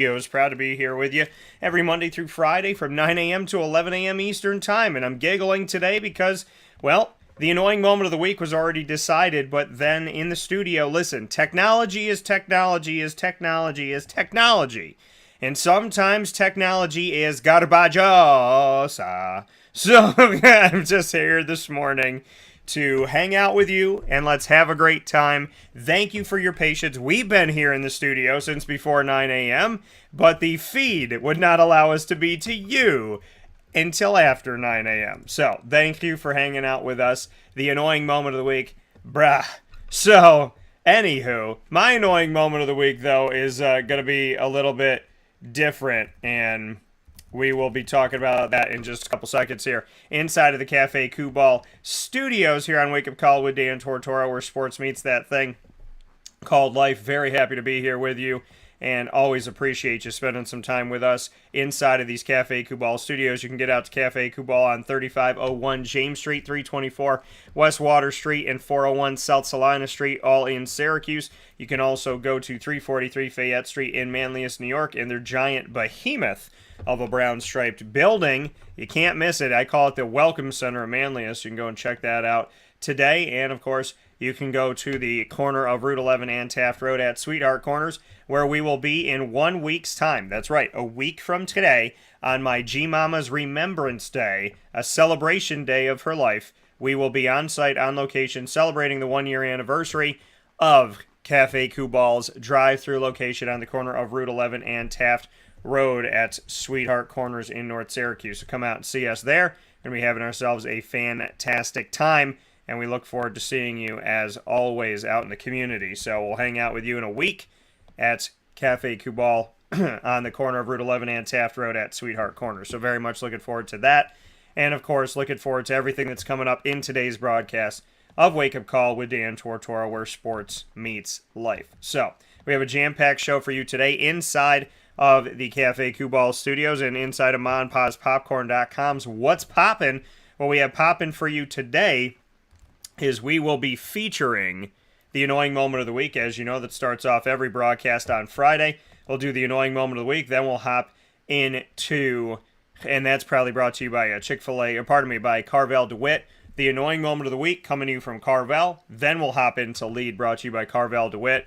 Is proud to be here with you every Monday through Friday from 9 a.m. to 11 a.m. Eastern Time. And I'm giggling today because, well, the annoying moment of the week was already decided, but then in the studio, listen, technology is technology is technology is technology. And sometimes technology is garbajosa. So I'm just here this morning to hang out with you, and let's have a great time. Thank you for your patience. We've been here in the studio since before 9 a.m., but the feed would not allow us to be to you until after 9 a.m. So, thank you for hanging out with us. The annoying moment of the week, bruh. So, anywho, my annoying moment of the week, though, is going to be a little bit different, and we will be talking about that in just a couple seconds here. Inside of the Cafe Kubal studios here on Wake Up Call with Dan Tortora, where sports meets that thing called life. Very happy to be here with you, and always appreciate you spending some time with us inside of these Cafe Kubal studios. You can get out to Cafe Kubal on 3501 James Street, 324 West Water Street, and 401 South Salina Street, all in Syracuse. You can also go to 343 Fayette Street in Manlius, New York, in their giant behemoth of a brown striped building. You can't miss it. I call it the Welcome Center of Manlius. You can go and check that out today. And of course, you can go to the corner of Route 11 and Taft Road at Sweetheart Corners, where we will be in 1 week's time. That's right, a week from today, on my G-Mama's Remembrance Day, a celebration day of her life. We will be on site, on location, celebrating the 1-year anniversary of Cafe Kubal's drive-through location on the corner of Route 11 and Taft Road at Sweetheart Corners in North Syracuse. So come out and see us there, and we're having ourselves a fantastic time, and we look forward to seeing you, as always, out in the community. So we'll hang out with you in a week at Cafe Kubal on the corner of Route 11 and Taft Road at Sweetheart Corners. So very much looking forward to that, and of course looking forward to everything that's coming up in today's broadcast of Wake Up Call with Dan Tortora, where sports meets life. So we have a jam-packed show for you today inside of the Cafe Kubal studios and inside of MonPazPopcorn.com's What's Poppin'. What we have poppin' for you today is we will be featuring the annoying moment of the week. As you know, that starts off every broadcast on Friday. We'll do the annoying moment of the week, then we'll hop into, and that's probably brought to you by by Carvel DeWitt. The annoying moment of the week coming to you from Carvel. Then we'll hop into lead, brought to you by Carvel DeWitt.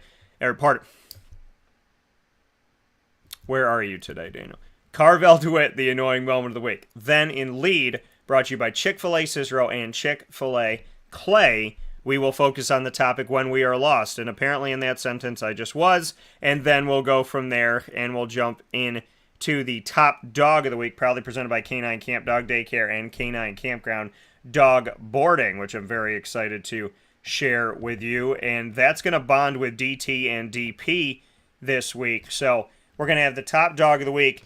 Where are you today, Daniel? Carvel DeWitt, the annoying moment of the week. Then in lead, brought to you by Chick-fil-A Cicero and Chick-fil-A Clay, we will focus on the topic when we are lost. And apparently in that sentence I just was. And then we'll go from there and we'll jump in to the top dog of the week, proudly presented by K9 Camp Dog Daycare and K9 Kampground Dog Boarding, which I'm very excited to share with you. And that's going to bond with DT and DP this week. So we're going to have the top dog of the week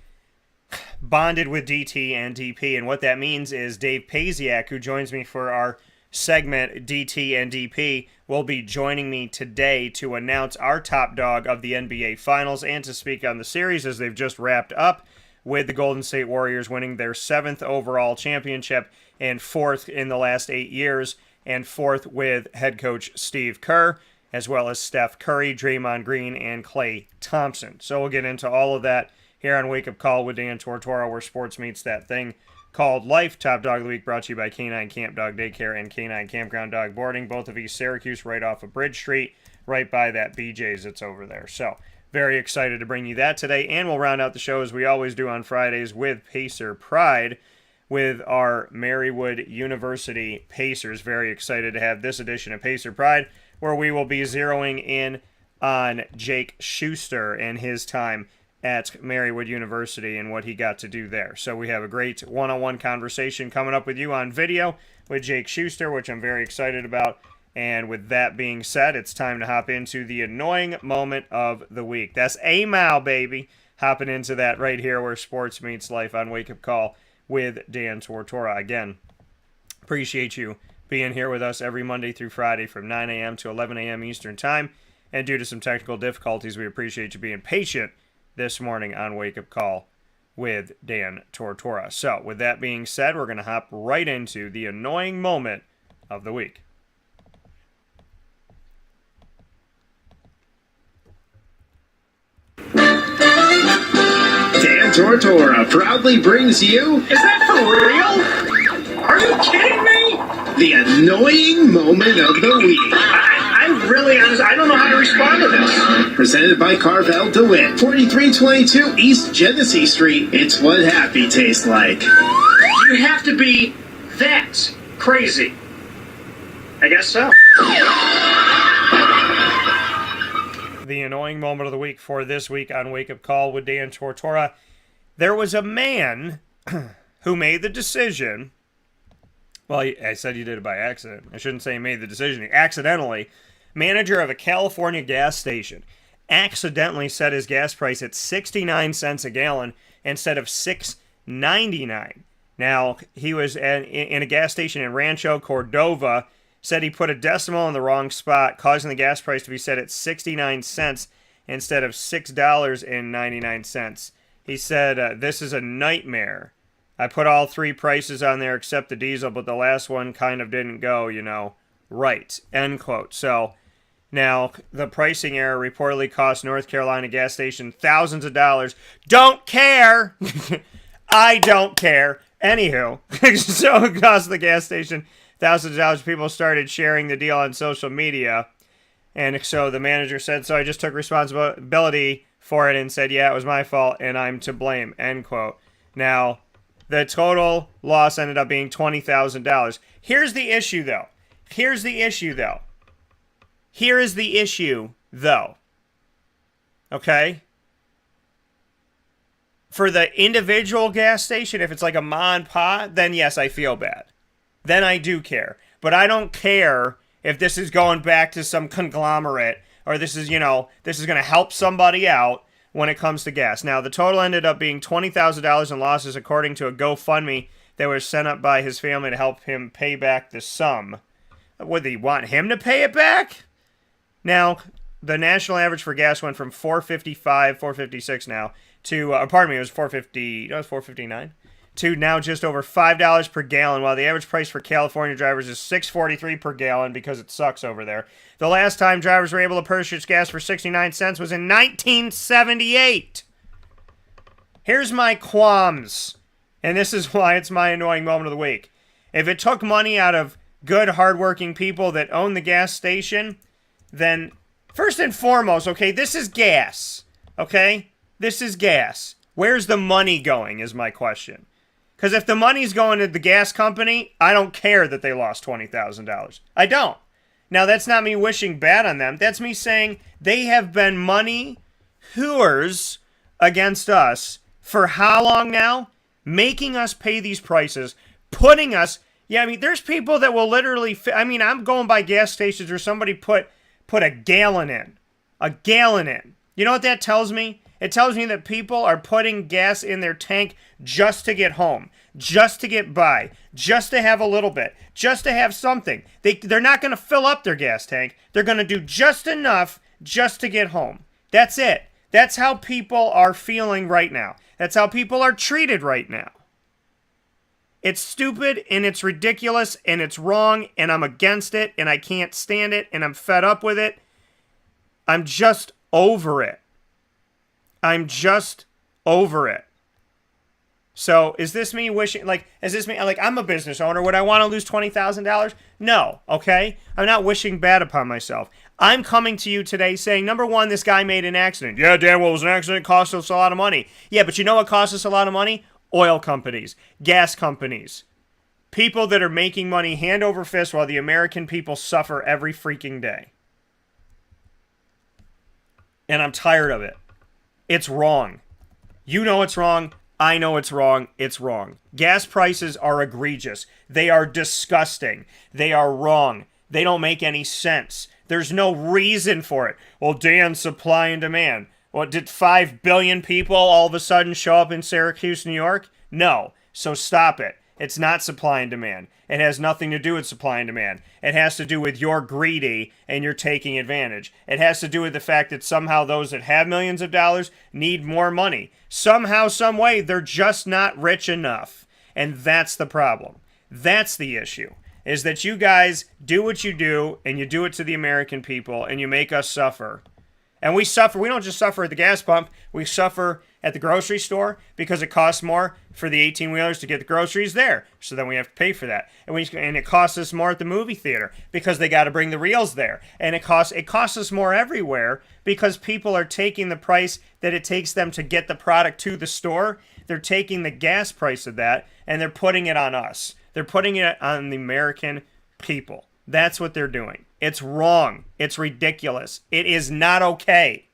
bonded with DT and DP. And what that means is Dave Pasiak, who joins me for our segment DT and DP, will be joining me today to announce our top dog of the NBA Finals and to speak on the series as they've just wrapped up, with the Golden State Warriors winning their 7th overall championship and 4th in the last 8 years, and 4th with head coach Steve Kerr, as well as Steph Curry, Draymond Green, and Klay Thompson. So we'll get into all of that here on Wake Up Call with Dan Tortora, where sports meets that thing called life. Top Dog of the Week brought to you by K9 Camp Dog Daycare and K9 Kampground Dog Boarding, both of East Syracuse, right off of Bridge Street, right by that BJ's that's over there. So very excited to bring you that today, and we'll round out the show as we always do on Fridays with Pacer Pride with our Marywood University Pacers. Very excited to have this edition of Pacer Pride, where we will be zeroing in on Jake Schuster and his time at Marywood University and what he got to do there. So we have a great one-on-one conversation coming up with you on video with Jake Schuster, which I'm very excited about. And with that being said, it's time to hop into the annoying moment of the week. That's a mile, baby. Hopping into that right here where sports meets life on Wake Up Call with Dan Tortora. Again, appreciate you being here with us every Monday through Friday from 9 a.m. to 11 a.m. Eastern Time. And due to some technical difficulties, we appreciate you being patient this morning on Wake Up Call with Dan Tortora. So, with that being said, we're going to hop right into the annoying moment of the week. Tortora proudly brings you... Is that for real? Are you kidding me? The annoying moment of the week. I'm really honest. I don't know how to respond to this. Presented by Carvel DeWitt, 4322 East Genesee Street. It's what happy tastes like. You have to be that crazy. I guess so. The annoying moment of the week for this week on Wake Up Call with Dan Tortora. There was a man who made the decision. Well, I said he did it by accident. I shouldn't say he made the decision. He accidentally, manager of a California gas station, accidentally set his gas price at 69 cents a gallon instead of $6.99. Now, he was in a gas station in Rancho Cordova, said he put a decimal in the wrong spot, causing the gas price to be set at 69 cents instead of $6.99. He said, this is a nightmare. I put all three prices on there except the diesel, but the last one kind of didn't go, right, end quote. So now the pricing error reportedly cost North Carolina gas station thousands of dollars. Don't care. I don't care. Anywho, so it cost the gas station thousands of dollars. People started sharing the deal on social media. And so the manager said, so I just took responsibility for it and said, yeah, it was my fault and I'm to blame, end quote. Now, the total loss ended up being $20,000. Here's the issue, though. Here is the issue, though. Okay? For the individual gas station, if it's like a ma and pa, then yes, I feel bad. Then I do care. But I don't care if this is going back to some conglomerate or this is, this is going to help somebody out when it comes to gas. Now, the total ended up being $20,000 in losses according to a GoFundMe that was sent up by his family to help him pay back the sum. Would they want him to pay it back? Now, the national average for gas went from $4.55, $4.56 now, to, it was $4.59, to now just over $5 per gallon, while the average price for California drivers is $6.43 per gallon because it sucks over there. The last time drivers were able to purchase gas for 69 cents was in 1978. Here's my qualms, and this is why it's my annoying moment of the week. If it took money out of good, hardworking people that own the gas station, then first and foremost, okay, this is gas, okay? This is gas. Where's the money going is my question. Because if the money's going to the gas company, I don't care that they lost $20,000. I don't. Now, that's not me wishing bad on them. That's me saying they have been money hooers against us for how long now? Making us pay these prices, putting us... Yeah, I mean, there's people that will literally... I'm going by gas stations where somebody put a gallon in. A gallon in. You know what that tells me? It tells me that people are putting gas in their tank just to get home, just to get by, just to have a little bit, just to have something. They're not going to fill up their gas tank. They're going to do just enough just to get home. That's it. That's how people are feeling right now. That's how people are treated right now. It's stupid, and it's ridiculous, and it's wrong, and I'm against it, and I can't stand it, and I'm fed up with it. I'm just over it. I'm just over it. So, is this me wishing, I'm a business owner. Would I want to lose $20,000? No, okay? I'm not wishing bad upon myself. I'm coming to you today saying, number one, this guy made an accident. Yeah, Dan, well, it was an accident. It cost us a lot of money. Yeah, but you know what costs us a lot of money? Oil companies, gas companies, people that are making money hand over fist while the American people suffer every freaking day. And I'm tired of it. It's wrong. You know it's wrong. I know it's wrong. It's wrong. Gas prices are egregious. They are disgusting. They are wrong. They don't make any sense. There's no reason for it. Well, Dan, supply and demand. What, did 5 billion people all of a sudden show up in Syracuse, New York? No. So stop it. It's not supply and demand. It has nothing to do with supply and demand. It has to do with you're greedy and you're taking advantage. It has to do with the fact that somehow those that have millions of dollars need more money. Somehow, some way, they're just not rich enough. And that's the problem. That's the issue. Is that you guys do what you do and you do it to the American people and you make us suffer. And we suffer. We don't just suffer at the gas pump. We suffer at the grocery store because it costs more for the 18-wheelers to get the groceries there. So then we have to pay for that. And it costs us more at the movie theater because they got to bring the reels there. And it costs us more everywhere because people are taking the price that it takes them to get the product to the store. They're taking the gas price of that and they're putting it on us. They're putting it on the American people. That's what they're doing. It's wrong. It's ridiculous. It is not okay.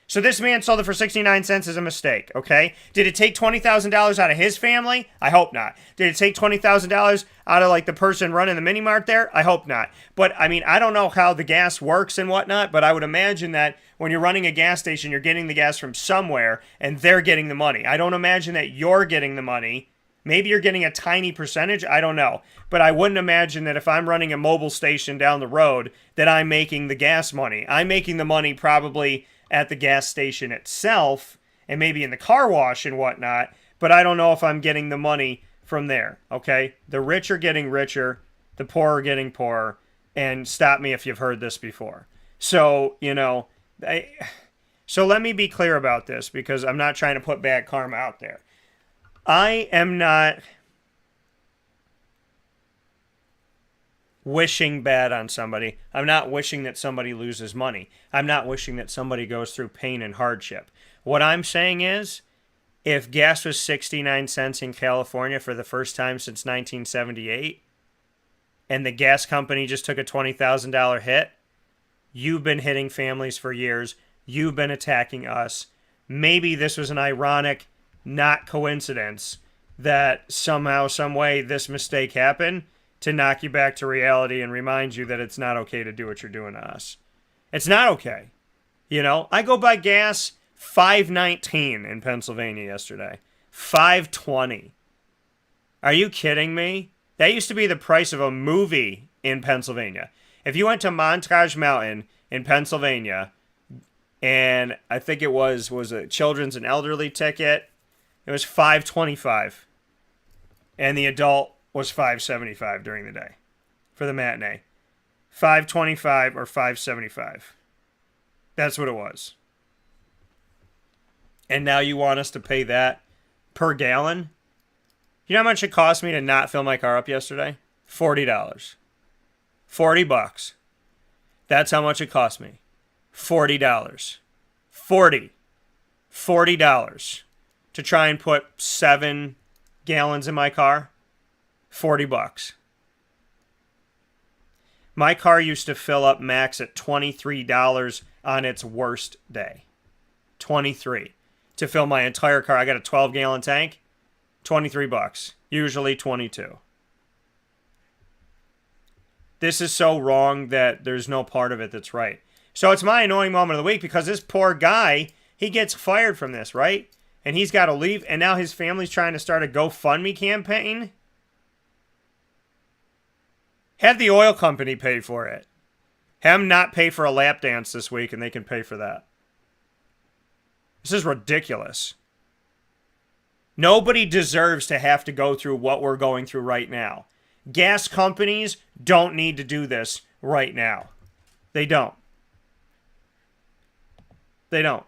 So this man sold it for 69 cents is a mistake, okay? Did it take $20,000 out of his family? I hope not. Did it take $20,000 out of like the person running the mini mart there? I hope not. But I mean, I don't know how the gas works and whatnot, but I would imagine that when you're running a gas station, you're getting the gas from somewhere and they're getting the money. I don't imagine that you're getting the money. Maybe you're getting a tiny percentage. I don't know. But I wouldn't imagine that if I'm running a mobile station down the road that I'm making the gas money. I'm making the money probably at the gas station itself and maybe in the car wash and whatnot, but I don't know if I'm getting the money from there, okay? The rich are getting richer, the poor are getting poorer, and stop me if you've heard this before. So, so let me be clear about this because I'm not trying to put bad karma out there. I am not wishing bad on somebody. I'm not wishing that somebody loses money. I'm not wishing that somebody goes through pain and hardship. What I'm saying is, if gas was 69 cents in California for the first time since 1978, and the gas company just took a $20,000 hit, you've been hitting families for years. You've been attacking us. Maybe this was an ironic, not coincidence, that somehow, some way, this mistake happened to knock you back to reality and remind you that it's not okay to do what you're doing to us. It's not okay. I go buy gas $5.19 in Pennsylvania yesterday. $5.20. Are you kidding me? That used to be the price of a movie in Pennsylvania. If you went to Montage Mountain in Pennsylvania, and I think it was a children's and elderly ticket, it was $5.25. And the adult was $5.75 during the day for the matinee. $5.25 or $5.75. That's what it was. And now you want us to pay that per gallon? You know how much it cost me to not fill my car up yesterday? $40. $40. That's how much it cost me. $40. $40 to try and put 7 gallons in my car. $40. My car used to fill up max at $23 on its worst day. $23 to fill my entire car. I got a 12-gallon tank. $23. Usually $22. This is so wrong that there's no part of it that's right. So it's my annoying moment of the week because this poor guy, he gets fired from this, right? And he's got to leave, and now his family's trying to start a GoFundMe campaign. Have the oil company pay for it. Have them not pay for a lap dance this week, and they can pay for that. This is ridiculous. Nobody deserves to have to go through what we're going through right now. Gas companies don't need to do this right now. They don't. They don't.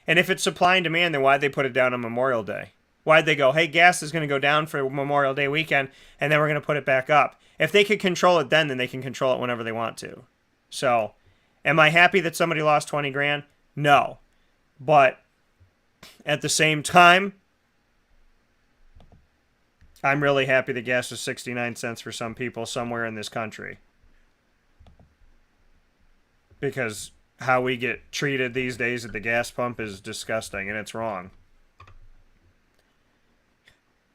And if it's supply and demand, then why'd they put it down on Memorial Day? Why'd they go, hey, gas is going to go down for Memorial Day weekend, and then we're going to put it back up? If they could control it then they can control it whenever they want to. So, am I happy that somebody lost 20 grand? No. But at the same time, I'm really happy that gas was 69 cents for some people somewhere in this country. Because how we get treated these days at the gas pump is disgusting, and it's wrong.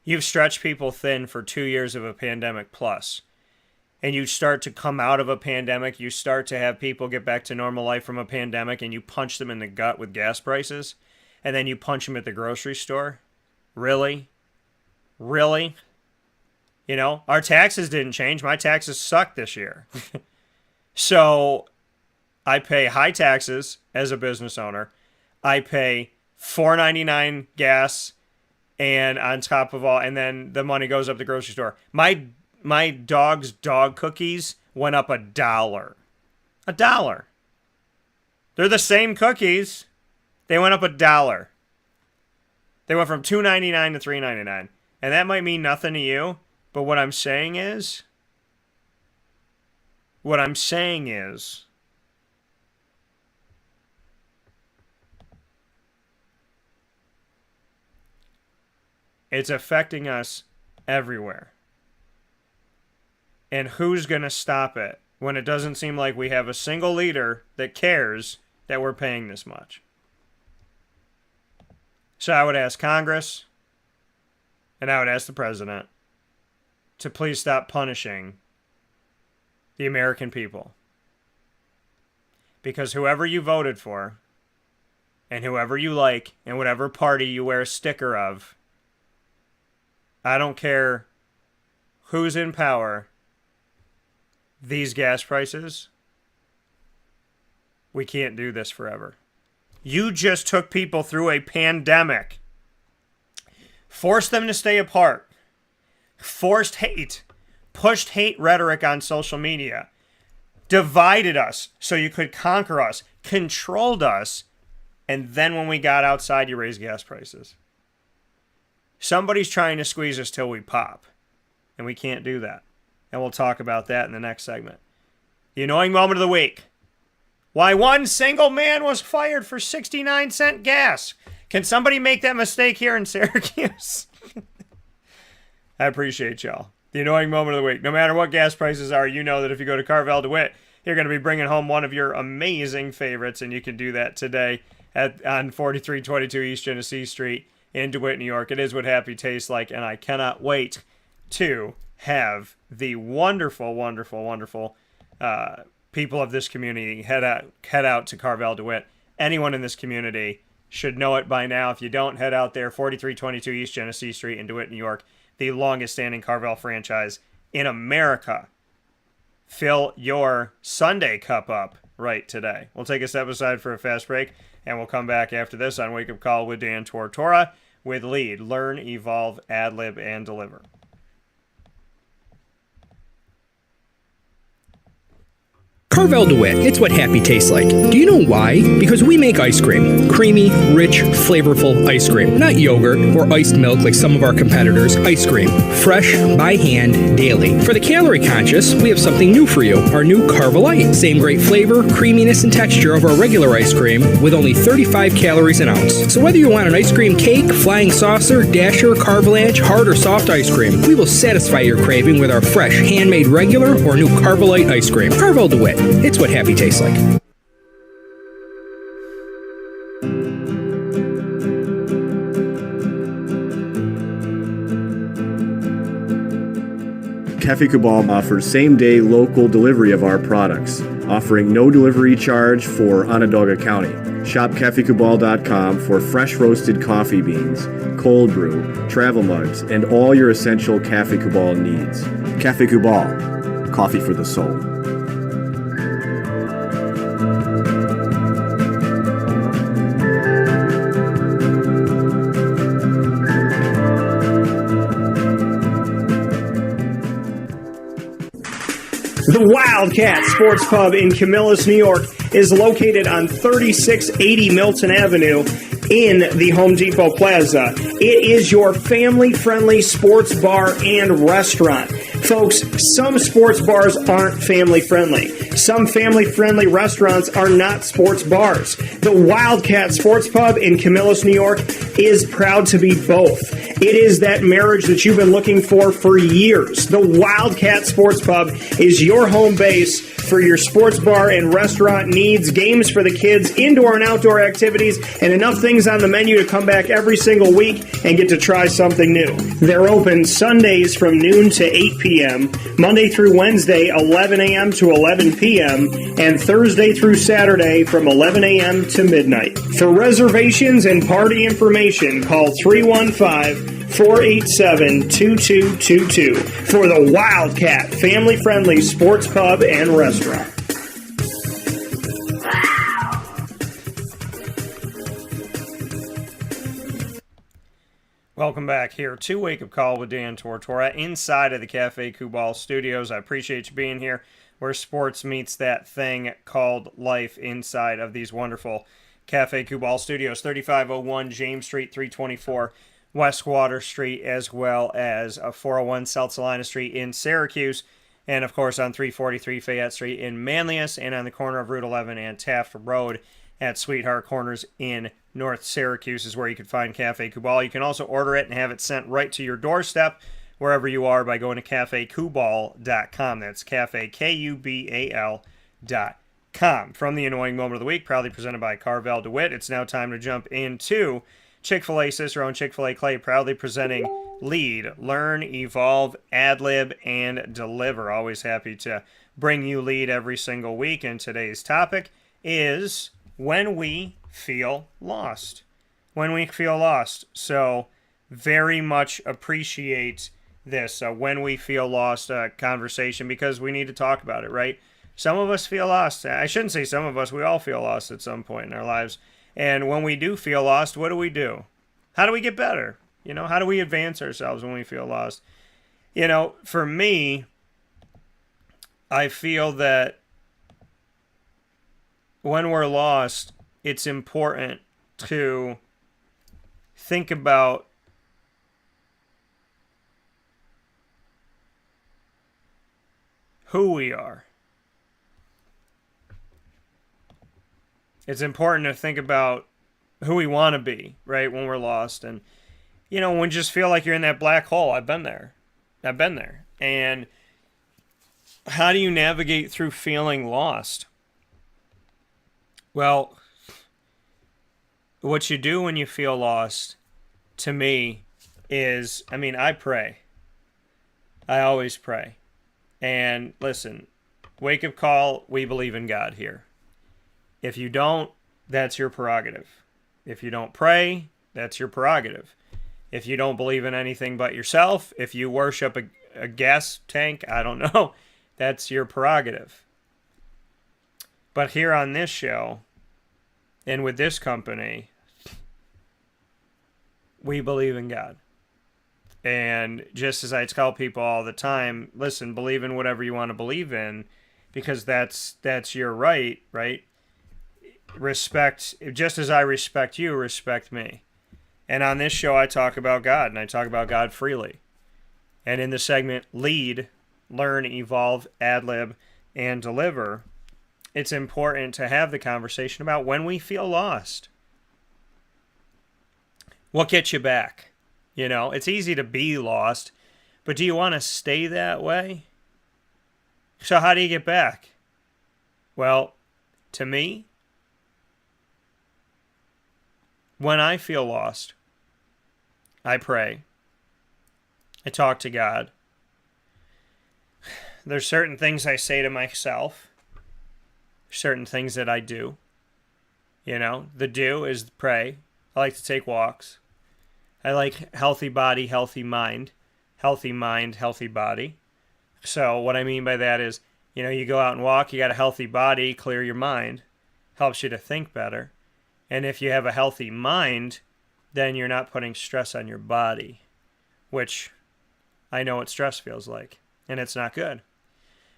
You've stretched people thin for 2 years of a pandemic plus. And you start to come out of a pandemic, you start to have people get back to normal life from a pandemic, and you punch them in the gut with gas prices, and then you punch them at the grocery store? Really? Really? Our taxes didn't change. My taxes suck this year. So I pay high taxes as a business owner. I pay $4.99 gas, and on top of all, and then the money goes up the grocery store. My dog's dog cookies went up $1. $1. They're the same cookies. They went up $1. They went from $2.99 to $3.99. And that might mean nothing to you, but what I'm saying is, it's affecting us everywhere. And who's going to stop it when it doesn't seem like we have a single leader that cares that we're paying this much? So I would ask Congress, and I would ask the president to please stop punishing the American people. Because whoever you voted for, and whoever you like, and whatever party you wear a sticker of, I don't care who's in power, these gas prices, we can't do this forever. You just took people through a pandemic, forced them to stay apart, forced hate, pushed hate rhetoric on social media, divided us so you could conquer us, controlled us, and then when we got outside, you raised gas prices. Somebody's trying to squeeze us till we pop, and we can't do that. And we'll talk about that in the next segment. The annoying moment of the week. Why one single man was fired for 69-cent gas. Can somebody make that mistake here in Syracuse? I appreciate y'all. The annoying moment of the week. No matter what gas prices are, you know that if you go to Carvel DeWitt, you're going to be bringing home one of your amazing favorites, and you can do that today on 4322 East Genesee Street in DeWitt, New York. It is what happy tastes like, and I cannot wait to have the wonderful, wonderful, wonderful people of this community head out to Carvel DeWitt. Anyone in this community should know it by now. If you don't, head out there, 4322 East Genesee Street in DeWitt, New York, the longest-standing Carvel franchise in America. Fill your Sunday cup up right today. We'll take a step aside for a fast break, and we'll come back after this on Wake Up Call with Dan Tortora with Lead, Learn, Evolve, Ad-Lib, and Deliver. Carvel DeWitt, it's what happy tastes like. Do you know why? Because we make ice cream. Creamy, rich, flavorful ice cream. Not yogurt or iced milk like some of our competitors. Ice cream. Fresh, by hand, daily. For the calorie conscious, we have something new for you. Our new Carvelite. Same great flavor, creaminess, and texture of our regular ice cream with only 35 calories an ounce. So whether you want an ice cream cake, flying saucer, dasher, carvalanche, hard or soft ice cream, we will satisfy your craving with our fresh, handmade regular or new Carvelite ice cream. Carvel DeWitt. It's what happy tastes like. Cafe Cabal offers same-day local delivery of our products, offering no delivery charge for Onondaga County. Shop cafecabal.com for fresh roasted coffee beans, cold brew, travel mugs, and all your essential Cafe Cabal needs. Cafe Cabal, coffee for the soul. The Wildcat Sports Pub in Camillus, New York is located on 3680 Milton Avenue in the Home Depot Plaza. It is your family-friendly sports bar and restaurant. Folks, some sports bars aren't family-friendly. Some family-friendly restaurants are not sports bars. The Wildcat Sports Pub in Camillus, New York is proud to be both. It is that marriage that you've been looking for years. The Wildcat Sports Pub is your home base for your sports bar and restaurant needs, games for the kids, indoor and outdoor activities, and enough things on the menu to come back every single week and get to try something new. They're open Sundays from noon to 8 p.m., Monday through Wednesday, 11 a.m. to 11 p.m., and Thursday through Saturday from 11 a.m. to midnight. For reservations and party information, call 315-487-2222 for the Wildcat family-friendly sports pub and restaurant. Welcome back here to Wake Up Call with Dan Tortora inside of the Cafe Kubal studios. I appreciate you being here where sports meets that thing called life inside of these wonderful Cafe Kubal Studios, 3501 James Street, 324 West Water Street, as well as 401 South Salina Street in Syracuse, and of course on 343 Fayette Street in Manlius, and on the corner of Route 11 and Taft Road at Sweetheart Corners in North Syracuse is where you can find Cafe Kubal. You can also order it and have it sent right to your doorstep wherever you are by going to cafekubal.com. That's cafe, Kubal.com. From the Annoying Moment of the Week, proudly presented by Carvel DeWitt, it's now time to jump into Chick-fil-A Cicero and Chick-fil-A Clay, proudly presenting Lead, Learn, Evolve, Ad-lib, and Deliver. Always happy to bring you Lead every single week, and today's topic is when we feel lost. When we feel lost. So, very much appreciate this when we feel lost conversation, because we need to talk about it, right? Some of us feel lost. I shouldn't say some of us. We all feel lost at some point in our lives. And when we do feel lost, what do? How do we get better? How do we advance ourselves when we feel lost? For me, I feel that when we're lost, it's important to think about who we are. It's important to think about who we want to be, right, when we're lost. And, when you just feel like you're in that black hole. I've been there. And how do you navigate through feeling lost? Well, what you do when you feel lost, to me, is, I pray. I always pray. And listen, wake up call, we believe in God here. If you don't, that's your prerogative. If you don't pray, that's your prerogative. If you don't believe in anything but yourself, if you worship a gas tank, I don't know, that's your prerogative. But here on this show, and with this company, we believe in God. And just as I tell people all the time, listen, believe in whatever you want to believe in, because that's your right? Respect, just as I respect you, respect me. And on this show, I talk about God, and I talk about God freely. And in the segment Lead, Learn, Evolve, Ad-lib, and Deliver, it's important to have the conversation about when we feel lost. What gets you back? It's easy to be lost, but do you want to stay that way? So how do you get back? Well, to me, when I feel lost, I pray. I talk to God. There's certain things I say to myself. Certain things that I do. The do is pray. I like to take walks. I like healthy body, healthy mind. Healthy mind, healthy body. So what I mean by that is, you go out and walk, you got a healthy body, clear your mind. Helps you to think better. And if you have a healthy mind, then you're not putting stress on your body, which I know what stress feels like, and it's not good.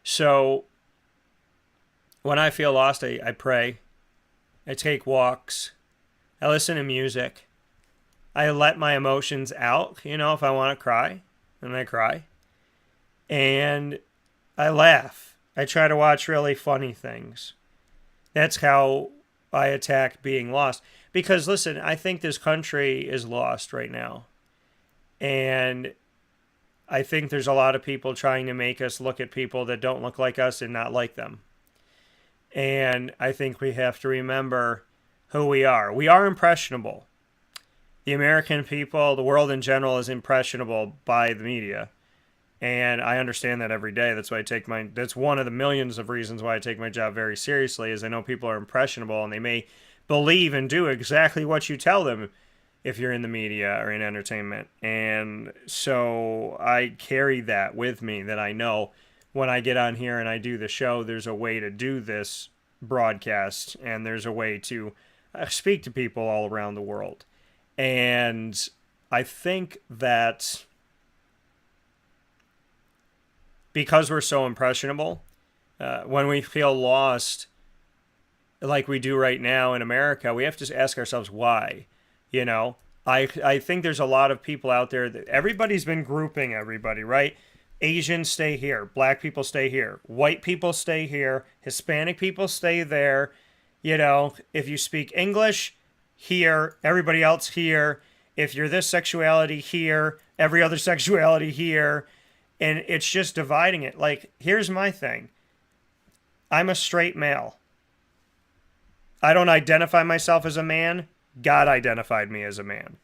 So when I feel lost, I pray. I take walks. I listen to music. I let my emotions out, if I want to cry, then I cry. And I laugh. I try to watch really funny things. That's how I attack being lost. Because, listen, I think this country is lost right now. And I think there's a lot of people trying to make us look at people that don't look like us and not like them. And I think we have to remember who we are. We are impressionable. The American people, the world in general, is impressionable by the media. And I understand that every day. That's why that's one of the millions of reasons why I take my job very seriously, is I know people are impressionable and they may believe and do exactly what you tell them if you're in the media or in entertainment. And so I carry that with me, that I know when I get on here and I do the show, there's a way to do this broadcast, and there's a way to speak to people all around the world. And I think that because we're so impressionable, when we feel lost, like we do right now in America, we have to ask ourselves why. You know, I think there's a lot of people out there that everybody's been grouping everybody, right? Asians stay here, black people stay here, white people stay here, Hispanic people stay there. You know, if you speak English, here, everybody else here. If you're this sexuality here, every other sexuality here. And it's just dividing it. Like, here's my thing. I'm a straight male. I don't identify myself as a man. God identified me as a man.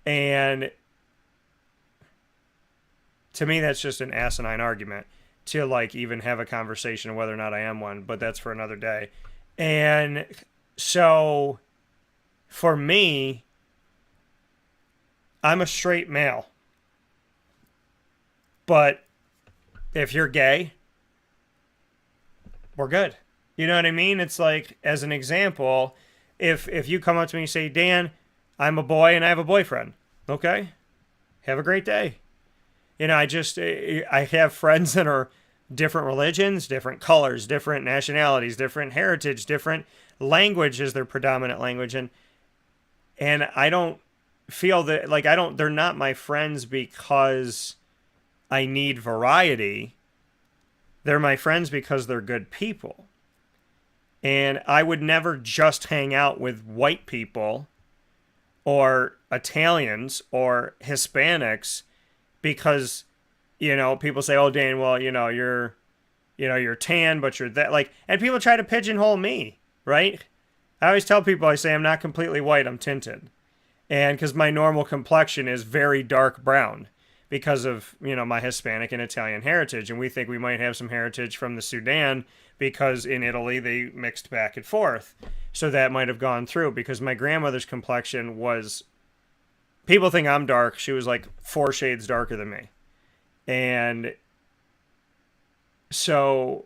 And to me, that's just an asinine argument to, like, even have a conversation of whether or not I am one. But that's for another day. And so, for me, I'm a straight male. But if you're gay, we're good. You know what I mean? It's like, as an example, if you come up to me and say, Dan, I'm a boy and I have a boyfriend. Okay. Have a great day. You know, I have friends that are different religions, different colors, different nationalities, different heritage, different language is their predominant language. And I don't feel that, like, they're not my friends because I need variety. They're my friends because they're good people. And I would never just hang out with white people or Italians or Hispanics because, you know, people say, oh, Dan, well, you're tan, but you're that. Like, and people try to pigeonhole me, right? I always tell people, I say I'm not completely white, I'm tinted. And because my normal complexion is very dark brown because of, my Hispanic and Italian heritage. And we think we might have some heritage from the Sudan because in Italy they mixed back and forth. So that might have gone through because my grandmother's complexion was, people think I'm dark. She was like 4 shades darker than me. And so,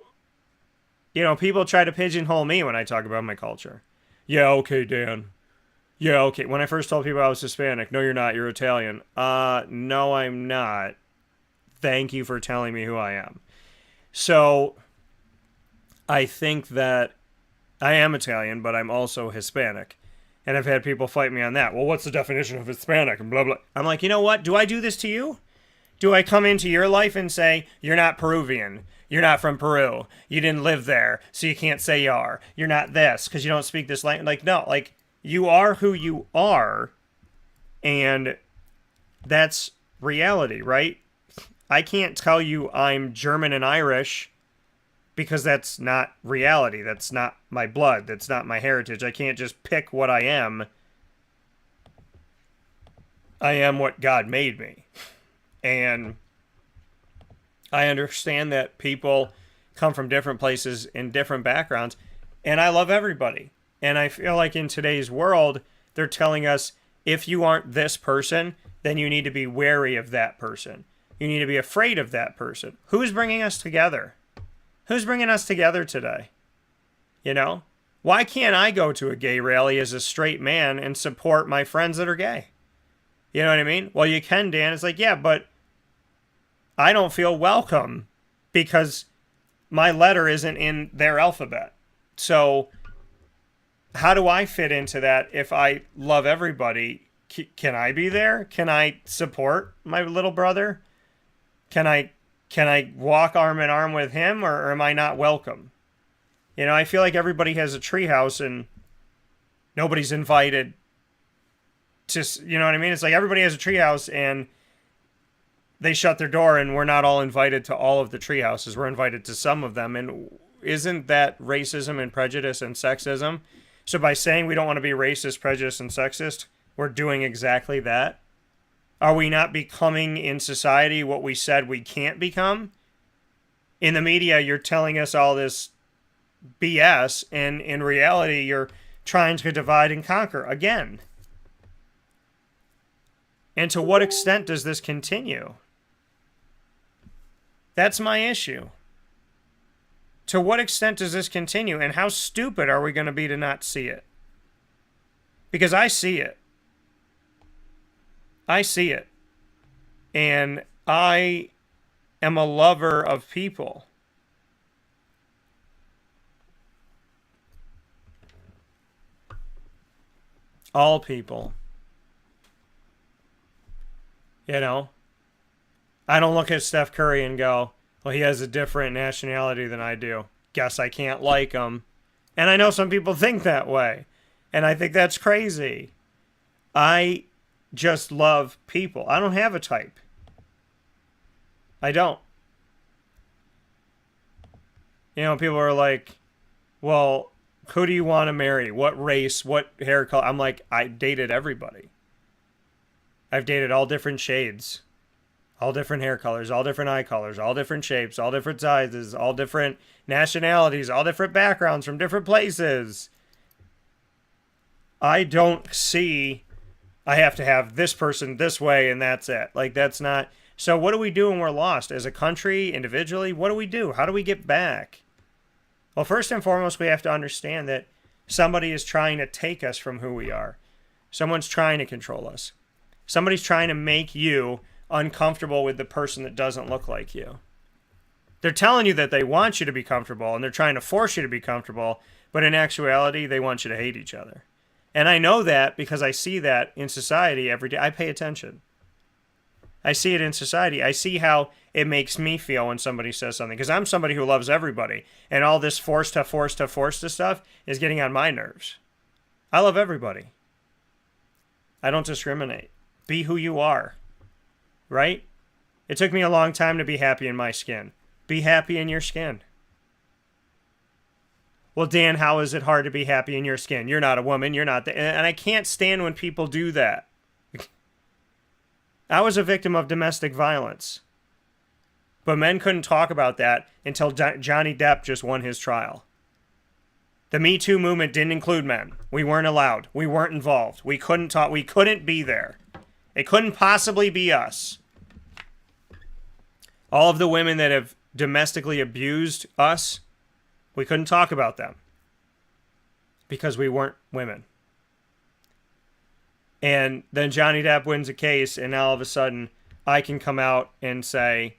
people try to pigeonhole me when I talk about my culture. Yeah, okay, Dan. Yeah, okay. When I first told people I was Hispanic, no, you're not. You're Italian. No, I'm not. Thank you for telling me who I am. So, I think that I am Italian, but I'm also Hispanic. And I've had people fight me on that. Well, what's the definition of Hispanic? And blah, blah. I'm like, you know what? Do I do this to you? Do I come into your life and say, you're not Peruvian. You're not from Peru. You didn't live there, so you can't say you are. You're not this, because you don't speak this language. Like, no, like, you are who you are, and that's reality, right? I can't tell you I'm German and Irish because that's not reality. That's not my blood. That's not my heritage. I can't just pick what I am. I am what God made me. And I understand that people come from different places in different backgrounds, and I love everybody. And I feel like in today's world, they're telling us, if you aren't this person, then you need to be wary of that person. You need to be afraid of that person. Who's bringing us together? Who's bringing us together today? Why can't I go to a gay rally as a straight man and support my friends that are gay? You know what I mean? Well, you can, Dan. It's like, yeah, but I don't feel welcome because my letter isn't in their alphabet. So how do I fit into that if I love everybody? Can I be there? Can I support my little brother? Can I walk arm in arm with him, or am I not welcome? I feel like everybody has a treehouse and nobody's invited to, you know what I mean? It's like everybody has a treehouse and they shut their door and we're not all invited to all of the tree houses. We're invited to some of them. And isn't that racism and prejudice and sexism? So by saying we don't want to be racist, prejudiced, and sexist, we're doing exactly that. Are we not becoming in society what we said we can't become? In the media, you're telling us all this BS, and in reality, you're trying to divide and conquer again. And to what extent does this continue? That's my issue. To what extent does this continue, and how stupid are we going to be to not see it? Because I see it. I see it. And I am a lover of people. All people. You know? I don't look at Steph Curry and go, well, he has a different nationality than I do. Guess I can't like him. And I know some people think that way. And I think that's crazy. I just love people. I don't have a type. I don't. You know, people are like, well, who do you want to marry? What race? What hair color? I'm like, I dated everybody. I've dated all different shades, all different hair colors, all different eye colors, all different shapes, all different sizes, all different nationalities, all different backgrounds from different places. I don't see I have to have this person this way and that's it. Like, that's not. So what do we do when we're lost? As a country, individually, what do we do? How do we get back? Well, first and foremost, we have to understand that somebody is trying to take us from who we are. Someone's trying to control us. Somebody's trying to make you uncomfortable with the person that doesn't look like you. They're telling you that they want you to be comfortable, and they're trying to force you to be comfortable, but in actuality, they want you to hate each other. And I know that because I see that in society every day. I pay attention. I see it in society. I see how it makes me feel when somebody says something. Because I'm somebody who loves everybody. And all this force to stuff is getting on my nerves. I love everybody. I don't discriminate. Be who you are. Right? It took me a long time to be happy in my skin. Be happy in your skin. Well, Dan, how is it hard to be happy in your skin? You're not a woman. You're not. And I can't stand when people do that. I was a victim of domestic violence. But men couldn't talk about that until Johnny Depp just won his trial. The Me Too movement didn't include men. We weren't allowed. We weren't involved. We couldn't talk. We couldn't be there. It couldn't possibly be us. All of the women that have domestically abused us, we couldn't talk about them because we weren't women. And then Johnny Depp wins a case, and now all of a sudden I can come out and say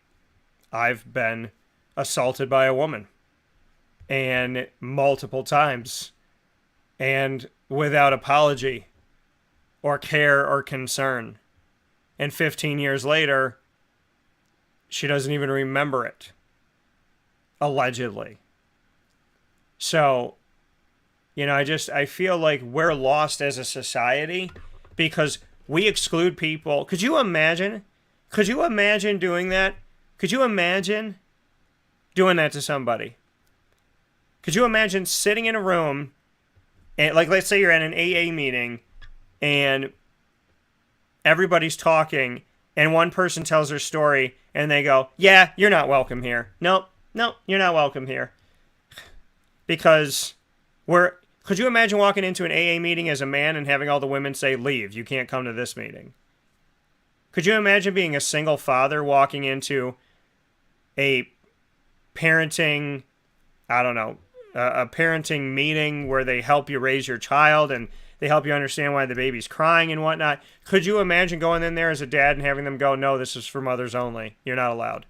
I've been assaulted by a woman, and multiple times, and without apology or care or concern. And 15 years later, she doesn't even remember it, allegedly. So, you know, I feel like we're lost as a society because we exclude people. Could you imagine? Could you imagine doing that? Could you imagine doing that to somebody? Could you imagine sitting in a room and, like, let's say you're at an AA meeting and everybody's talking and one person tells their story and they go, yeah, you're not welcome here. Nope, you're not welcome here. Because could you imagine walking into an AA meeting as a man and having all the women say, leave, you can't come to this meeting? Could you imagine being a single father walking into a parenting, a parenting meeting where they help you raise your child and they help you understand why the baby's crying and whatnot? Could you imagine going in there as a dad and having them go, no, this is for mothers only. You're not allowed.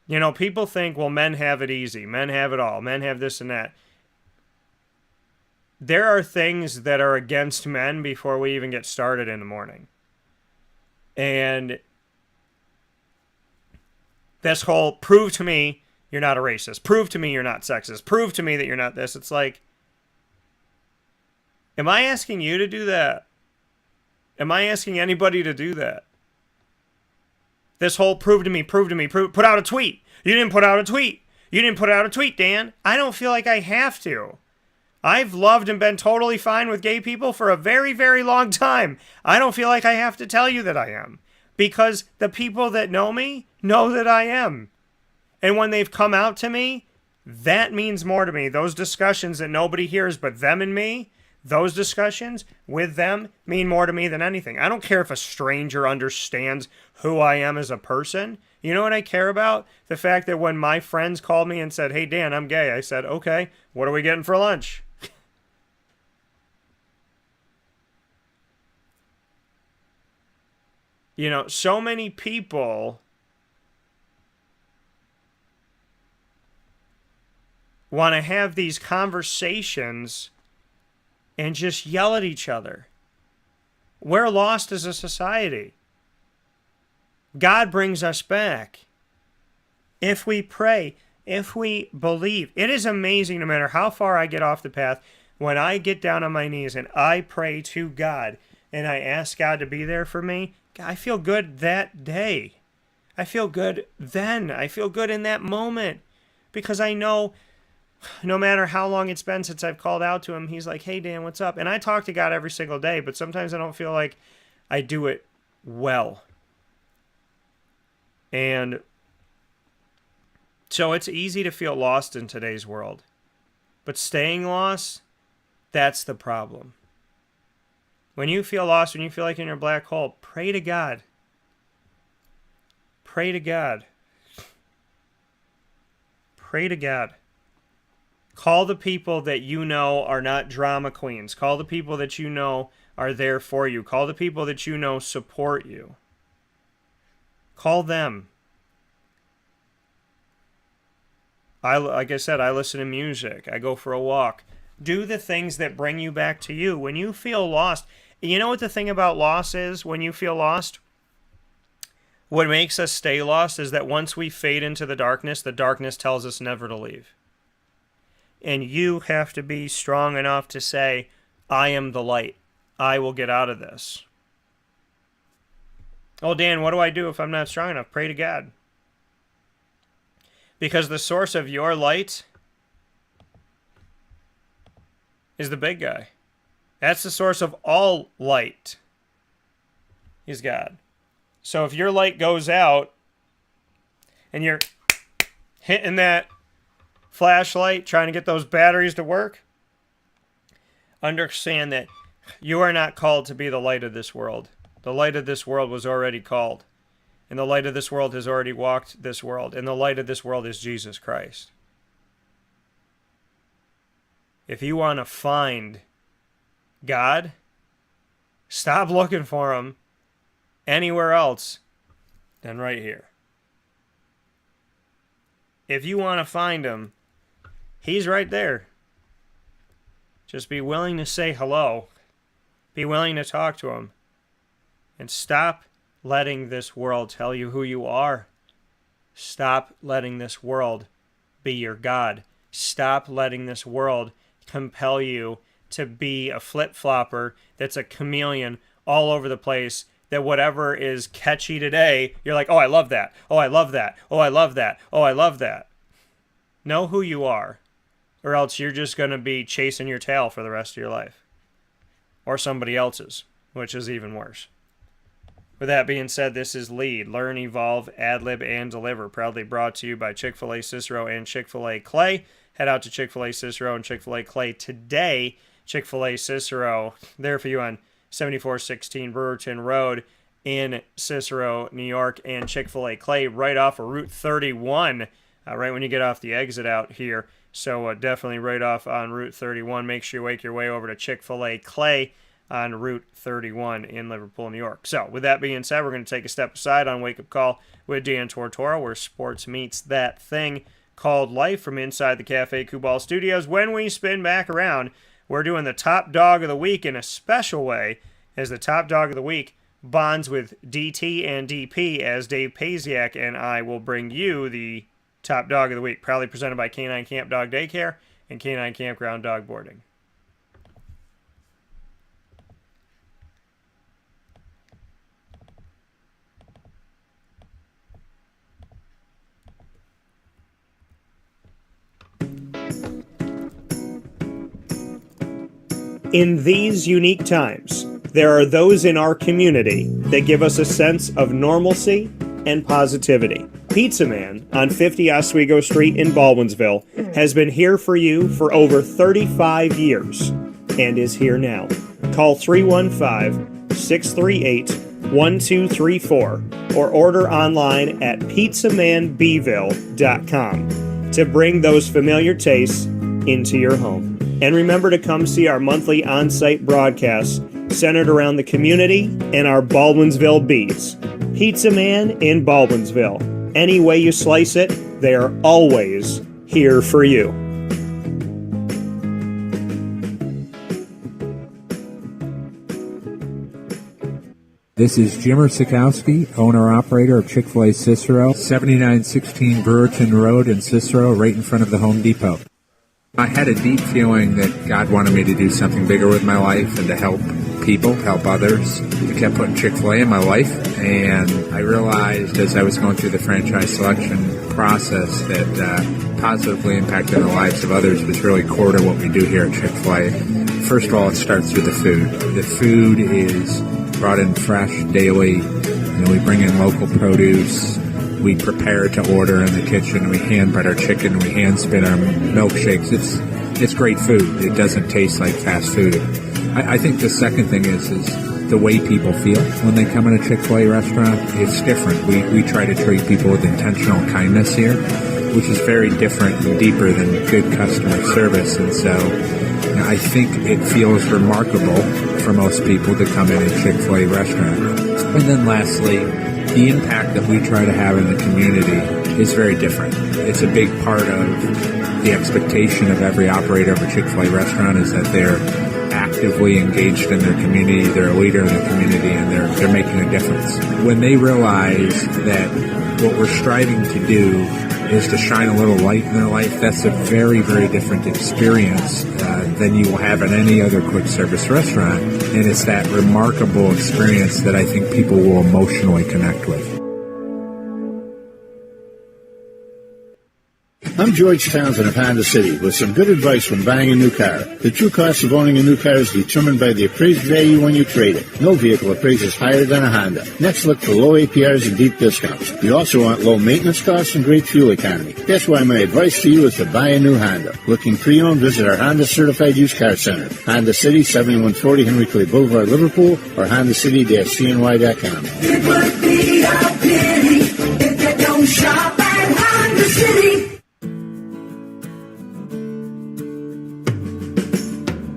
You know, people think, well, men have it easy. Men have it all. Men have this and that. There are things that are against men before we even get started in the morning. And this whole prove to me you're not a racist. Prove to me you're not sexist. Prove to me that you're not this. It's like, am I asking you to do that? Am I asking anybody to do that? This whole prove to me, put out a tweet. You didn't put out a tweet. You didn't put out a tweet, Dan. I don't feel like I have to. I've loved and been totally fine with gay people for a very, very long time. I don't feel like I have to tell you that I am. Because the people that know me know that I am. And when they've come out to me, that means more to me. Those discussions that nobody hears but them and me, those discussions with them mean more to me than anything. I don't care if a stranger understands who I am as a person. You know what I care about? The fact that when my friends called me and said, hey, Dan, I'm gay, I said, okay, what are we getting for lunch? You know, so many people want to have these conversations and just yell at each other. We're lost as a society. God brings us back. If we pray, if we believe, it is amazing no matter how far I get off the path, when I get down on my knees and I pray to God and I ask God to be there for me, I feel good that day. I feel good then. I feel good in that moment because I know no matter how long it's been since I've called out to him, he's like, hey, Dan, what's up? And I talk to God every single day, but sometimes I don't feel like I do it well. And so it's easy to feel lost in today's world. But staying lost, that's the problem. When you feel lost, when you feel like you're in a black hole, pray to God. Pray to God. Pray to God. Call the people that you know are not drama queens. Call the people that you know are there for you. Call the people that you know support you. Call them. Like I said, I listen to music. I go for a walk. Do the things that bring you back to you. When you feel lost, you know what the thing about loss is when you feel lost? What makes us stay lost is that once we fade into the darkness tells us never to leave. And you have to be strong enough to say, I am the light. I will get out of this. Oh, Dan, what do I do if I'm not strong enough? Pray to God. Because the source of your light is the big guy. That's the source of all light. Is God. So if your light goes out and you're hitting that flashlight, trying to get those batteries to work, understand that you are not called to be the light of this world. The light of this world was already called. And the light of this world has already walked this world. And the light of this world is Jesus Christ. If you want to find God, stop looking for him anywhere else than right here. If you want to find him, he's right there. Just be willing to say hello. Be willing to talk to him. And stop letting this world tell you who you are. Stop letting this world be your God. Stop letting this world compel you to be a flip-flopper that's a chameleon all over the place, that whatever is catchy today, you're like, oh, I love that. Oh, I love that. Oh, I love that. Oh, I love that. Know who you are, or else you're just going to be chasing your tail for the rest of your life. Or somebody else's, which is even worse. With that being said, this is Lead, Learn, Evolve, Ad-Lib, and Deliver, proudly brought to you by Chick-fil-A Cicero and Chick-fil-A Clay. Head out to Chick-fil-A Cicero and Chick-fil-A Clay today. Chick-fil-A Cicero, there for you on 7416 Brewerton Road in Cicero, New York, and Chick-fil-A Clay right off of Route 31, right when you get off the exit out here. So definitely right off on Route 31. Make sure you make your way over to Chick-fil-A Clay on Route 31 in Liverpool, New York. So with that being said, we're going to take a step aside on Wake Up Call with Dan Tortora, where sports meets that thing called life, from inside the Cafe Kubal studios. When we spin back around, we're doing the top dog of the week in a special way, as the top dog of the week bonds with DT and DP, as Dave Pasiak and I will bring you the top dog of the week, proudly presented by Canine Camp Dog Daycare and Canine Kampground Dog Boarding. In these unique times, there are those in our community that give us a sense of normalcy and positivity. Pizza Man on 50 Oswego Street in Baldwinsville has been here for you for over 35 years and is here now. Call 315-638-1234 or order online at pizzamanbville.com to bring those familiar tastes into your home. And remember to come see our monthly on-site broadcasts centered around the community and our Baldwinsville beats. Pizza Man in Baldwinsville. Any way you slice it, they are always here for you. This is Jimmer Sikowski, owner-operator of Chick-fil-A Cicero, 7916 Brewerton Road in Cicero, right in front of the Home Depot. I had a deep feeling that God wanted me to do something bigger with my life and to help people, help others. I kept putting Chick-fil-A in my life, and I realized as I was going through the franchise selection process that positively impacting the lives of others was really core to what we do here at Chick-fil-A. First of all, it starts with the food. The food is brought in fresh daily. We bring in local produce. We prepare to order in the kitchen. We hand bread our chicken. We hand spin our milkshakes. It's great food. It doesn't taste like fast food. I think the second thing is the way people feel when they come in a Chick-fil-A restaurant. It's different. We try to treat people with intentional kindness here, which is very different and deeper than good customer service. And so I think it feels remarkable for most people to come in a Chick-fil-A restaurant. And then lastly, the impact that we try to have in the community is very different. It's a big part of the expectation of every operator of a Chick-fil-A restaurant is that they're actively engaged in their community, they're a leader in the community, and they're making a difference. When they realize that what we're striving to do is to shine a little light in their life, that's a very, very different experience than you will have in any other quick service restaurant. And it's that remarkable experience that I think people will emotionally connect with. I'm George Townsend of Honda City with some good advice when buying a new car. The true cost of owning a new car is determined by the appraised value when you trade it. No vehicle appraises higher than a Honda. Next, look for low APRs and deep discounts. You also want low maintenance costs and great fuel economy. That's why my advice to you is to buy a new Honda. Looking pre-owned, visit our Honda Certified Used Car Center. Honda City, 7140 Henry Clay Boulevard, Liverpool, or HondaCity-CNY.com. It would be a pity if you don't shop at Honda City.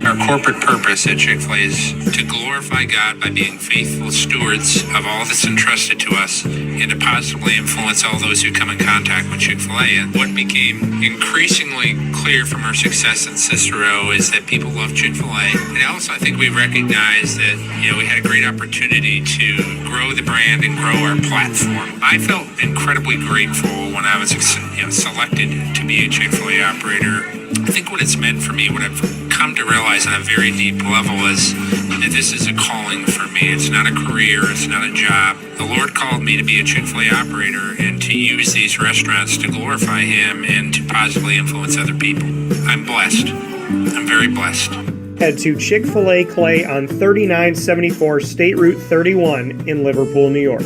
Our corporate purpose at Chick-fil-A is to glorify God by being faithful stewards of all that's entrusted to us and to positively influence all those who come in contact with Chick-fil-A. And what became increasingly clear from our success in Cicero is that people love Chick-fil-A. And also I think we recognized that, we had a great opportunity to grow the brand and grow our platform. I felt incredibly grateful when I was selected to be a Chick-fil-A operator. I think what it's meant for me, what I've come to realize on a very deep level is that this is a calling for me. It's not a career. It's not a job. The Lord called me to be a Chick-fil-A operator and to use these restaurants to glorify Him and to positively influence other people. I'm blessed. I'm very blessed. Head to Chick-fil-A Clay on 3974 State Route 31 in Liverpool, New York.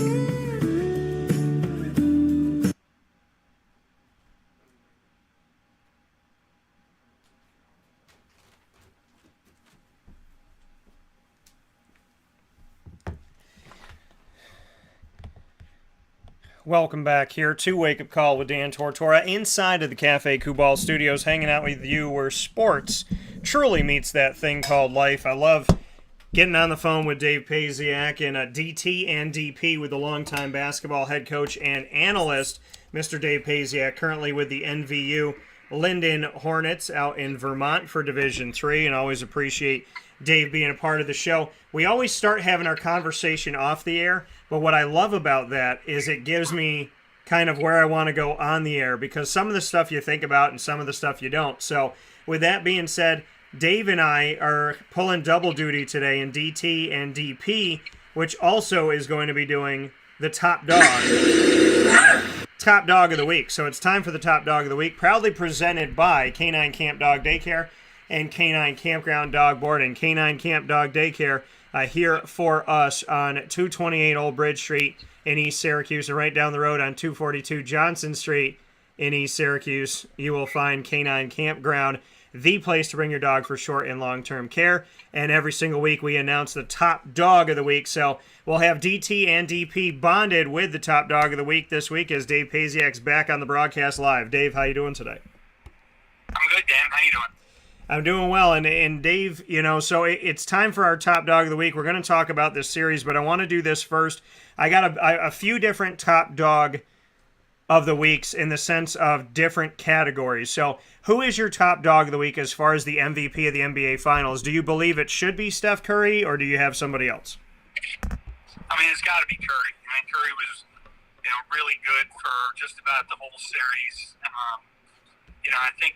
Welcome back here to Wake Up Call with Dan Tortora inside of the Cafe Kubal Studios, hanging out with you where sports truly meets that thing called life. I love getting on the phone with Dave Pasiak and DT and DP with the longtime basketball head coach and analyst, Mr. Dave Pasiak, currently with the NVU Linden Hornets out in Vermont for Division III, and always appreciate Dave being a part of the show. We always start having our conversation off the air, but what I love about that is it gives me kind of where I want to go on the air, because some of the stuff you think about and some of the stuff you don't. So with that being said, Dave and I are pulling double duty today in DT and DP, which also is going to be doing the top dog of the week. So it's time for the top dog of the week, proudly presented by Canine Camp Dog Daycare and Canine Kampground Dog Boarding. Canine Camp Dog Daycare here for us on 228 Old Bridge Street in East Syracuse, and right down the road on 242 Johnson Street in East Syracuse, you will find Canine Kampground, the place to bring your dog for short and long-term care. And every single week we announce the top dog of the week. So we'll have DT and DP bonded with the top dog of the week this week as Dave Pasiak's back on the broadcast live. Dave, how you doing today? I'm good, Dan. How you doing? I'm doing well, and Dave, so it's time for our top dog of the week. We're going to talk about this series, but I want to do this first. I got a few different top dog of the weeks in the sense of different categories. So who is your top dog of the week as far as the MVP of the NBA Finals? Do you believe it should be Steph Curry, or do you have somebody else? I mean, it's got to be Curry. I mean, Curry was, really good for just about the whole series. I think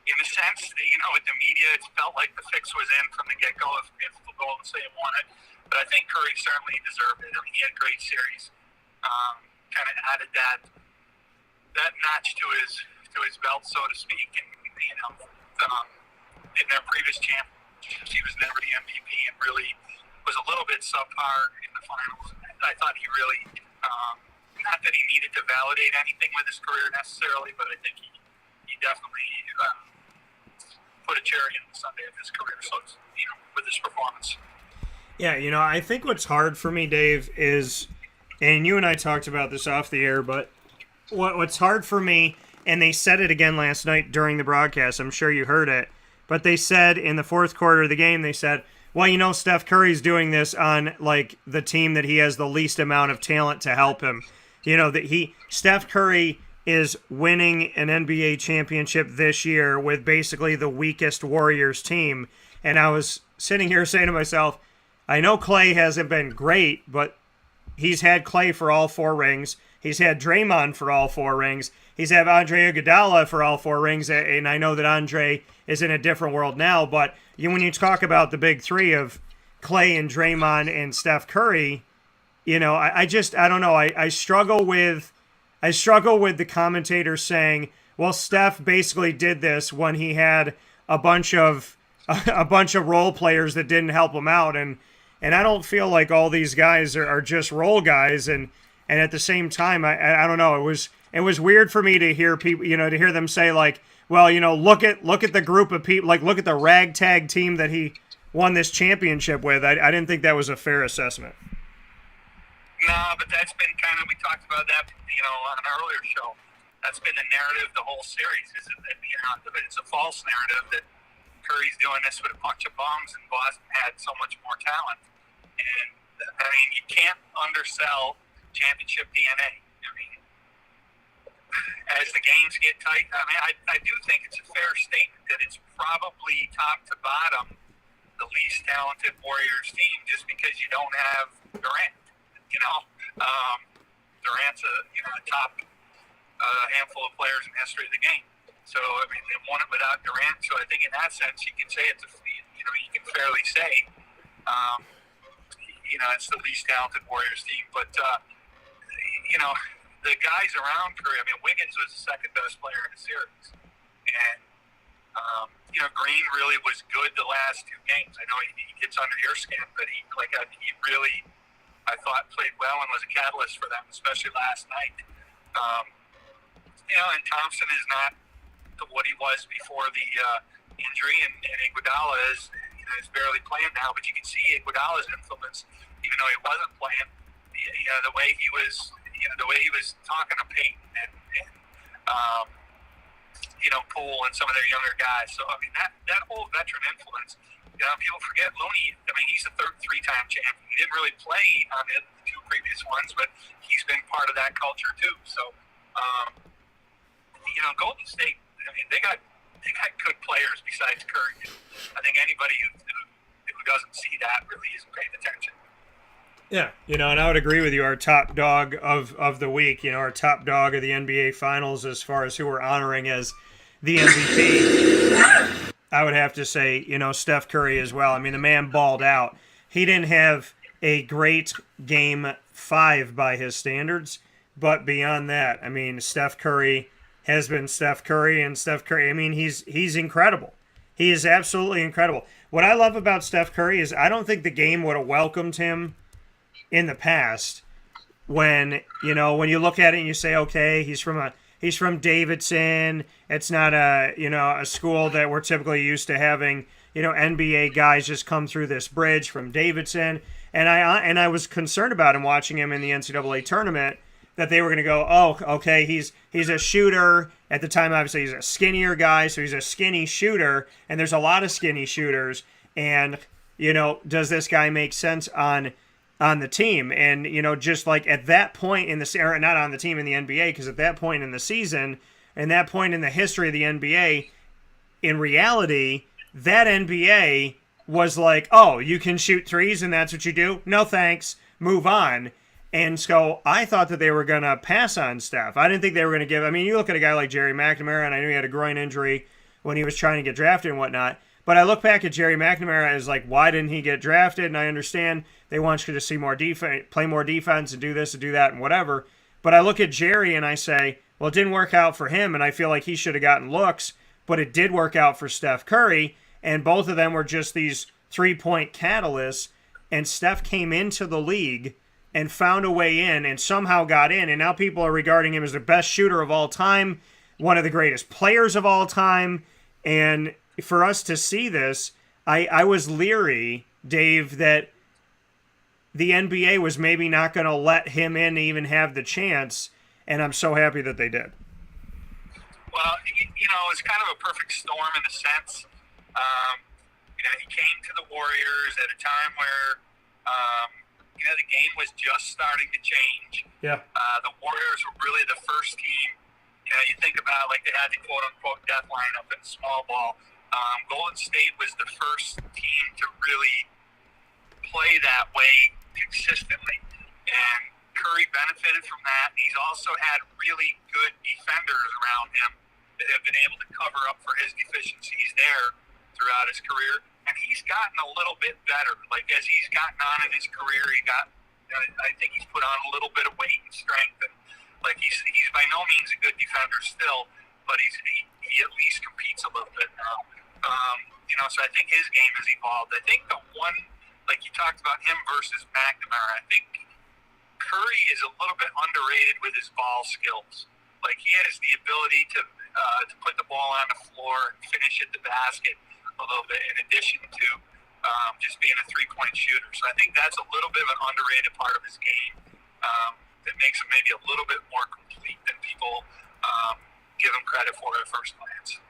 in a sense, with the media, it felt like the fix was in from the get-go if the Golden State won it. But I think Curry certainly deserved it. I mean, he had a great series. Kind of added that notch to his belt, so to speak. And in their previous championships, he was never the MVP and really was a little bit subpar in the finals. I thought he really, not that he needed to validate anything with his career necessarily, but I think he definitely put a cherry on the Sunday of his career. So with his performance. Yeah, I think what's hard for me, Dave, is, and you and I talked about this off the air, but what's hard for me, and they said it again last night during the broadcast, I'm sure you heard it, but they said in the fourth quarter of the game, they said, well, Steph Curry's doing this on, the team that he has the least amount of talent to help him. Steph Curry is winning an NBA championship this year with basically the weakest Warriors team, and I was sitting here saying to myself, I know Clay hasn't been great, but he's had Clay for all 4 rings. He's had Draymond for all 4 rings. He's had Andre Iguodala for all 4 rings, and I know that Andre is in a different world now, but when you talk about the big three of Clay and Draymond and Steph Curry, I don't know. I struggle with the commentators saying, well, Steph basically did this when he had a bunch of role players that didn't help him out, and I don't feel like all these guys are just role guys, and at the same time, I don't know. It was weird for me to hear people, to hear them say well, look at the group of people, look at the ragtag team that he won this championship with. I didn't think that was a fair assessment. No, but that's been kind of, we talked about that, on an earlier show. That's been the narrative the whole series. Is that it's a false narrative that Curry's doing this with a bunch of bums and Boston had so much more talent. And I mean, you can't undersell championship DNA. I mean, as the games get tight, I do think it's a fair statement that it's probably top to bottom the least talented Warriors team just because you don't have Durant. Durant's a top handful of players in the history of the game. So, I mean, they won it without Durant. So I think in that sense, you can say you can fairly say, it's the least talented Warriors team. But, the guys around Curry, I mean, Wiggins was the second best player in the series. And, Green really was good the last 2 games. I know he gets under your skin, but he really, I thought, played well and was a catalyst for them, especially last night. And Thompson is not what he was before the injury, and Iguodala is barely playing now, but you can see Iguodala's influence, even though he wasn't playing. The way he was talking to Peyton and Poole and some of their younger guys. So I mean that whole veteran influence. People forget Looney. I mean, he's a 3-time champion. He didn't really play on the 2 previous ones, but he's been part of that culture too. So, Golden State. I mean, they got good players besides Curry. I think anybody who doesn't see that really isn't paying attention. Yeah, and I would agree with you. Our top dog of the week, our top dog of the NBA Finals as far as who we're honoring as the MVP, I would have to say, Steph Curry as well. I mean, the man balled out. He didn't have a great game 5 by his standards, but beyond that, I mean, Steph Curry has been Steph Curry, and Steph Curry, I mean, he's incredible. He is absolutely incredible. What I love about Steph Curry is I don't think the game would have welcomed him in the past when you look at it and you say, okay, he's from Davidson. It's not a school that we're typically used to having, NBA guys just come through this bridge from Davidson. And I was concerned about him watching him in the NCAA tournament that they were going to go, oh, okay, he's a shooter. At the time, obviously, he's a skinnier guy, so he's a skinny shooter, and there's a lot of skinny shooters. And, does this guy make sense on the team? And, just like at that point in the or not on the team in the NBA, because at that point in the season and that point in the history of the NBA, in reality, that NBA was like, oh, you can shoot threes and that's what you do? No thanks. move on. And so I thought that they were going to pass on Steph. I didn't think they were going to give. I mean, you look at a guy like Jerry McNamara, and I knew he had a groin injury when he was trying to get drafted and whatnot. But I look back at Jerry McNamara as like, why didn't he get drafted? And I understand they want you to see more defense, play more defense, and do this and do that and whatever. But I look at Jerry and I say, well, it didn't work out for him, and I feel like he should have gotten looks. But it did work out for Steph Curry, and both of them were just these three-point catalysts. And Steph came into the league and found a way in and somehow got in. And now people are regarding him as the best shooter of all time, one of the greatest players of all time. And for us to see this, I was leery, Dave, that the NBA was maybe not going to let him in to even have the chance. And I'm so happy that they did. Well, it's kind of a perfect storm in a sense. He came to the Warriors at a time where, the game was just starting to change. Yeah. The Warriors were really the first team. You think about like they had the quote-unquote death lineup in small ball. Golden State was the first team to really play that way consistently. And Curry benefited from that. He's also had really good defenders around him that have been able to cover up for his deficiencies there throughout his career. And he's gotten a little bit better. Like, as he's gotten on in his career, I think he's put on a little bit of weight and strength. And, like, he's by no means a good defender still, but he at least competes a little bit now. So I think his game has evolved. I think the one, like you talked about him versus McNamara, I think Curry is a little bit underrated with his ball skills. Like, he has the ability to put the ball on the floor and finish at the basket a little bit, in addition to just being a three-point shooter. So I think that's a little bit of an underrated part of his game that makes him maybe a little bit more complete than people give him credit for at first glance.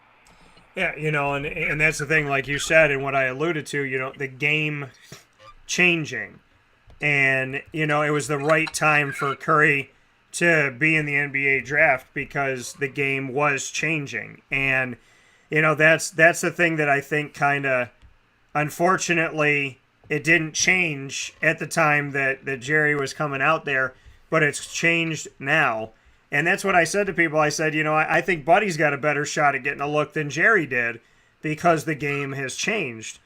Yeah, and that's the thing, like you said, and what I alluded to, the game changing. And, it was the right time for Curry to be in the NBA draft because the game was changing. And, that's the thing that I think kind of, unfortunately, it didn't change at the time that Jerry was coming out there, but it's changed now. And that's what I said to people. I said, I think Buddy's got a better shot at getting a look than Jerry did because the game has changed.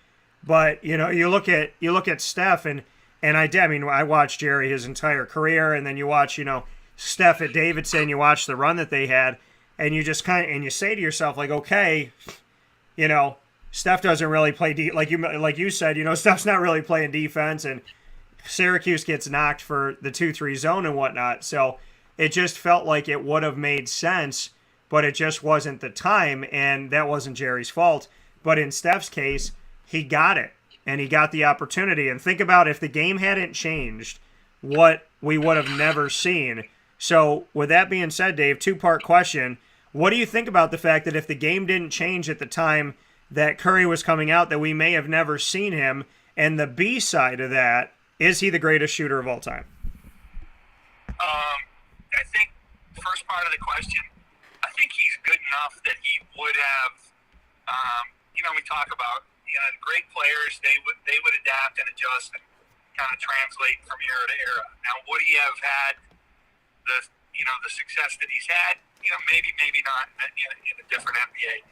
But, you look at Steph and I watched Jerry his entire career, and then you watch, Steph at Davidson, you watch the run that they had, and you just and you say to yourself, like, okay, Steph doesn't really play like you said, Steph's not really playing defense, and Syracuse gets knocked for the 2-3 zone and whatnot. So it just felt like it would have made sense, but it just wasn't the time, and that wasn't Jerry's fault. But in Steph's case, he got it, and he got the opportunity. And think about if the game hadn't changed, what we would have never seen. So with that being said, Dave, two-part question. What do you think about the fact that if the game didn't change at the time that Curry was coming out, that we may have never seen him? And the B side of that, is he the greatest shooter of all time? I think the first part of the question, I think he's good enough that he would have, we talk about, the great players, they would adapt and adjust and kind of translate from era to era. Now, would he have had the success that he's had? Maybe not in a different NBA,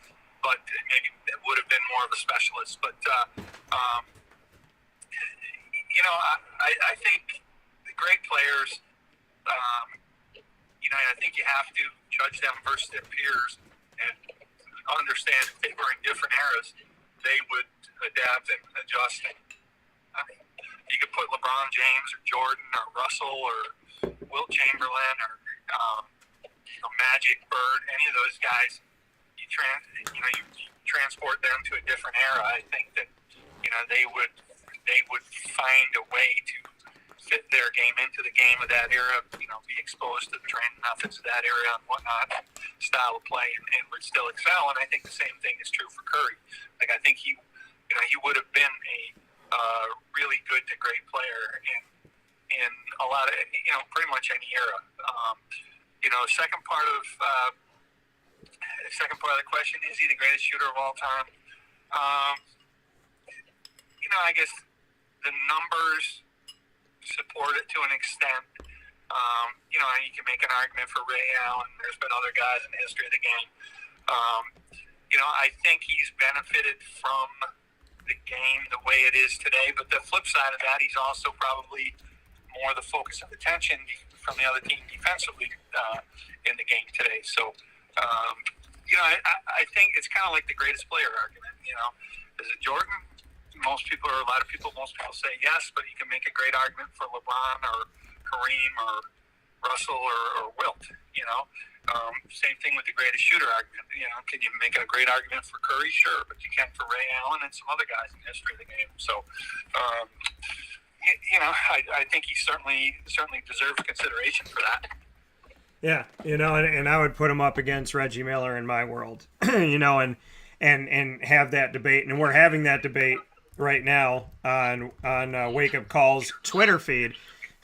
but maybe it would have been more of a specialist. But, I think the great players, I think you have to judge them versus their peers and understand if they were in different eras, they would adapt and adjust. You could put LeBron James or Jordan or Russell or Wilt Chamberlain or Magic, Bird, any of those guys. You transport them to a different era. I think that they would find a way to fit their game into the game of that era, be exposed to the training methods of that era and whatnot, style of play, and would still excel. And I think the same thing is true for Curry. Like, I think he would have been a really good to great player in a lot of, pretty much any era. Second part of the question, is he the greatest shooter of all time? I guess the numbers support it to an extent. You can make an argument for Ray Allen. There's been other guys in the history of the game. I think he's benefited from the game the way it is today. But the flip side of that, he's also probably more the focus of attention from the other team defensively in the game today. So, I think it's kind of like the greatest player argument. Is it Jordan? Most people say yes, but you can make a great argument for LeBron or Kareem or Russell or Wilt. Same thing with the greatest shooter argument. Can you make a great argument for Curry? Sure, but you can't for Ray Allen and some other guys in the history of the game. So, I think he certainly deserves consideration for that. Yeah, and I would put him up against Reggie Miller in my world, and have that debate, and we're having that debate right now on Wake Up Call's Twitter feed,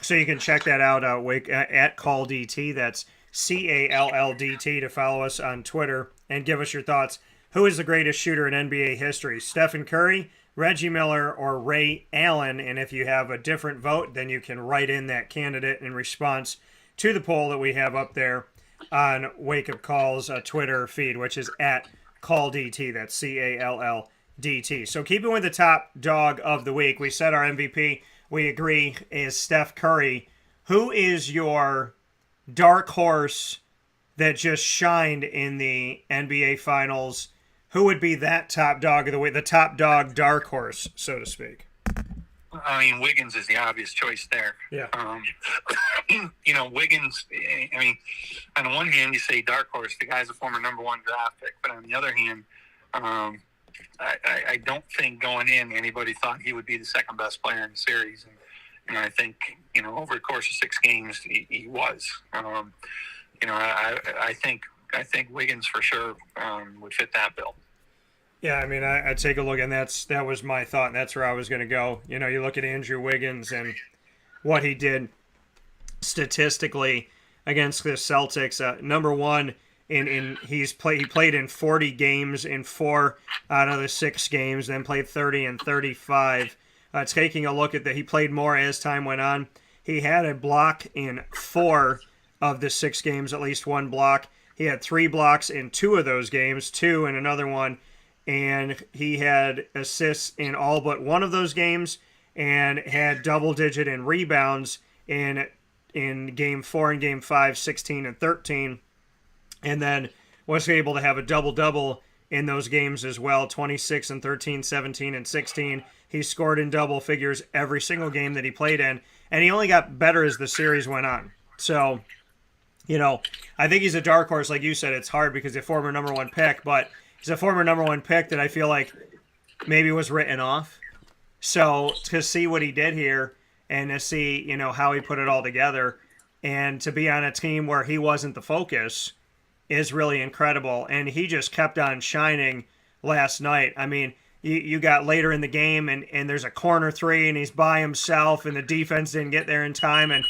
so you can check that out at Call DT. That's CALLDT to follow us on Twitter and give us your thoughts. Who is the greatest shooter in NBA history? Stephen Curry, Reggie Miller, or Ray Allen? And if you have a different vote, then you can write in that candidate in response to the poll that we have up there on Wake Up Call's Twitter feed, which is at CallDT. That's CALLDT. So keeping with the top dog of the week, we said our MVP, we agree, is Steph Curry. Who is your dark horse that just shined in the NBA Finals? Who would be that top dog of the week, the top dog dark horse, so to speak? Wiggins is the obvious choice there. Yeah. Wiggins, on the one hand, you say dark horse, the guy's a former number one draft pick, but on the other hand, I don't think going in anybody thought he would be the second best player in the series. And I think, over the course of 6 games, he was. I think Wiggins for sure would fit that bill. Yeah, I take a look, and that was my thought, and that's where I was going to go. You look at Andrew Wiggins and what he did statistically against the Celtics. Number one, he played in 40 games in 4 out of the 6 games, then played 30 and 35. Taking a look at that, he played more as time went on. He had a block in 4 of the 6 games, at least one block. He had 3 blocks in 2 of those games, 2 in another one. And he had assists in all but 1 of those games and had double-digit in rebounds in Game 4 and Game 5, 16 and 13. And then was able to have a double-double in those games as well, 26 and 13, 17 and 16. He scored in double figures every single game that he played in, and he only got better as the series went on. So, I think he's a dark horse. Like you said, it's hard because he's a former number 1 pick, but he's a former number 1 pick that I feel like maybe was written off. So to see what he did here and to see, how he put it all together and to be on a team where he wasn't the focus is really incredible. And he just kept on shining last night. You got later in the game and there's a corner 3 and he's by himself and the defense didn't get there in time. And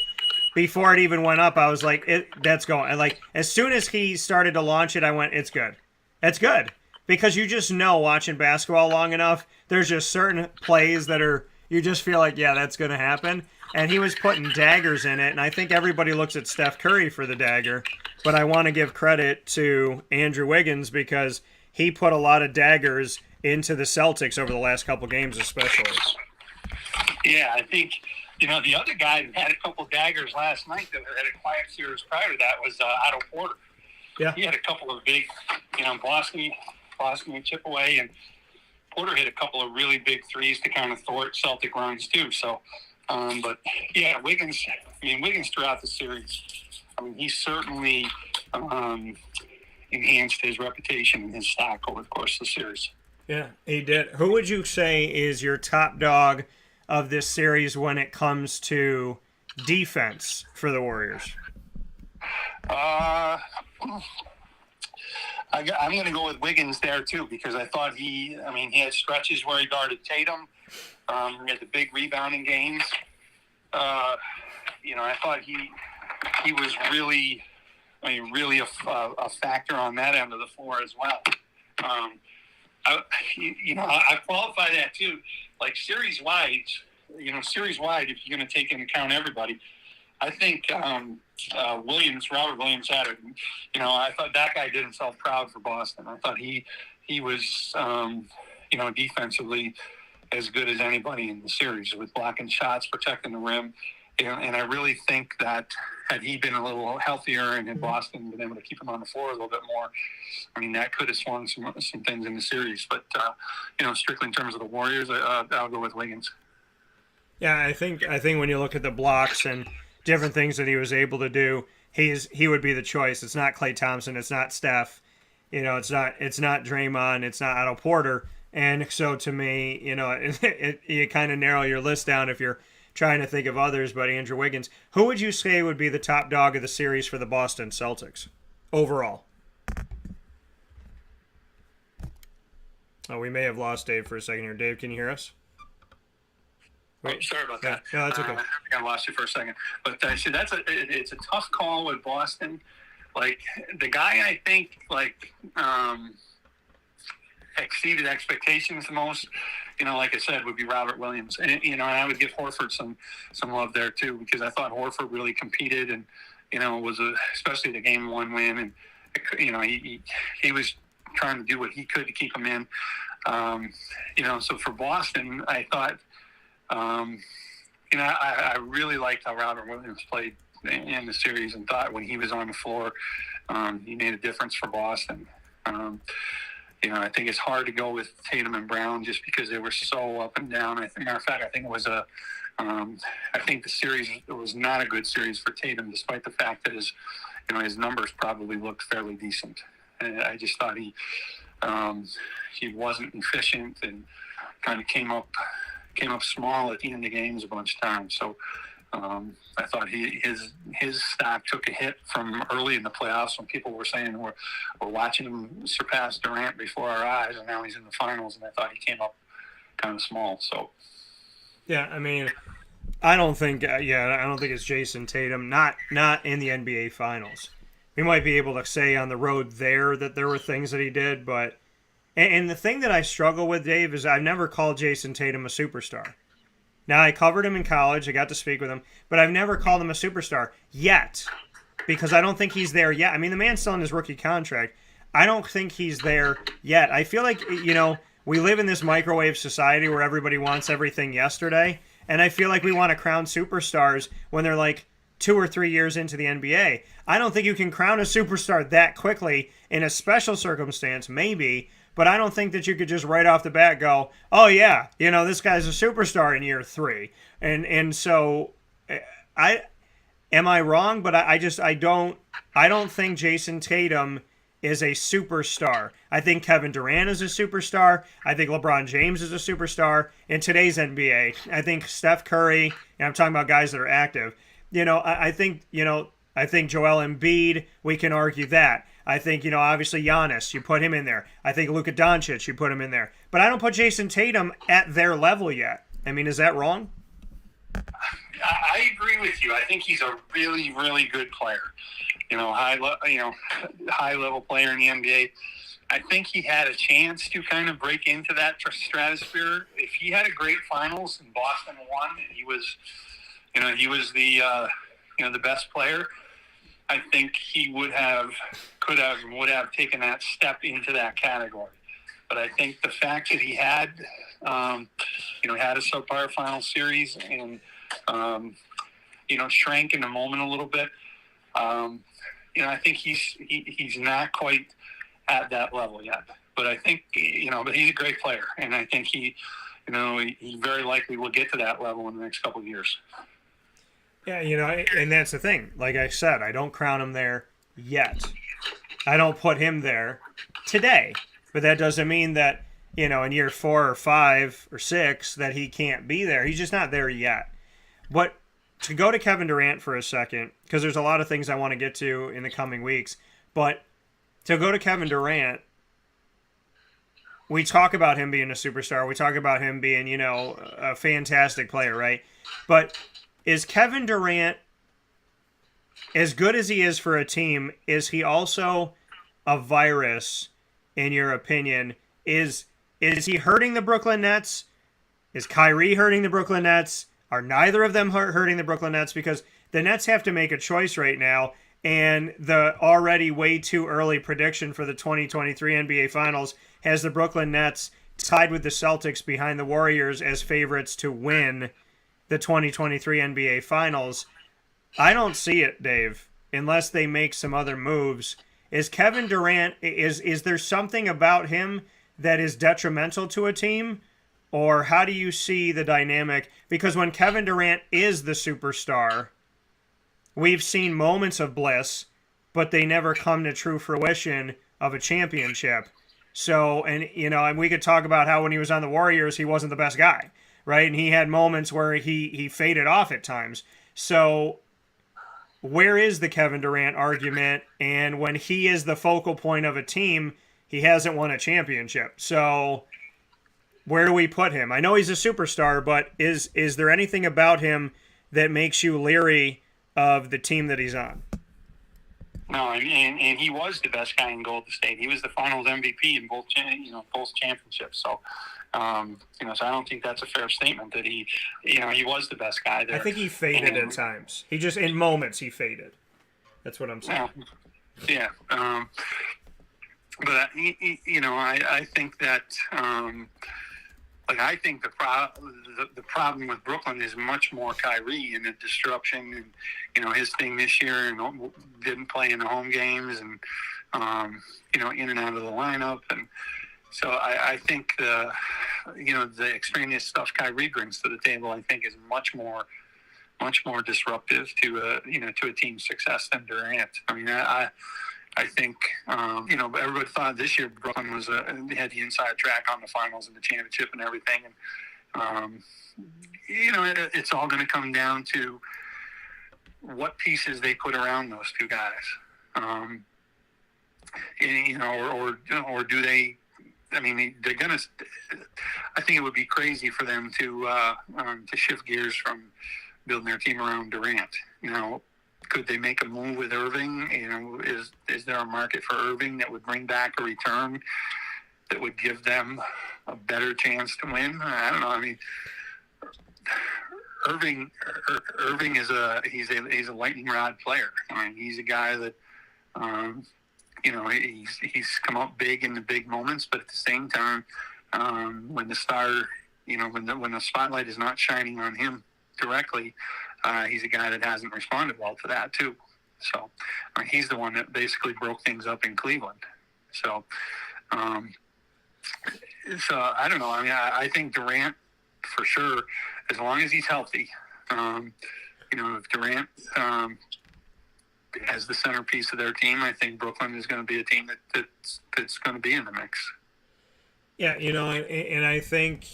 before it even went up, I was like, that's going. And as soon as he started to launch it, I went, it's good. It's good. Because you just know, watching basketball long enough, there's just certain plays that you just feel like, yeah, that's going to happen. And he was putting daggers in it, and I think everybody looks at Steph Curry for the dagger. But I want to give credit to Andrew Wiggins because he put a lot of daggers into the Celtics over the last couple games especially. Yeah, I think, the other guy that had a couple daggers last night that had a quiet series prior to that was Otto Porter. Yeah. He had a couple of big, Boston would chip away, and Porter hit a couple of really big threes to kind of thwart Celtic runs too. So, but yeah, Wiggins throughout the series, he certainly enhanced his reputation and his stock over the course of the series. Yeah, he did. Who would you say is your top dog of this series when it comes to defense for the Warriors? I'm going to go with Wiggins there too because I thought he had stretches where he guarded Tatum. He had the big rebounding games. I thought he was really a factor on that end of the floor as well. I qualify that too. Like series wide, series wide, if you're going to take into account everybody, I think Robert Williams had it. I thought that guy did himself proud for Boston. I thought he was, defensively as good as anybody in the series with blocking shots, protecting the rim. And I really think that had he been a little healthier and had Boston been able to keep him on the floor a little bit more, that could have swung some things in the series. But, strictly in terms of the Warriors, I'll go with Wiggins. Yeah, I think when you look at the blocks and different things that he was able to do, he would be the choice. It's not Klay Thompson, it's not Steph, it's not Draymond, it's not Otto Porter. And so to me, you kind of narrow your list down if you're trying to think of others, but Andrew Wiggins. Who would you say would be the top dog of the series for the Boston Celtics overall? Oh, we may have lost Dave for a second here. Dave, can you hear us? Wait, sorry about that. No, that's okay. I think I lost you for a second. But it's a tough call with Boston. Like, the guy I think, exceeded expectations the most, like I said, would be Robert Williams. And, and I would give Horford some love there too, because I thought Horford really competed and, was especially the game one win. And, he was trying to do what he could to keep him in. So for Boston, I thought, I really liked how Robert Williams played in the series and thought when he was on the floor, he made a difference for Boston. I think it's hard to go with Tatum and Brown just because they were so up and down. Matter of fact, I think it was I think the series, it was not a good series for Tatum, despite the fact that his numbers probably looked fairly decent. And I just thought he wasn't efficient and kind of came up small at the end of the games a bunch of times. So I thought his stock took a hit from early in the playoffs when people were saying we're watching him surpass Durant before our eyes, and now he's in the finals, and I thought he came up kind of small. So yeah, I don't think it's Jason Tatum. Not in the NBA Finals. We might be able to say on the road there that there were things that he did, but and the thing that I struggle with, Dave, is I've never called Jason Tatum a superstar. Now, I covered him in college. I got to speak with him. But I've never called him a superstar yet because I don't think he's there yet. The man's still in his rookie contract. I don't think he's there yet. I feel like, we live in this microwave society where everybody wants everything yesterday. And I feel like we want to crown superstars when they're like 2 or 3 years into the NBA. I don't think you can crown a superstar that quickly in a special circumstance, maybe. But I don't think that you could just right off the bat go, oh, yeah, this guy's a superstar in year 3. And so am I wrong? But I don't think Jason Tatum is a superstar. I think Kevin Durant is a superstar. I think LeBron James is a superstar in today's NBA. I think Steph Curry, and I'm talking about guys that are active. I think Joel Embiid, we can argue that. I think, obviously Giannis, you put him in there. I think Luka Doncic, you put him in there. But I don't put Jason Tatum at their level yet. Is that wrong? I agree with you. I think he's a really, really good player. High level player in the NBA. I think he had a chance to kind of break into that stratosphere. If he had a great finals and Boston won, and he was the best player, I think he would have taken that step into that category. But I think the fact that he had a subpar final series and, shrank in the moment a little bit, I think he's not quite at that level yet. But I think, but he's a great player. And I think he very likely will get to that level in the next couple of years. Yeah, and that's the thing. Like I said, I don't crown him there yet. I don't put him there today. But that doesn't mean that, in year 4 or 5 or 6 that he can't be there. He's just not there yet. But to go to Kevin Durant for a second, because there's a lot of things I want to get to in the coming weeks, but to go to Kevin Durant, we talk about him being a superstar. We talk about him being, a fantastic player, right? But is Kevin Durant, as good as he is for a team, is he also a virus, in your opinion? Is he hurting the Brooklyn Nets Is Kyrie hurting the Brooklyn Nets? Are neither of them hurting the Brooklyn Nets? Because the Nets have to make a choice right now, and the already way too early prediction for the 2023 NBA Finals has the Brooklyn Nets tied with the Celtics behind the Warriors as favorites to win the 2023 NBA Finals. I don't see it, Dave, unless they make some other moves. Is Kevin Durant, is there something about him that is detrimental to a team? Or how do you see the dynamic? Because when Kevin Durant is the superstar, we've seen moments of bliss, but they never come to true fruition of a championship. So, and we could talk about how when he was on the Warriors, he wasn't the best guy, right? And he had moments where he faded off at times. So where is the Kevin Durant argument? And when he is the focal point of a team, he hasn't won a championship. So where do we put him? I know he's a superstar, but is there anything about him that makes you leery of the team that he's on? No, and he was the best guy in Golden State. He was the Finals MVP in both championships. So, so I don't think that's a fair statement that he was the best guy there. I think he faded at times. He just, in moments, he faded. That's what I'm saying. Yeah. But I think that. I think the problem with Brooklyn is much more Kyrie and the disruption and, his thing this year and didn't play in the home games and, in and out of the lineup. And so I think the extraneous stuff Kyrie brings to the table, I think, is much more disruptive to a team's success than Durant. I mean, I think, everybody thought this year Brooklyn had the inside track on the finals and the championship and everything. And, it's all going to come down to what pieces they put around those two guys. Or do they, they're going to, I think it would be crazy for them to shift gears from building their team around Durant. Could they make a move with Irving? Is there a market for Irving that would bring back a return that would give them a better chance to win? I don't know. I mean, Irving is a lightning rod player. I mean, he's a guy that he's come up big in the big moments, but at the same time, when the star, when the spotlight is not shining on him directly, he's a guy that hasn't responded well to that too. So he's the one that basically broke things up in Cleveland. So, I don't know. I mean, I think Durant for sure, as long as he's healthy. If Durant as the centerpiece of their team, I think Brooklyn is going to be a team that's going to be in the mix. Yeah, and I think.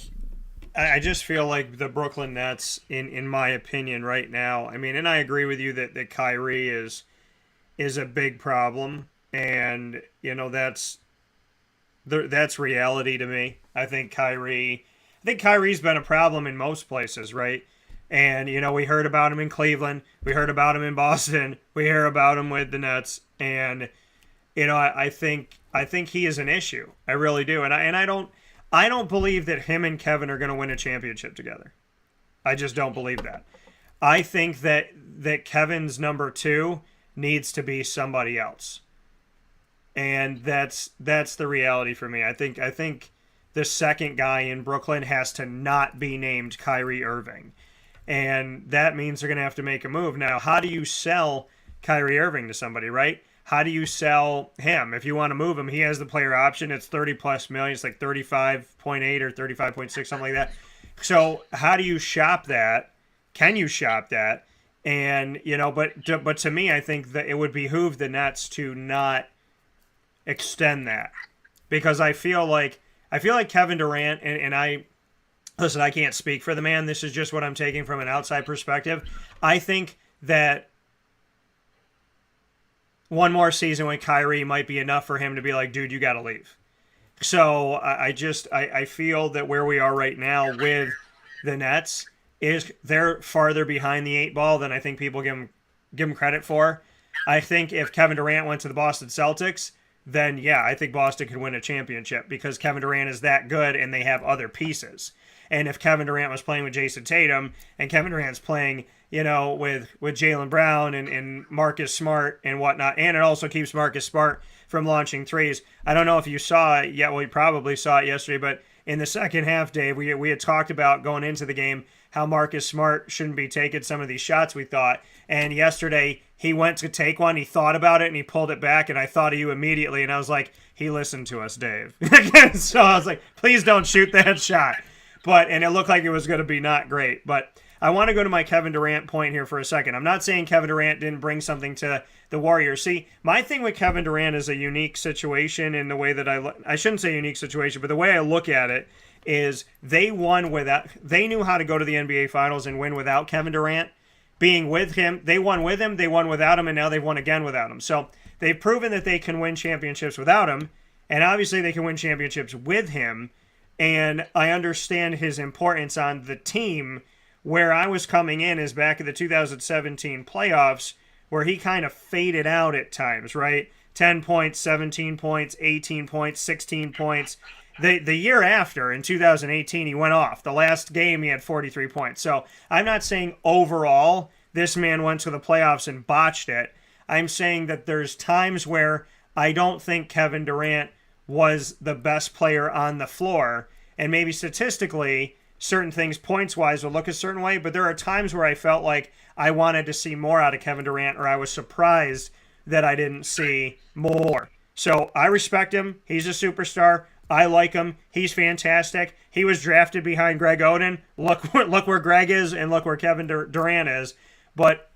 I just feel like the Brooklyn Nets, in my opinion, right now. I mean, and I agree with you that Kyrie is a big problem, and that's reality to me. I think Kyrie's been a problem in most places, right? And we heard about him in Cleveland, we heard about him in Boston, we hear about him with the Nets, and I think he is an issue. I really do, and I don't believe that him and Kevin are going to win a championship together. I just don't believe that. I think that Kevin's number 2 needs to be somebody else. And that's the reality for me. I think the second guy in Brooklyn has to not be named Kyrie Irving. And that means they're going to have to make a move. Now, how do you sell Kyrie Irving to somebody, right? How do you sell him? If you want to move him, he has the player option. It's $30+ million. It's like 35.8 or 35.6, something like that. So how do you shop that? Can you shop that? And, but to me, I think that it would behoove the Nets to not extend that, because I feel like Kevin Durant, and I can't speak for the man. This is just what I'm taking from an outside perspective. I think that one more season with Kyrie might be enough for him to be like, dude, you got to leave. So I feel that where we are right now with the Nets is they're farther behind the 8 ball than I think people give them credit for. I think if Kevin Durant went to the Boston Celtics, then yeah, I think Boston could win a championship because Kevin Durant is that good and they have other pieces. And if Kevin Durant was playing with Jason Tatum and Kevin Durant's playing, with Jaylen Brown and Marcus Smart and whatnot, and it also keeps Marcus Smart from launching threes. I don't know if you saw it yet. Well, you probably saw it yesterday, but in the second half, Dave, we had talked about going into the game how Marcus Smart shouldn't be taking some of these shots, we thought. And yesterday, he went to take one, he thought about it, and he pulled it back, and I thought of you immediately, and I was like, he listened to us, Dave. So I was like, please don't shoot that shot. And it looked like it was going to be not great. But I want to go to my Kevin Durant point here for a second. I'm not saying Kevin Durant didn't bring something to the Warriors. See, my thing with Kevin Durant is a unique situation in the way that I shouldn't say unique situation, but the way I look at it is they knew how to go to the NBA Finals and win without Kevin Durant. Being with him, they won with him, they won without him, and now they've won again without him. So they've proven that they can win championships without him, and obviously they can win championships with him. And I understand his importance on the team. Where I was coming in is back in the 2017 playoffs, where he kind of faded out at times, right? 10 points, 17 points, 18 points, 16 points. The year after, in 2018, he went off. The last game, he had 43 points. So I'm not saying overall this man went to the playoffs and botched it. I'm saying that there's times where I don't think Kevin Durant was the best player on the floor. And maybe statistically, certain things points-wise will look a certain way, but there are times where I felt like I wanted to see more out of Kevin Durant, or I was surprised that I didn't see more. So I respect him. He's a superstar. I like him. He's fantastic. He was drafted behind Greg Oden. Look where Greg is, and look where Kevin Durant is. But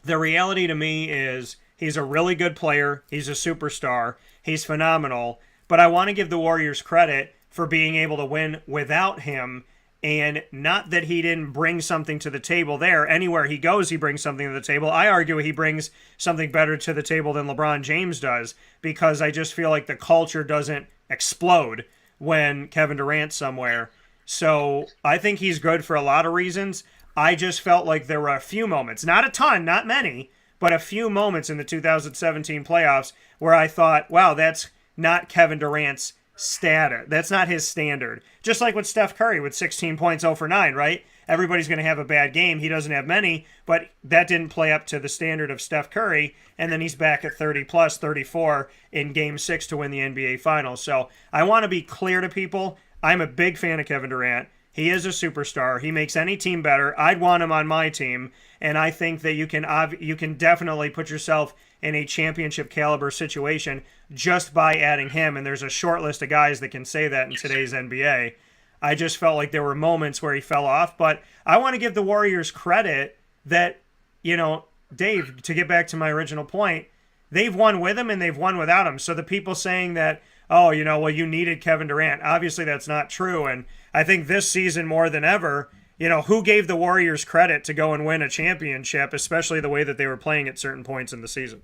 the reality to me is he's a really good player. He's a superstar. He's phenomenal. But I want to give the Warriors credit for being able to win without him. And not that he didn't bring something to the table there. Anywhere he goes, he brings something to the table. I argue he brings something better to the table than LeBron James does, because I just feel like the culture doesn't explode when Kevin Durant's somewhere. So I think he's good for a lot of reasons. I just felt like there were a few moments, not a ton, not many, but a few moments in the 2017 playoffs where I thought, wow, that's not Kevin Durant's status. That's not his standard. Just like with Steph Curry with 16 points, 0 for 9, right? Everybody's going to have a bad game. He doesn't have many, but that didn't play up to the standard of Steph Curry, and then he's back at 30-plus, 34 in Game 6 to win the NBA Finals. So I want to be clear to people. I'm a big fan of Kevin Durant. He is a superstar. He makes any team better. I'd want him on my team, and I think that you can definitely put yourself in a championship caliber situation just by adding him, and there's a short list of guys that can say that in today's NBA. I just felt like there were moments where he fell off, but I want to give the Warriors credit that, Dave, to get back to my original point, they've won with him and they've won without him. So the people saying that, you needed Kevin Durant, obviously that's not true. And I think this season more than ever, who gave the Warriors credit to go and win a championship, especially the way that they were playing at certain points in the season?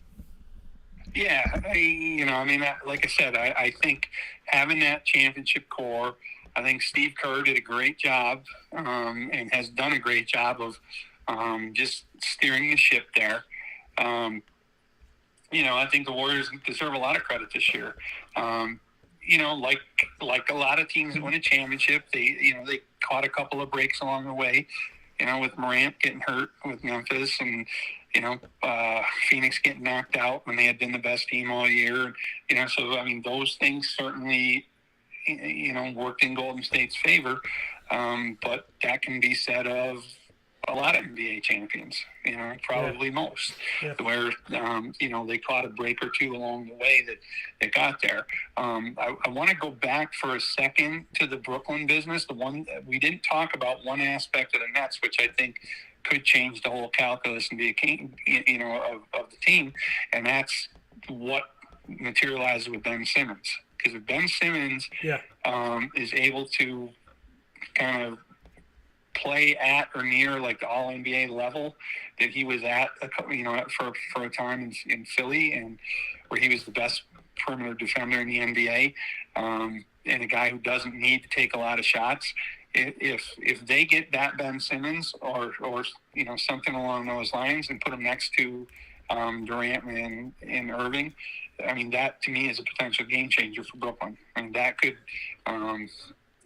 Yeah, like I said, I think having that championship core, I think Steve Kerr did a great job and has done a great job of just steering the ship there. I think the Warriors deserve a lot of credit this year. Like a lot of teams that win a championship, they caught a couple of breaks along the way, with Morant getting hurt with Memphis and, Phoenix getting knocked out when they had been the best team all year. Those things certainly, worked in Golden State's favor. But that can be said of a lot of NBA champions, probably most, where, they caught a break or two along the way that they got there. I want to go back for a second to the Brooklyn business. The one we didn't talk about, one aspect of the Nets, which I think could change the whole calculus and be a king, of the team. And that's what materializes with Ben Simmons. Because if Ben Simmons is able to kind of play at or near like the All NBA level that he was at, for a time in Philly, and where he was the best perimeter defender in the NBA, and a guy who doesn't need to take a lot of shots. If they get that Ben Simmons or something along those lines and put him next to Durant and Irving, that to me is a potential game changer for Brooklyn. That could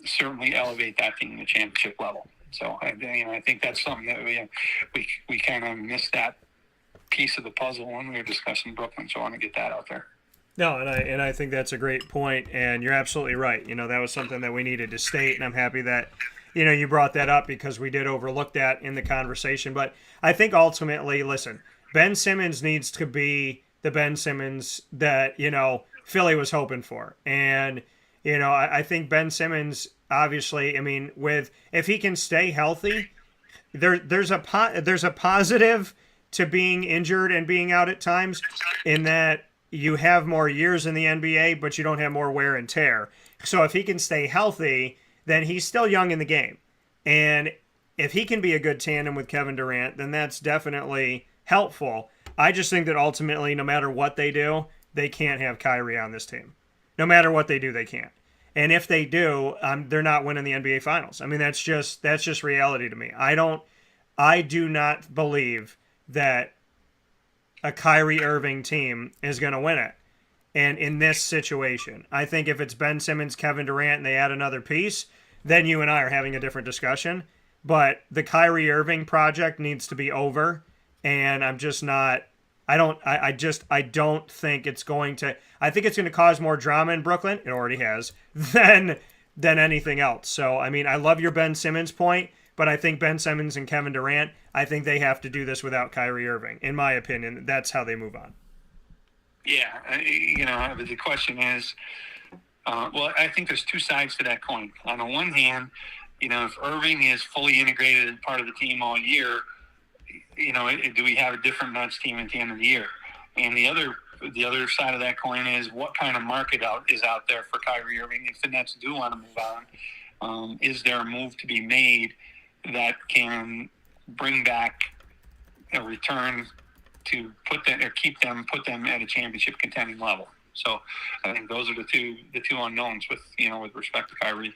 certainly elevate that team to the championship level. So I think that's something that we kind of missed that piece of the puzzle when we were discussing Brooklyn. So I want to get that out there. No, and I think that's a great point, and you're absolutely right. That was something that we needed to state, and I'm happy that you brought that up because we did overlook that in the conversation. But I think ultimately, listen, Ben Simmons needs to be the Ben Simmons that Philly was hoping for, and I think Ben Simmons, obviously, if he can stay healthy, there's a positive to being injured and being out at times, in that you have more years in the NBA, but you don't have more wear and tear. So if he can stay healthy, then he's still young in the game. And if he can be a good tandem with Kevin Durant, then that's definitely helpful. I just think that ultimately, no matter what they do, they can't have Kyrie on this team. No matter what they do, they can't. And if they do, they're not winning the NBA Finals. That's just reality to me. I do not believe that a Kyrie Irving team is going to win it. And in this situation, I think if it's Ben Simmons, Kevin Durant, and they add another piece, then you and I are having a different discussion. But the Kyrie Irving project needs to be over. And I'm just not, I don't think it's going to, I think it's going to cause more drama in Brooklyn. It already has, than anything else. So, I love your Ben Simmons point, but I think Ben Simmons and Kevin Durant, I think they have to do this without Kyrie Irving. In my opinion, that's how they move on. Yeah, the question is, I think there's two sides to that coin. On the one hand, if Irving is fully integrated as part of the team all year, do we have a different Nets team at the end of the year? And the other side of that coin is, what kind of market is out there for Kyrie Irving if the Nets do want to move on? Is there a move to be made that can bring back a return to put them at a championship contending level? So I think those are the two unknowns with respect to Kyrie.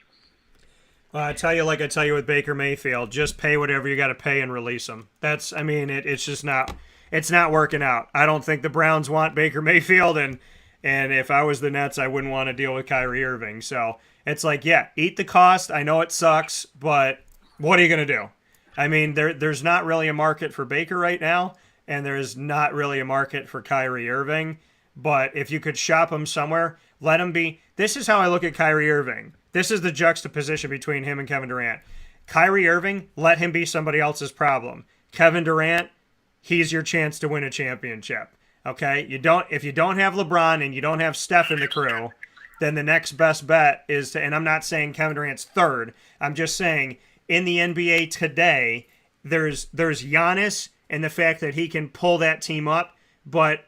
Well, I tell you with Baker Mayfield, just pay whatever you got to pay and release him. That's, it's just not, it's not working out. I don't think the Browns want Baker Mayfield, and if I was the Nets, I wouldn't want to deal with Kyrie Irving. So it's like, yeah, eat the cost. I know it sucks, but what are you going to do? There's not really a market for Baker right now, and there's not really a market for Kyrie Irving. But if you could shop him somewhere, let him be. This is how I look at Kyrie Irving. This is the juxtaposition between him and Kevin Durant. Kyrie Irving, let him be somebody else's problem. Kevin Durant, he's your chance to win a championship. Okay? If you don't have LeBron and you don't have Steph in the crew, then the next best bet is to, and I'm not saying Kevin Durant's third, I'm just saying in the NBA today, there's Giannis and the fact that he can pull that team up, but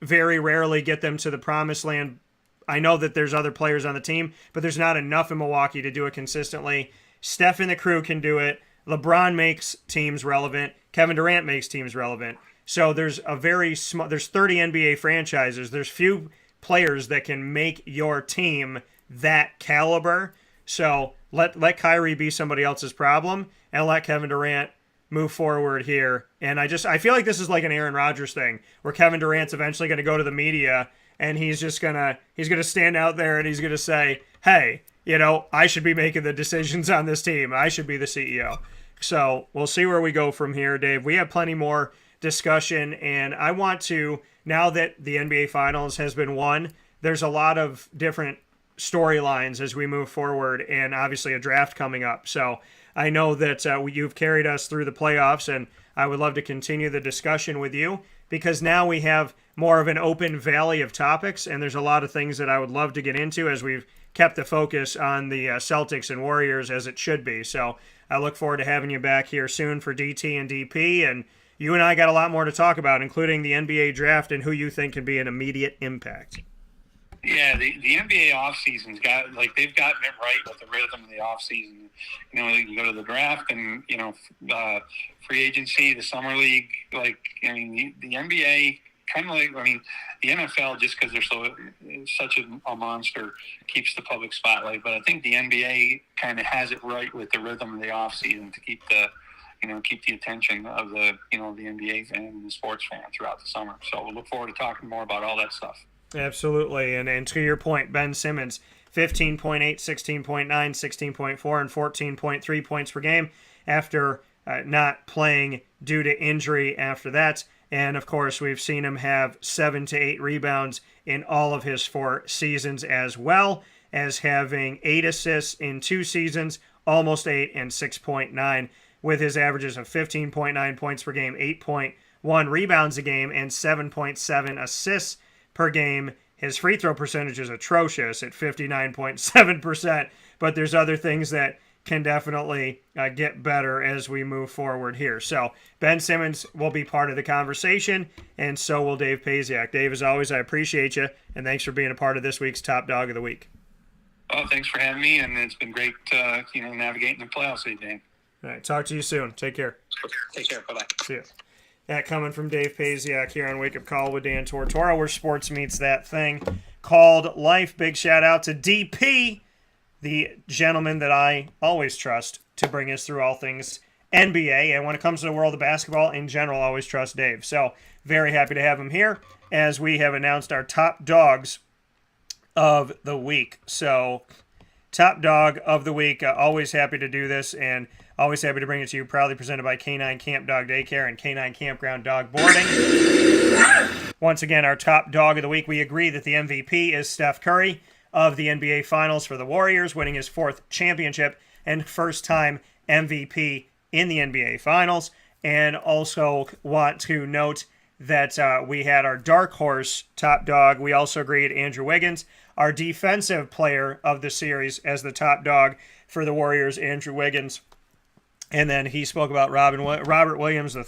very rarely get them to the promised land. I know that there's other players on the team, but there's not enough in Milwaukee to do it consistently. Steph and the crew can do it. LeBron makes teams relevant. Kevin Durant makes teams relevant. So there's there's 30 NBA franchises. There's few players that can make your team that caliber. So let Kyrie be somebody else's problem and let Kevin Durant move forward here. And I feel like this is like an Aaron Rodgers thing where Kevin Durant's eventually going to go to the media and he's going to stand out there and he's going to say, hey, I should be making the decisions on this team. I should be the CEO. So we'll see where we go from here, Dave. We have plenty more discussion, and I want to, now that the NBA Finals has been won, there's a lot of different storylines as we move forward, and obviously a draft coming up. So I know that you've carried us through the playoffs, and I would love to continue the discussion with you because now we have more of an open valley of topics, and there's a lot of things that I would love to get into as we've kept the focus on the Celtics and Warriors as it should be. So I look forward to having you back here soon for DT and DP, and you and I got a lot more to talk about, including the NBA draft and who you think can be an immediate impact. Yeah, the NBA offseason's they've gotten it right with the rhythm of the offseason. You go to the draft and, free agency, the summer league, the NBA kind of the NFL, just because they're such a monster, keeps the public spotlight. But I think the NBA kind of has it right with the rhythm of the offseason to keep the attention of the NBA fan and the sports fan throughout the summer. So we'll look forward to talking more about all that stuff. Absolutely. And to your point, Ben Simmons, 15.8, 16.9, 16.4, and 14.3 points per game after not playing due to injury after that. And, of course, we've seen him have 7 to 8 rebounds in all of his 4 seasons, as well as having 8 assists in 2 seasons, almost 8 and 6.9, with his averages of 15.9 points per game, 8.1 rebounds a game, and 7.7 assists per game. His free throw percentage is atrocious at 59.7%, but there's other things that can definitely get better as we move forward here. So Ben Simmons will be part of the conversation, and so will Dave Pasiak. Dave, as always, I appreciate you, and thanks for being a part of this week's Top Dog of the Week. Well, thanks for having me, and it's been great, navigating the playoffs, Dan. All right, talk to you soon. Take care. Take care. Bye-bye. See you. That coming from Dave Pasiak here on Wake Up Call with Dan Tortora, where sports meets that thing called life. Big shout out to DP, the gentleman that I always trust to bring us through all things NBA. And when it comes to the world of basketball in general, I always trust Dave. So very happy to have him here as we have announced our top dogs of the week. So top dog of the week, always happy to do this and always happy to bring it to you. Proudly presented by K9 Camp Dog Daycare and K9 Kampground Dog Boarding. Once again, our top dog of the week. We agree that the MVP is Steph Curry of the NBA Finals for the Warriors, winning his 4th championship and first time MVP in the NBA Finals. And also want to note that we had our dark horse top dog. We also agreed Andrew Wiggins, our defensive player of the series, as the top dog for the Warriors, Andrew Wiggins. And then he spoke about Robert Williams III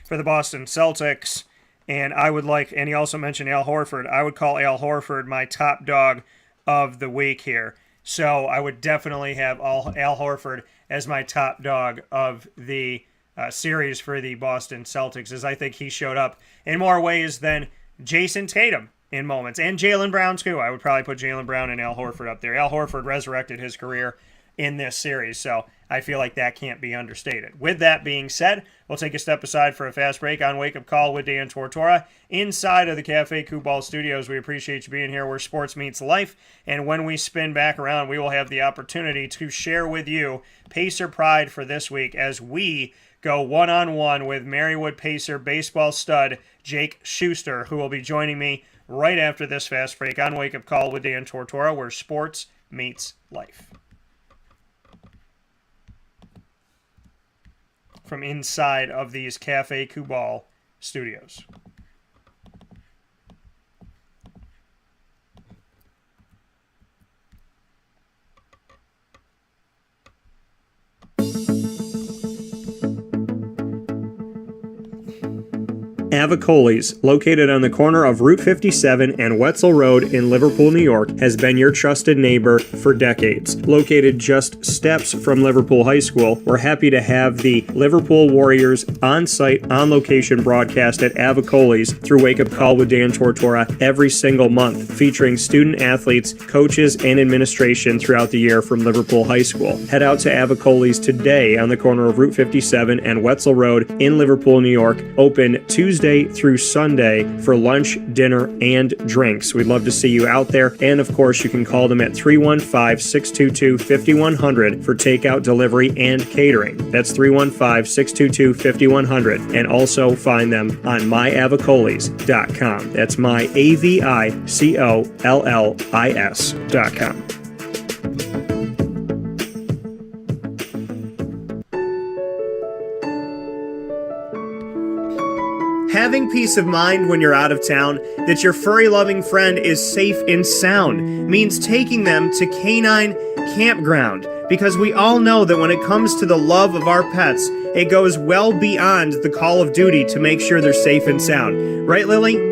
for the Boston Celtics. And and he also mentioned Al Horford. I would call Al Horford my top dog of the week here. So I would definitely have Al Horford as my top dog of the series for the Boston Celtics, as I think he showed up in more ways than Jason Tatum in moments. And Jaylen Brown, too. I would probably put Jaylen Brown and Al Horford up there. Al Horford resurrected his career in this series, so I feel like that can't be understated. With that being said, we'll take a step aside for a fast break on Wake Up Call with Dan Tortora inside of the Cafe Kubal Studios. We appreciate you being here where sports meets life, and when we spin back around, we will have the opportunity to share with you Pacer Pride for this week as we go one-on-one with Marywood Pacer baseball stud Jake Schuster, who will be joining me right after this fast break on Wake Up Call with Dan Tortora, where sports meets life. From inside of these Cafe Kubal studios. Avicoli's, located on the corner of Route 57 and Wetzel Road in Liverpool, New York, has been your trusted neighbor for decades. Located just steps from Liverpool High School, we're happy to have the Liverpool Warriors on-site, on-location broadcast at Avicoli's through Wake Up Call with Dan Tortora every single month, featuring student athletes, coaches, and administration throughout the year from Liverpool High School. Head out to Avicoli's today on the corner of Route 57 and Wetzel Road in Liverpool, New York, open Tuesday through Sunday for lunch, dinner, and drinks. We'd love to see you out there. And of course, you can call them at 315-622-5100 for takeout, delivery, and catering. That's 315-622-5100. And also find them on myavicolis.com. That's myavicollis.com. Having peace of mind when you're out of town that your furry-loving friend is safe and sound means taking them to K9 Kampground, because we all know that when it comes to the love of our pets, it goes well beyond the call of duty to make sure they're safe and sound. Right, Lily?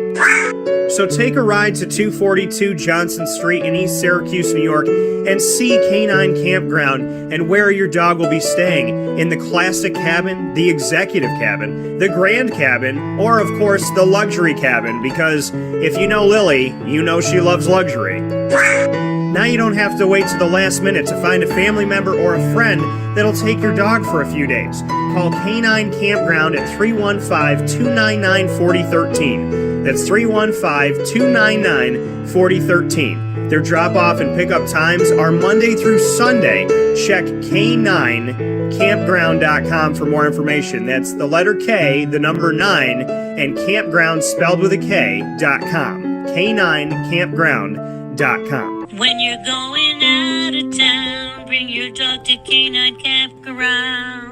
So take a ride to 242 Johnson Street in East Syracuse, New York, and see K9 Kampground and where your dog will be staying, in the classic cabin, the executive cabin, the grand cabin, or of course the luxury cabin, because if you know Lily, you know she loves luxury. Now you don't have to wait to the last minute to find a family member or a friend that'll take your dog for a few days. Call K9 Kampground at 315-299-4013. That's 315-299-4013. Their drop-off and pickup times are Monday through Sunday. Check K9Kampground.com for more information. That's the letter K, the number 9, and Kampground spelled with a K.com. K9Kampground.com. When you're going out of town, bring your dog to K9 Campground.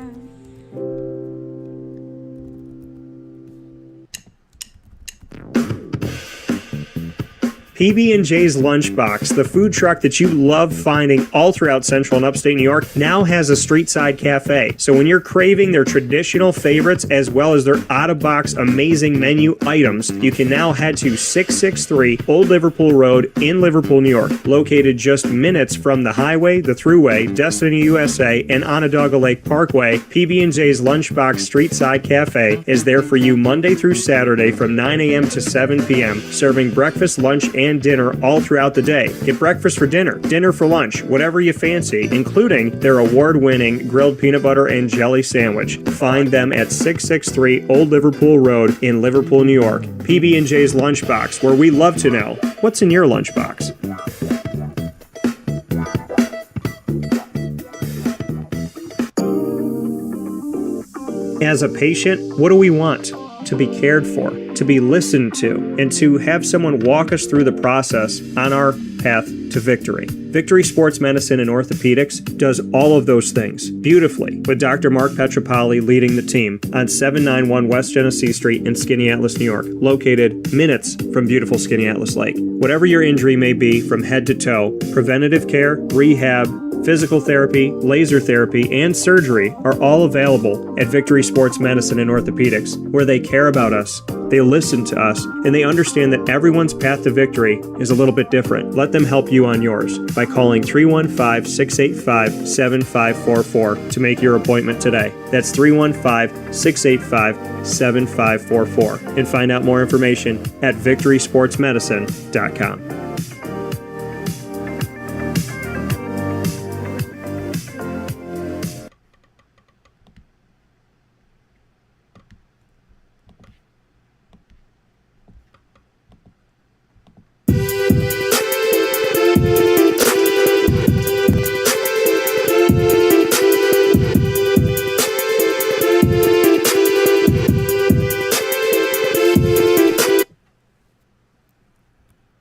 PB&J's Lunchbox, the food truck that you love finding all throughout Central and Upstate New York, now has a street-side cafe. So when you're craving their traditional favorites as well as their out-of-box amazing menu items, you can now head to 663 Old Liverpool Road in Liverpool, New York. Located just minutes from the highway, the Thruway, Destiny USA, and Onondaga Lake Parkway, PB&J's Lunchbox Street-Side Cafe is there for you Monday through Saturday from 9 a.m. to 7 p.m., serving breakfast, lunch, and dinner all throughout the day. Get breakfast for dinner, dinner for lunch, whatever you fancy, including their award-winning grilled peanut butter and jelly sandwich. Find them at 663 Old Liverpool Road in Liverpool, New York. PB&J's Lunchbox, where we love to know what's in your lunchbox. As a patient, what do we want? To be cared for, to be listened to, and to have someone walk us through the process on our path to victory. Victory Sports Medicine and Orthopedics does all of those things beautifully, with Dr. Mark Petropoli leading the team on 791 West Genesee Street in Skinny Atlas, New York, located minutes from beautiful Skinny Atlas Lake. Whatever your injury may be from head to toe, preventative care, rehab, physical therapy, laser therapy, and surgery are all available at Victory Sports Medicine and Orthopedics, where they care about us, they listen to us, and they understand that everyone's path to victory is a little bit different. Let them help you on yours by calling 315-685-7544 to make your appointment today. That's 315-685-7544. And find out more information at victorysportsmedicine.com.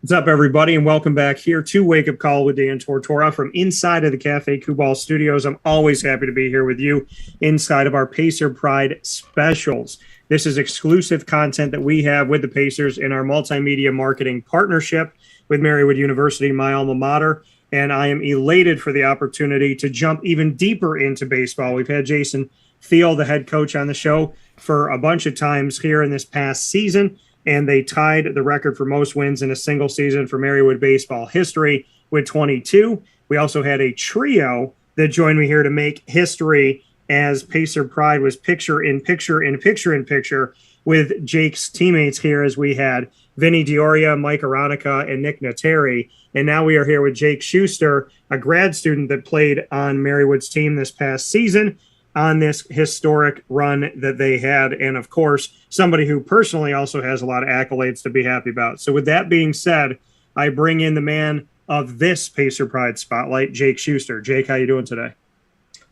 What's up, everybody, and welcome back here to Wake Up Call with Dan Tortora from inside of the Cafe Kubal studios. I'm always happy to be here with you inside of our Pacer Pride specials. This is exclusive content that we have with the Pacers in our multimedia marketing partnership with Marywood University, my alma mater, and I am elated for the opportunity to jump even deeper into baseball. We've had Jason Thiel, the head coach, on the show for a bunch of times here in this past season, and they tied the record for most wins in a single season for Marywood baseball history with 22. We also had a trio that joined me here to make history as Pacer Pride was picture in picture with Jake's teammates here, as we had Vinny Dioria, Mike Aronica, and Nick Nateri. And now we are here with Jake Schuster, a grad student that played on Marywood's team this past season, on this historic run that they had, and of course somebody who personally also has a lot of accolades to be happy about. So with that being said, I bring in the man of this Pacer Pride spotlight, Jake Schuster. Jake, how you doing today?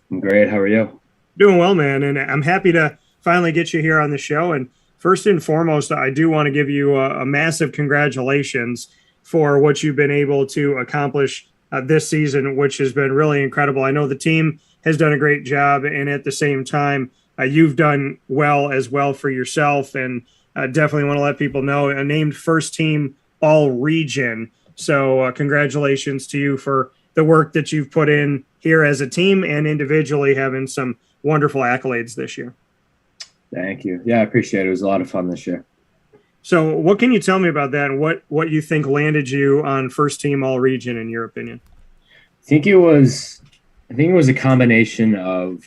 I'm great. How are you? Doing well, man, and I'm happy to finally get you here on the show. And first and foremost, I do want to give you a massive congratulations for what you've been able to accomplish this season, which has been really incredible. I know the team has done a great job, and at the same time, you've done well as well for yourself, and definitely want to let people know, named first team all region. So congratulations to you for the work that you've put in here as a team and individually, having some wonderful accolades this year. Thank you. Yeah, I appreciate it. It was a lot of fun this year. So what can you tell me about that, and what you think landed you on first team all region in your opinion? I think it was a combination of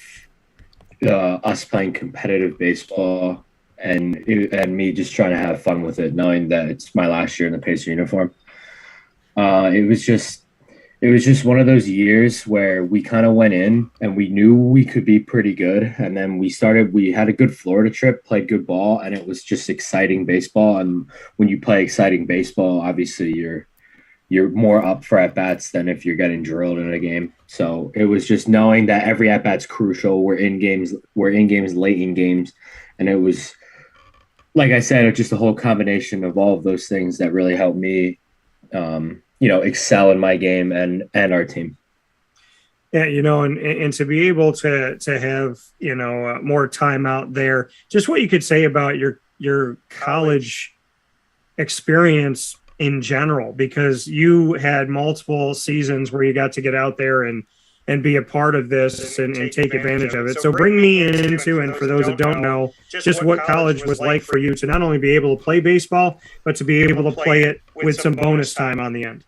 us playing competitive baseball and me just trying to have fun with it, knowing that it's my last year in the Pacer uniform. It was just one of those years where we kind of went in and we knew we could be pretty good. And then we had a good Florida trip, played good ball, and it was just exciting baseball. And when you play exciting baseball, obviously you're you're more up for at bats than if you're getting drilled in a game. So it was just knowing that every at bat's crucial. We're in games late in games, and it was, like I said, just a whole combination of all of those things that really helped me, excel in my game and our team. Yeah, and to be able to have, more time out there, just what you could say about your college experience in general, because you had multiple seasons where you got to get out there and be a part of this and take advantage of it. So bring me into, and for those that don't know, just what college was like for you to not only be able to play baseball, but to be able to play it with some bonus time on the end.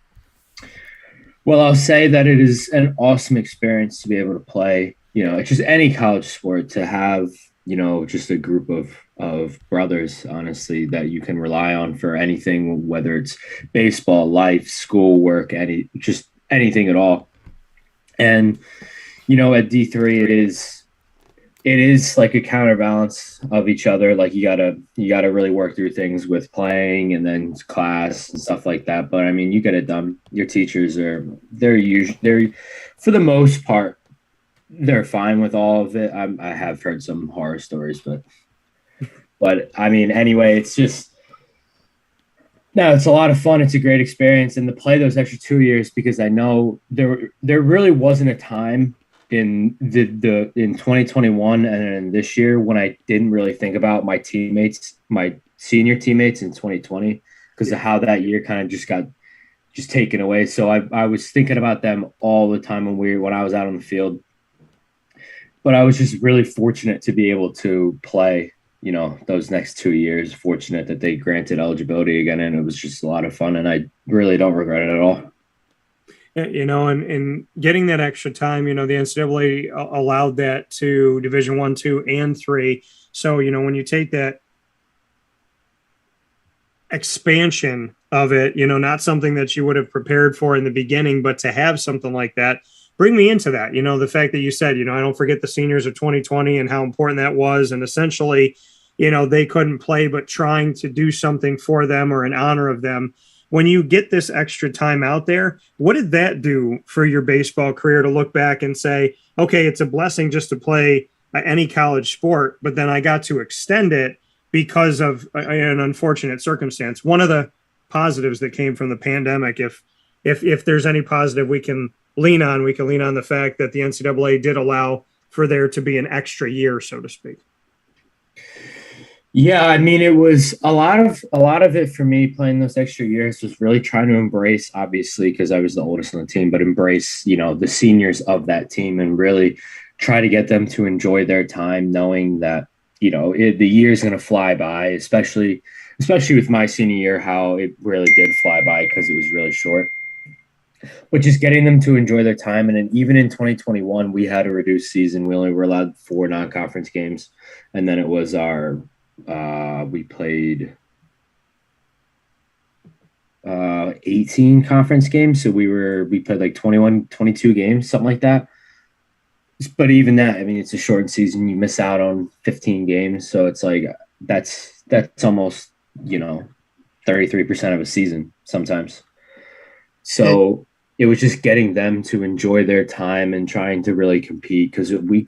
Well, I'll say that it is an awesome experience to be able to play, it's just any college sport, to have, just a group of brothers, honestly, that you can rely on for anything, whether it's baseball, life, school, work, anything at all. And, at D3, it is like a counterbalance of each other. Like you gotta really work through things with playing and then class and stuff like that. But I mean, you get it done. Your teachers they're for the most part, they're fine with all of it. I have heard some horror stories, but I mean, anyway, it's just, no, it's a lot of fun. It's a great experience, and to play those extra 2 years, because I know there really wasn't a time in in 2021 and in this year when I didn't really think about my teammates, my senior teammates in 2020, because of how that year kind of just got taken away. So I was thinking about them all the time when I was out on the field. But I was just really fortunate to be able to play, those next 2 years. Fortunate that they granted eligibility again, and it was just a lot of fun, and I really don't regret it at all. And getting that extra time, the NCAA allowed that to Division I, II, and III. So, when you take that expansion of it, not something that you would have prepared for in the beginning, but to have something like that, bring me into that. The fact that you said, I don't forget the seniors of 2020 and how important that was. And essentially, they couldn't play, but trying to do something for them or in honor of them. When you get this extra time out there, what did that do for your baseball career to look back and say, okay, it's a blessing just to play any college sport, but then I got to extend it because of an unfortunate circumstance. One of the positives that came from the pandemic, if there's any positive we can lean on the fact that the NCAA did allow for there to be an extra year, so to speak. Yeah, I mean, it was a lot of it for me playing those extra years was really trying to embrace, obviously, because I was the oldest on the team, but embrace, the seniors of that team and really try to get them to enjoy their time, knowing that, the year is going to fly by, especially with my senior year, how it really did fly by because it was really short. But just getting them to enjoy their time. And then even in 2021, we had a reduced season. We only were allowed 4 non-conference games. And then it was we played 18 conference games. So we played like 21, 22 games, something like that. But even that, I mean, it's a short season. You miss out on 15 games. So it's like, that's almost, 33% of a season sometimes. So it was just getting them to enjoy their time and trying to really compete, because we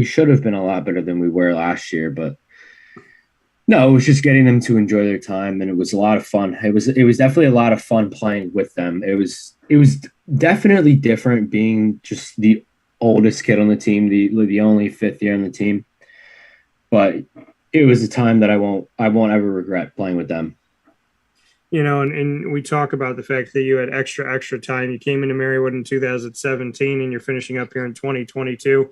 should have been a lot better than we were last year, but no, it was just getting them to enjoy their time, and it was a lot of fun. It was definitely a lot of fun playing with them. It was definitely different being just the oldest kid on the team, the only 5th year on the team, but it was a time that I won't ever regret playing with them. And we talk about the fact that you had extra time. You came into Marywood in 2017 and you're finishing up here in 2022.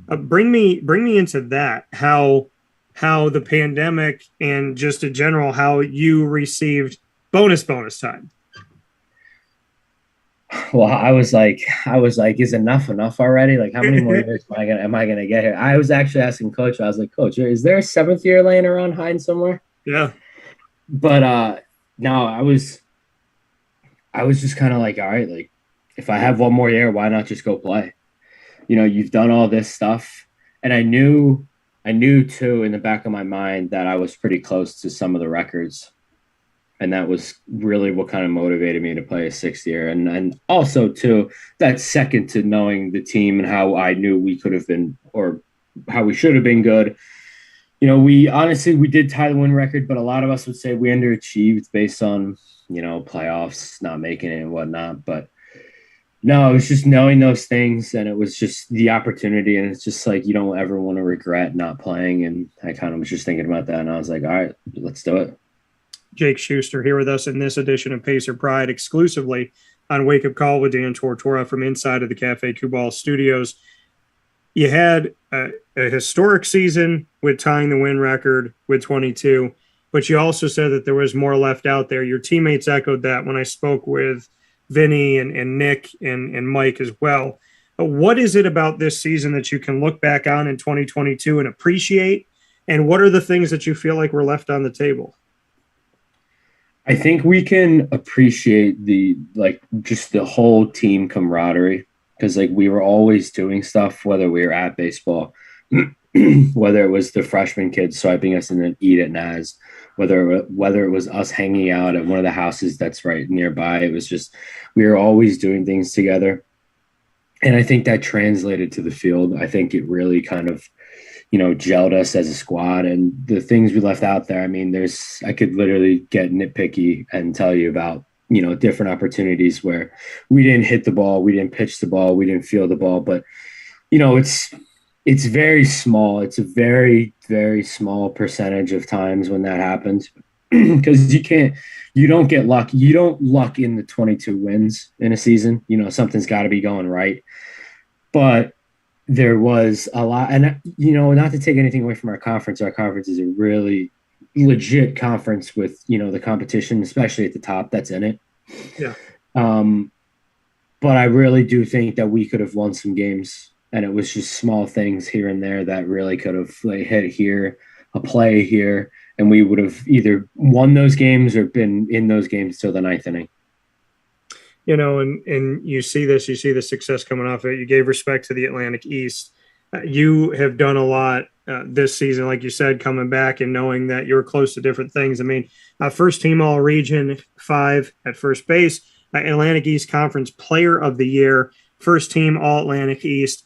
Bring me into that, how the pandemic and just in general, how you received bonus time. Well, I was like, is enough already? Like, how many more years am I gonna get here? I was actually asking Coach. I was like, Coach, is there a 7th year laying around hiding somewhere? Yeah. But no, I was just kind of like, all right, like if I have one more year, why not just go play? You've done all this stuff, and I knew too in the back of my mind that I was pretty close to some of the records And that was really what kind of motivated me to play a sixth year. And also, too, that's second to knowing the team and how I knew we could have been, or how we should have been good. You know, we did tie the win record, but a lot of us would say we underachieved based on, you know, playoffs, not making it and whatnot. But no, it was just knowing those things, and it was just the opportunity. And it's just like, you don't ever want to regret not playing. And I kind of was just thinking about that, and I was like, all right, let's do it. Jake Schuster here with us in this edition of Pacer Pride, exclusively on Wake Up Call with Dan Tortora from inside of the Cafe Kubal studios. You had a historic season with tying the win record with 22, but you also said that there was more left out there. Your teammates echoed that when I spoke with Vinny and Nick and Mike as well. What is it about this season that you can look back on in 2022 and appreciate? And what are the things that you feel like were left on the table? I think we can appreciate just the whole team camaraderie, because like we were always doing stuff, whether we were at baseball, whether it was the freshman kids swiping us in and eat at Naz, whether it was us hanging out at one of the houses that's right nearby. It was just, we were always doing things together. And I think that translated to the field. I think it really kind of, you know, gelled us as a squad. And the things we left out there, I mean, I could literally get nitpicky and tell you about, you know, different opportunities where we didn't hit the ball, we didn't pitch the ball, we didn't feel the ball. But, you know, it's very small. It's a very, very small percentage of times when that happens, because you don't get luck. You don't luck in the 22 wins in a season. You know, something's got to be going right. But there was a lot, and, you know, not to take anything away from our conference is a really legit conference with, you know, the competition, especially at the top that's in it. Yeah. But I really do think that we could have won some games, and it was just small things here and there that really could have hit here, a play here, and we would have either won those games or been in those games till the ninth inning. You know, and you see the success coming off it. You gave respect to the Atlantic East. You have done a lot this season, like you said, coming back and knowing that you're close to different things. I mean, first team All-Region 5 at first base, Atlantic East Conference Player of the Year, first team All-Atlantic East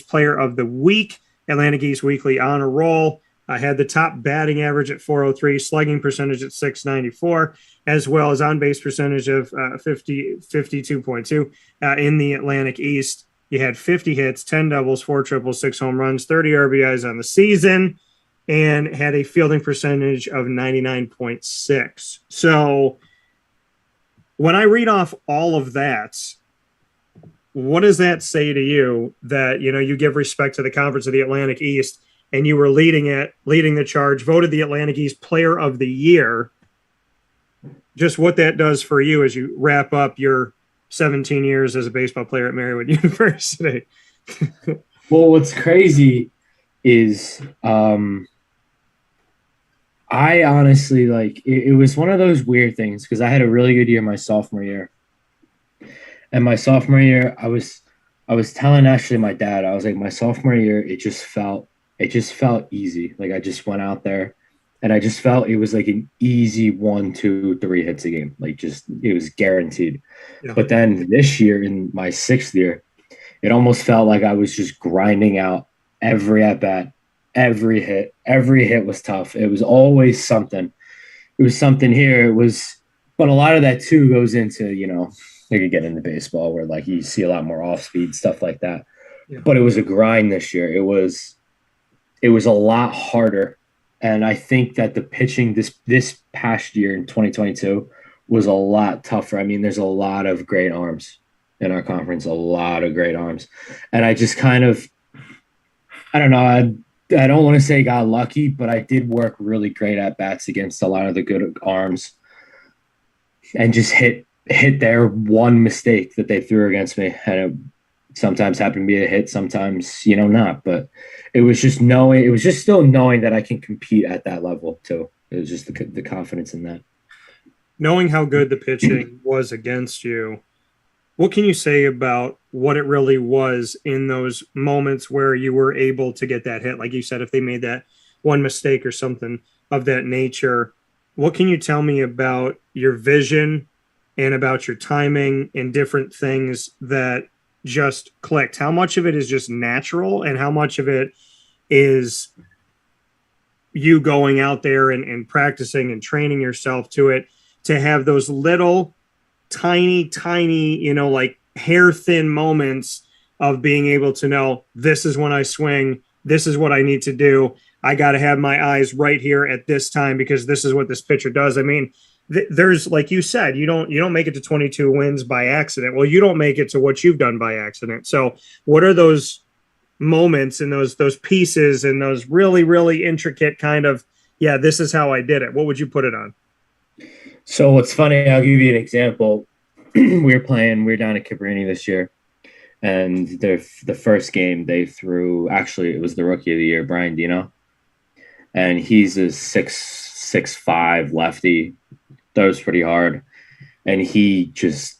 Player of the Week, Atlantic East Weekly Honor Roll. I had the top batting average at 403, slugging percentage at 694, as well as on-base percentage of 52.2 in the Atlantic East. You had 50 hits, 10 doubles, 4 triples, 6 home runs, 30 RBIs on the season, and had a fielding percentage of 99.6. So when I read off all of that, what does that say to you that, you know, you give respect to the Conference of the Atlantic East and you were leading the charge, voted the Atlantic East Player of the Year? Just what that does for you as you wrap up your 17 years as a baseball player at Marywood University. Well, what's crazy is I honestly, it was one of those weird things, because I had a really good year my sophomore year. And my sophomore year, I was telling actually my dad, I was like, my sophomore year, it just felt easy. Like I just went out there and I just felt it was like an easy 1, 2, 3 hits a game. Like just, it was guaranteed. Yeah. But then this year in my 6th year, it almost felt like I was just grinding out every at bat, every hit. Every hit was tough. It was always something. It was something here. But a lot of that too goes into, you know, you could get into baseball where like you see a lot more off speed, stuff like that. Yeah. But it was a grind this year. It was a lot harder. And I think that the pitching this past year in 2022 was a lot tougher. I mean, there's a lot of great arms in our conference, a lot of great arms. And I just kind of, I don't know, I don't want to say got lucky, but I did work really great at bats against a lot of the good arms and just hit their one mistake that they threw against me. And it sometimes happened to be a hit, sometimes, you know, not. But it was just still knowing that I can compete at that level too. It was just the confidence in that. Knowing how good the pitching was against you, what can you say about what it really was in those moments where you were able to get that hit? Like you said, if they made that one mistake or something of that nature, what can you tell me about your vision and about your timing and different things that just clicked? How much of it is just natural and how much of it is you going out there and practicing and training yourself to it, to have those little tiny, like hair thin moments of being able to know this is when I swing, this is what I need to do. I got to have my eyes right here at this time because this is what this pitcher does. I mean, there's, like you said, you don't make it to 22 wins by accident. Well, you don't make it to what you've done by accident. So what are those moments and those pieces and those really intricate kind of, yeah, this is how I did it? What would you put it on? So what's funny, I'll give you an example. we were down at Cabrini this year, and the first game they threw, actually it was the rookie of the year, Brian Dino, and he's a 6'5" lefty, throws pretty hard, and he just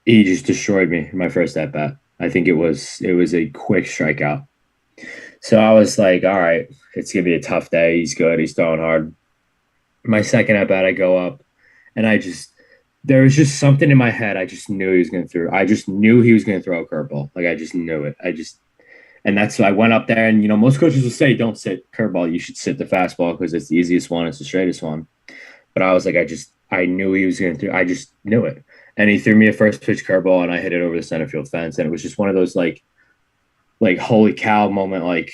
destroyed me in my first at bat. I think it was a quick strikeout. So I was like, all right, it's gonna be a tough day. He's good, he's throwing hard. My second at bat, I go up, and there was just something in my head. I just knew he was going to throw. I just knew he was going to throw a curveball. Like, I just knew it. And that's why I went up there. And, most coaches will say, don't sit curveball. You should sit the fastball because it's the easiest one. It's the straightest one. But I was like, I knew he was going to throw. I just knew it. And he threw me a first pitch curveball, and I hit it over the center field fence. And it was just one of those, like holy cow moment. Like,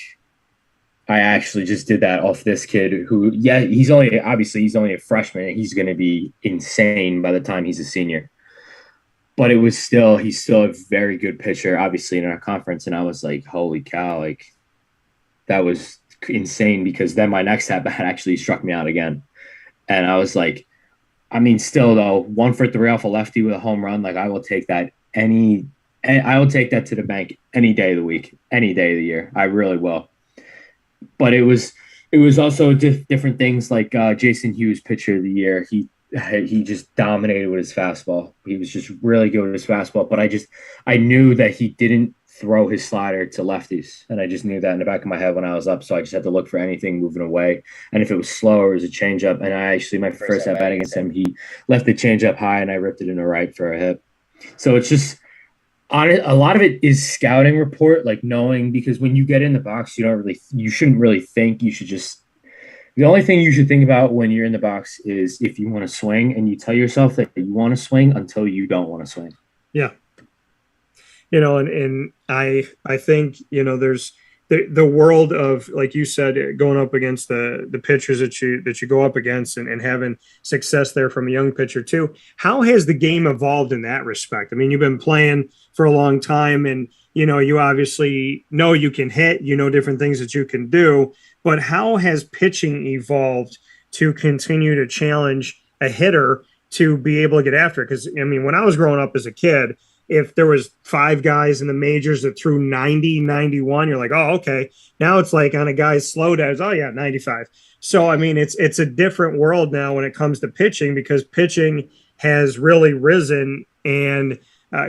I actually just did that off this kid who, yeah, he's only a freshman and he's going to be insane by the time he's a senior. But he's still a very good pitcher, obviously, in our conference. And I was like, holy cow, like, that was insane, because then my next at bat actually struck me out again. And I was like, I mean, still though, 1 for 3 off a lefty with a home run. Like, I will take that I will take that to the bank any day of the week, any day of the year. I really will. But it was also different things, like Jason Hughes, pitcher of the year. He just dominated with his fastball. He was just really good with his fastball. But I knew that he didn't throw his slider to lefties, and I just knew that in the back of my head when I was up. So I just had to look for anything moving away. And if it was slow or it was a changeup, and my first at bat against him, he left the changeup high, and I ripped it into right for a hit. So it's just, a lot of it is scouting report, like knowing, because when you get in the box, you shouldn't really think. The only thing you should think about when you're in the box is if you want to swing, and you tell yourself that you want to swing until you don't want to swing. Yeah. And I think, there's the world of, like you said, going up against the pitchers that you go up against and having success there from a young pitcher too. How has the game evolved in that respect? I mean, you've been playing for a long time, and, you obviously know you can hit, different things that you can do, but how has pitching evolved to continue to challenge a hitter to be able to get after it? Because, I mean, when I was growing up as a kid, if there was 5 guys in the majors that threw 90, 91, you're like, oh, okay. Now it's like on a guy's slow days, oh, yeah, 95. So, I mean, it's a different world now when it comes to pitching, because pitching has really risen and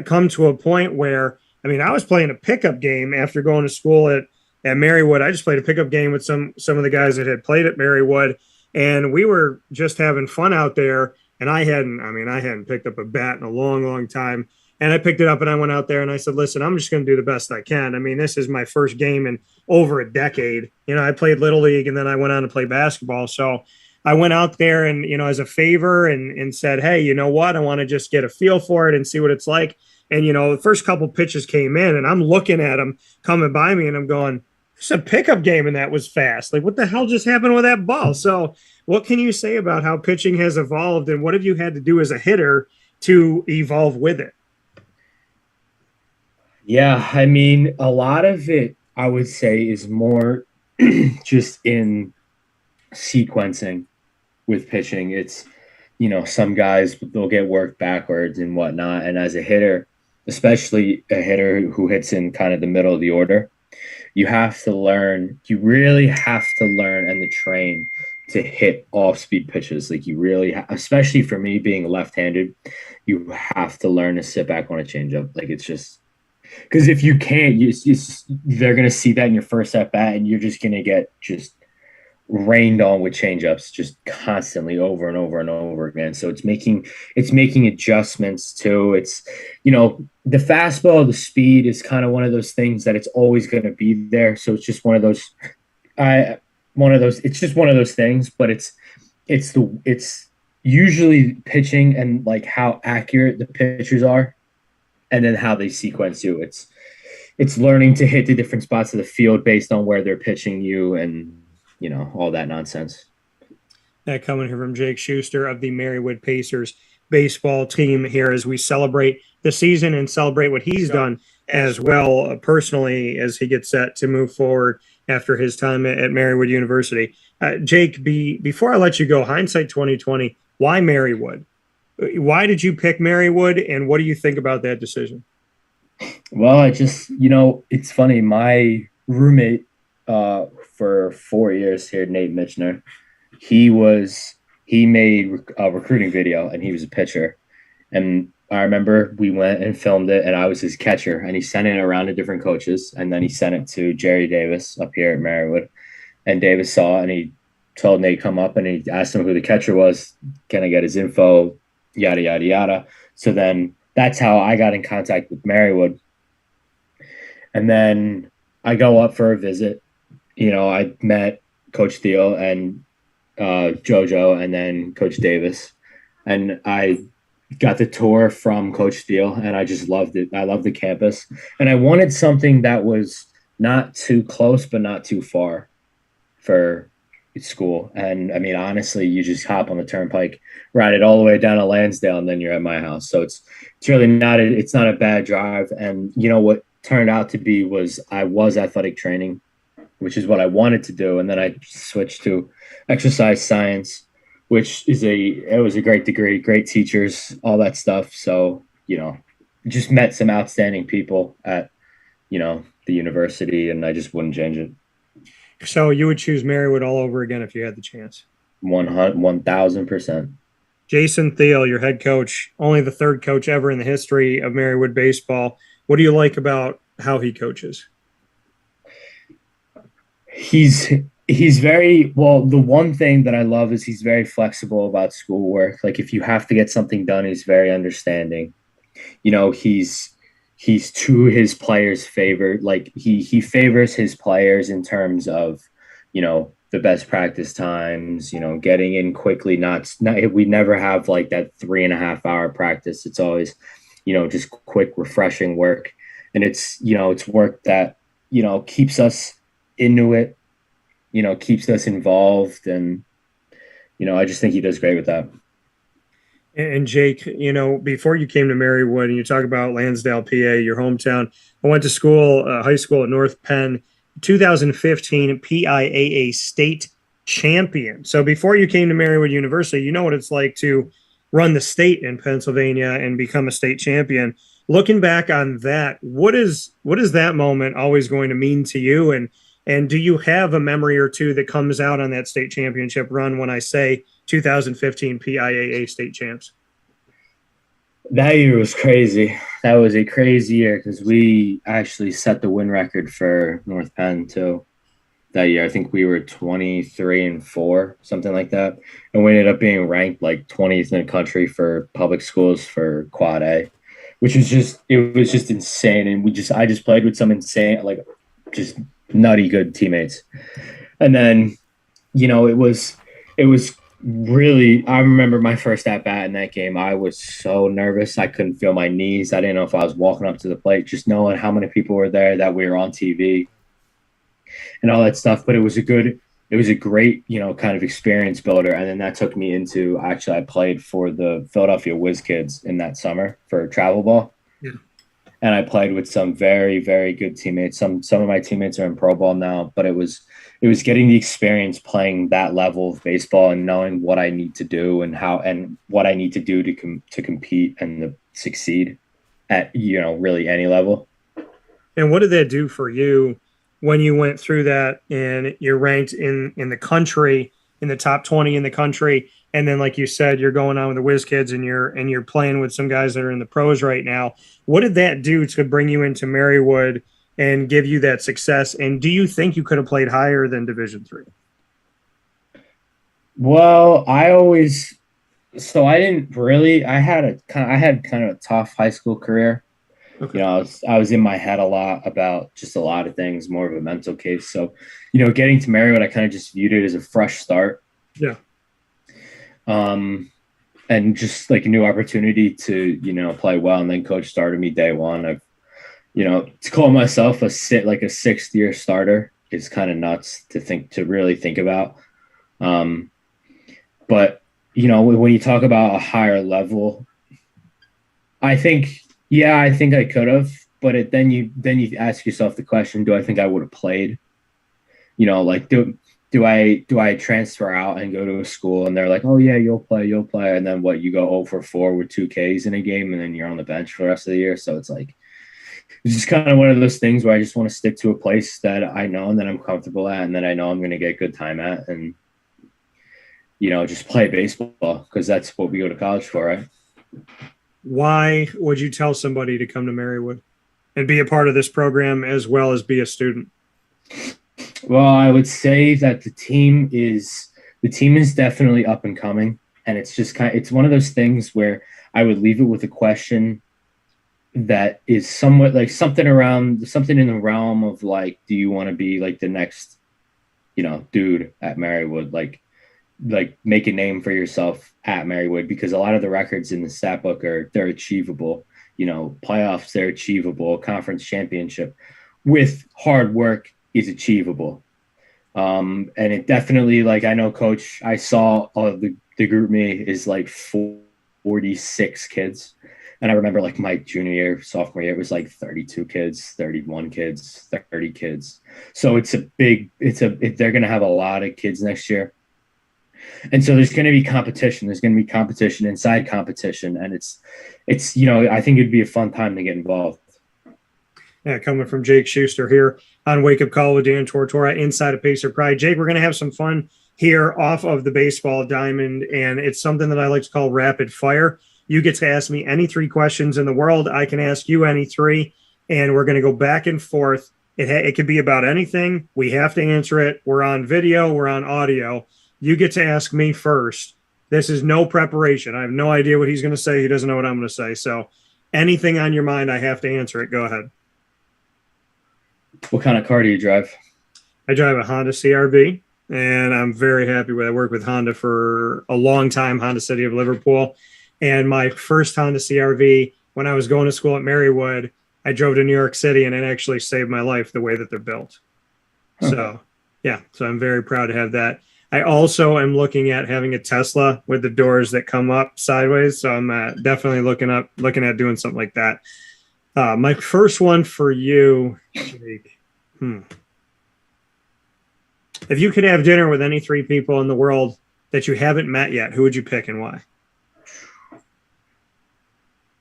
come to a point where, I mean, I was playing a pickup game after going to school at Marywood. I just played a pickup game with some of the guys that had played at Marywood, and we were just having fun out there. And I hadn't picked up a bat in a long time. And I picked it up and I went out there and I said, listen, I'm just going to do the best I can. I mean, this is my first game in over a decade. I played Little League and then I went on to play basketball. So I went out there and, as a favor and said, hey, you know what? I want to just get a feel for it and see what it's like. And, the first couple pitches came in and I'm looking at them coming by me and I'm going, it's a pickup game and that was fast. Like, what the hell just happened with that ball? So what can you say about how pitching has evolved and what have you had to do as a hitter to evolve with it? Yeah, I mean, a lot of it, I would say, is more just in sequencing with pitching. It's, some guys, they'll get worked backwards and whatnot. And as a hitter, especially a hitter who hits in kind of the middle of the order, you really have to learn and to train to hit off-speed pitches. Like, you really, especially for me being left-handed, you have to learn to sit back on a changeup. Like, it's just, because if you can't, they're going to see that in your first at bat, and you're just going to get just rained on with changeups just constantly over and over and over again. So it's making adjustments too. It's, the fastball, the speed is kind of one of those things that it's always going to be there. So it's just one of those it's just one of those things, but it's usually pitching and like how accurate the pitchers are and then how they sequence you. It's learning to hit the different spots of the field based on where they're pitching you and, all that nonsense. That coming here from Jake Schuster of the Marywood Pacers baseball team here as we celebrate the season and celebrate what he's done as well personally as he gets set to move forward after his time at Marywood University. Jake, before I let you go, hindsight 2020, why Marywood? Why did you pick Marywood, and what do you think about that decision? Well, I just, it's funny. My roommate for 4 years here, Nate Mitchner, he made a recruiting video, and he was a pitcher. And I remember we went and filmed it, and I was his catcher, and he sent it around to different coaches, and then he sent it to Jerry Davis up here at Marywood. And Davis saw it, and he told Nate come up, and he asked him who the catcher was. Can I get his info? Yada, yada, yada. So then that's how I got in contact with Marywood. And then I go up for a visit. I met Coach Thiel and JoJo and then Coach Davis. And I got the tour from Coach Thiel, and I just loved it. I loved the campus. And I wanted something that was not too close but not too far for school. And I mean, honestly, you just hop on the turnpike, ride it all the way down to Lansdale, and then you're at my house. So it's really not a bad drive. And what turned out to be was I was athletic training, which is what I wanted to do. And then I switched to exercise science, which it was a great degree, great teachers, all that stuff. So, just met some outstanding people at, the university, and I just wouldn't change it. So you would choose Marywood all over again if you had the chance? 1,000%. Jason Thiel, your head coach, only the third coach ever in the history of Marywood baseball. What do you like about how he coaches? He's very well. The one thing that I love is he's very flexible about schoolwork. Like if you have to get something done, he's very understanding. He's to his players' favor. Like he favors his players in terms of, the best practice times, getting in quickly. We never have like that 3.5 hour practice. It's always, just quick, refreshing work. And it's work that, keeps us into it, keeps us involved. And, I just think he does great with that. And Jake, before you came to Marywood, and you talk about Lansdale, PA, your hometown, I went to school, high school at North Penn, 2015 PIAA state champion. So before you came to Marywood University, you know what it's like to run the state in Pennsylvania and become a state champion. Looking back on that, what is that moment always going to mean to you? And do you have a memory or two that comes out on that state championship run when I say 2015 PIAA state champs? That year was crazy. That was a crazy year because we actually set the win record for North Penn too. That year, I think we were 23-4, something like that, and we ended up being ranked like 20th in the country for public schools for Quad A, which was just insane. And I just played with some insane, like just nutty good teammates. And then, it was really, I remember my first at bat in that game. I was so nervous. I couldn't feel my knees. I didn't know if I was walking up to the plate, just knowing how many people were there, that we were on TV and all that stuff. But it was a great, kind of experience builder. And then that took me into, actually, I played for the Philadelphia Whiz Kids in that summer for travel ball. Yeah. And I played with some very, very good teammates. Some of my teammates are in pro ball now, but it was getting the experience playing that level of baseball and knowing what I need to do and what I need to do to compete and to succeed at, really any level. And what did that do for you when you went through that and you're ranked in the country, in the top 20 in the country? And then, like you said, you're going on with the Whiz Kids and you're playing with some guys that are in the pros right now. What did that do to bring you into Marywood and give you that success? And do you think you could have played higher than Division III? Well, I didn't really. I had kind of a tough high school career. Okay. You know, I was in my head a lot about just a lot of things, more of a mental case. So, getting to Marywood, I kind of just viewed it as a fresh start. Yeah. And just like a new opportunity to, play well. And then coach started me day one. I've, to call myself a sixth year starter is kind of nuts to really think about. But, when you talk about a higher level, I think I could have, but then you ask yourself the question, do I think I would have played? Do I transfer out and go to a school and they're like, oh yeah, you'll play. And then you go 0 for 4 with 2 Ks in a game and then you're on the bench for the rest of the year. So it's just kind of one of those things where I just want to stick to a place that I know and that I'm comfortable at and that I know I'm going to get good time at and, just play baseball because that's what we go to college for, right? Why would you tell somebody to come to Marywood and be a part of this program as well as be a student? Well, I would say that the team is definitely up and coming, and it's just it's one of those things where I would leave it with a question that is somewhat like something in the realm of like, do you want to be like the next, dude at Marywood, like make a name for yourself at Marywood, because a lot of the records in the stat book they're achievable, playoffs, they're achievable, conference championship with hard work is achievable. And it definitely, I know coach, I saw the group me is like 46 kids. And I remember my junior year, sophomore year, it was 32 kids, 31 kids, 30 kids. So they're going to have a lot of kids next year. And so there's going to be competition. There's going to be competition inside competition. And it's, I think it'd be a fun time to get involved. Yeah, coming from Jake Schuster here on Wake Up Call with Dan Tortora inside of Pacer Pride. Jake, we're going to have some fun here off of the baseball diamond, and it's something that I like to call rapid fire. You get to ask me any 3 questions in the world. I can ask you any 3, and we're going to go back and forth. It could be about anything. We have to answer it. We're on video. We're on audio. You get to ask me first. This is no preparation. I have no idea what he's going to say. He doesn't know what I'm going to say. So anything on your mind, I have to answer it. Go ahead. What kind of car do you drive? I drive a Honda CRV, and I'm very happy with it. I worked with Honda for a long time, Honda City of Liverpool. And my first Honda CRV, when I was going to school at Marywood, I drove to New York City, and it actually saved my life the way that they're built. Huh. So, yeah, so I'm very proud to have that. I also am looking at having a Tesla with the doors that come up sideways. So I'm definitely looking at doing something like that. My first one for you, Jake. If you could have dinner with any 3 people in the world that you haven't met yet, who would you pick and why?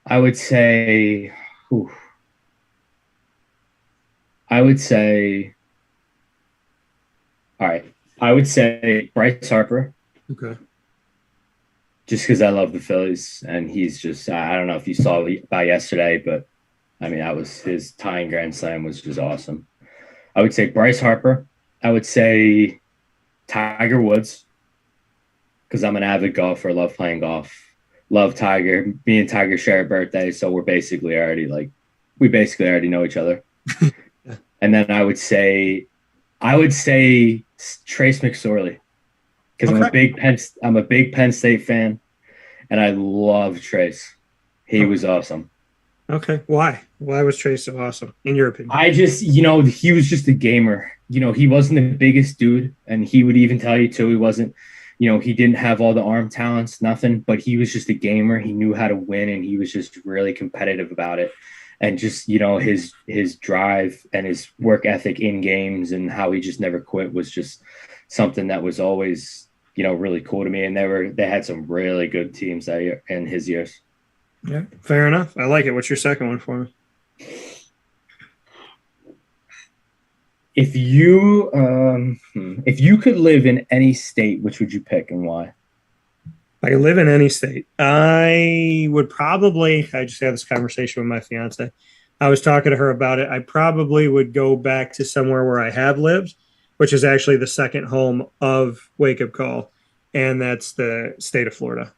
I would say, all right. I would say Bryce Harper. Okay. Just because I love the Phillies, and he's just, I don't know if you saw by yesterday, but I mean, that was his tying grand slam was just awesome. I would say Bryce Harper. I would say Tiger Woods, because I'm an avid golfer, love playing golf, love Tiger. Me and Tiger share a birthday, so we basically already know each other. And then I would say Trace McSorley, because I'm a big Penn State fan, and I love Trace. He was awesome. Okay, why? Why was Trace so awesome, in your opinion? I just, he was just a gamer. He wasn't the biggest dude, and he would even tell you too. He wasn't, he didn't have all the arm talents, nothing, but he was just a gamer. He knew how to win, and he was just really competitive about it. And just, his drive and his work ethic in games and how he just never quit was just something that was always, really cool to me. And they had some really good teams that year in his years. Yeah, fair enough. I like it. What's your second one for me? If you could live in any state, which would you pick and why? If I could live in any state, I would probably, I just had this conversation with my fiance. I was talking to her about it. I probably would go back to somewhere where I have lived, which is actually the second home of Wake Up Call. and that's the state of Florida.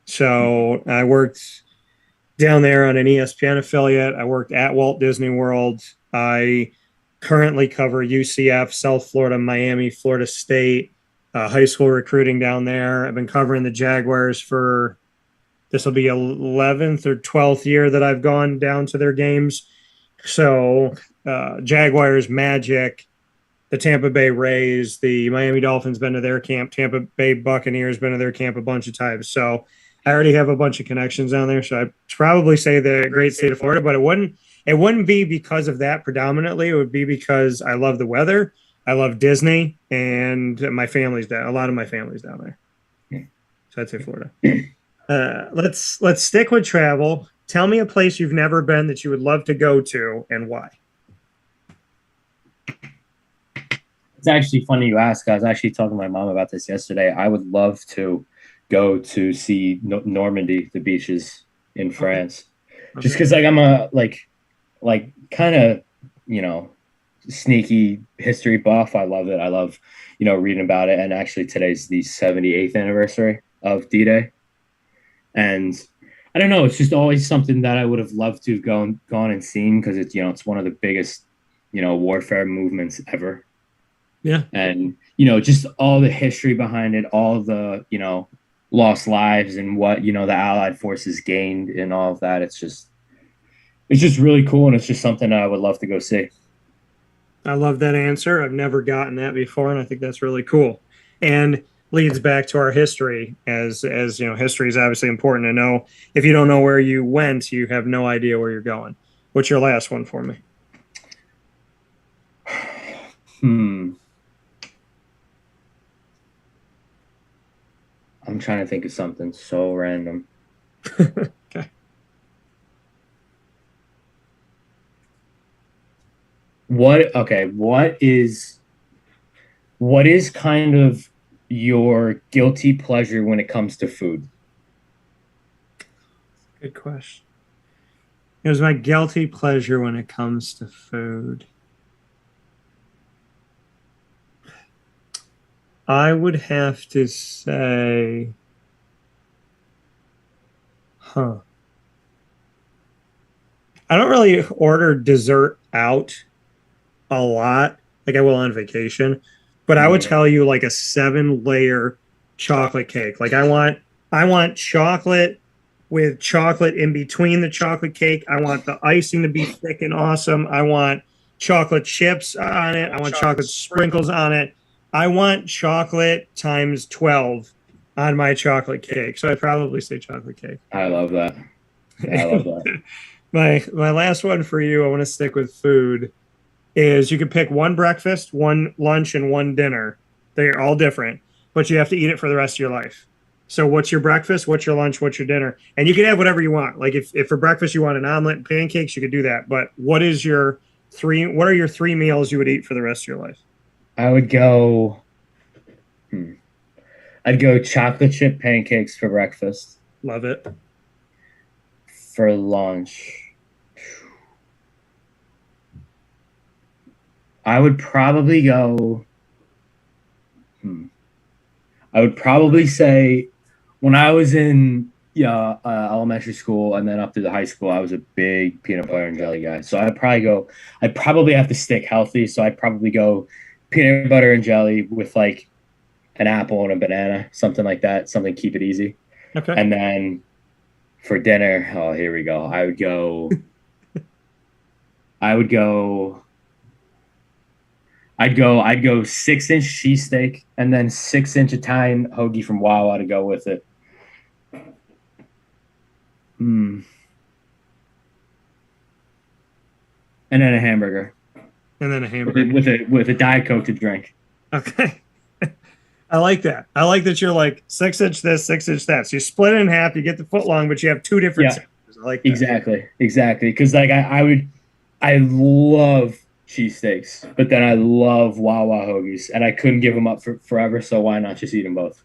So I worked down there on an ESPN affiliate. I worked at Walt Disney World. I currently cover UCF, South Florida, Miami, Florida State, high school recruiting down there. I've been covering the Jaguars for, this will be 11th or 12th year that I've gone down to their games. So Jaguars, Magic, the Tampa Bay Rays, the Miami Dolphins been to their camp, Tampa Bay Buccaneers been to their camp a bunch of times. So I already have a bunch of connections down there. So I'd probably say the great state of Florida, but it wouldn't be because of that predominantly. It would be because I love the weather, I love Disney, and my family's down. A lot of my family's down there. So I'd say Florida. Let's stick with travel. Tell me a place you've never been that you would love to go to and why. It's actually funny you ask. I was actually talking to my mom about this yesterday. I would love to go to see Normandy, the beaches in France, just because like I'm a like kind of sneaky history buff. I love it. I love reading about it. And actually today's the 78th anniversary of D-Day, and I don't know. It's just always something that I would have loved to have gone and seen because it's it's one of the biggest warfare movements ever. Yeah, and just all the history behind it, all the lost lives and what the Allied forces gained and all of that. It's just really cool, and it's just something I would love to go see. I love that answer. I've never gotten that before, and I think that's really cool. And leads back to our history, as history is obviously important to know. If you don't know where you went, you have no idea where you're going. What's your last one for me? I'm trying to think of something so random. Okay. What is kind of your guilty pleasure when it comes to food? Good question. It was my guilty pleasure when it comes to food. I would have to say, I don't really order dessert out a lot, like I will on vacation, but I would tell you like a 7-layer chocolate cake. Like I want chocolate with chocolate in between the chocolate cake. I want the icing to be thick and awesome. I want chocolate chips on it. I want chocolate sprinkles on it. I want chocolate times 12 on my chocolate cake. So I'd probably say chocolate cake. I love that. My last one for you, I want to stick with food, is you could pick one breakfast, one lunch, and one dinner. They're all different, but you have to eat it for the rest of your life. So what's your breakfast? What's your lunch? What's your dinner? And you can have whatever you want. Like if for breakfast you want an omelet and pancakes, you could do that. But what are your 3 meals you would eat for the rest of your life? I would go. I'd go chocolate chip pancakes for breakfast. Love it. For lunch, I would probably go. I would probably say when I was in elementary school and then up through the high school, I was a big peanut butter and jelly guy. So I'd probably have to stick healthy. So I'd probably go peanut butter and jelly with like an apple and a banana, something like that, something keep it easy. Okay. And then for dinner, here we go. I'd go 6-inch cheesesteak and then 6-inch Italian hoagie from Wawa to go with it. And then a hamburger. And then a hamburger. With a Diet Coke to drink. Okay. I like that. I like that you're like 6-inch this, 6-inch that. So you split it in half, you get the foot long, but you have 2 different sandwiches. I like that. Exactly. Because like I love cheesesteaks, but then I love Wawa hoagies, and I couldn't give them up for forever. So why not just eat them both?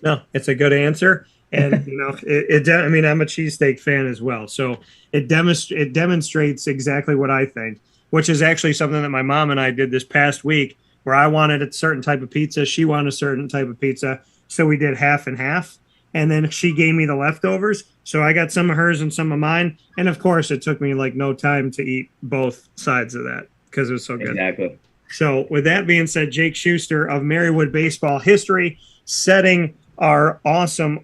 No, it's a good answer. And I mean, I'm a cheesesteak fan as well. So it demonstrates exactly what I think, which is actually something that my mom and I did this past week, where I wanted a certain type of pizza. She wanted a certain type of pizza. so we did half and half. And then she gave me the leftovers, so I got some of hers and some of mine. And of course, it took me like no time to eat both sides of that because it was so good. Exactly. So with that being said, Jake Schuster of Marywood baseball history, setting our awesome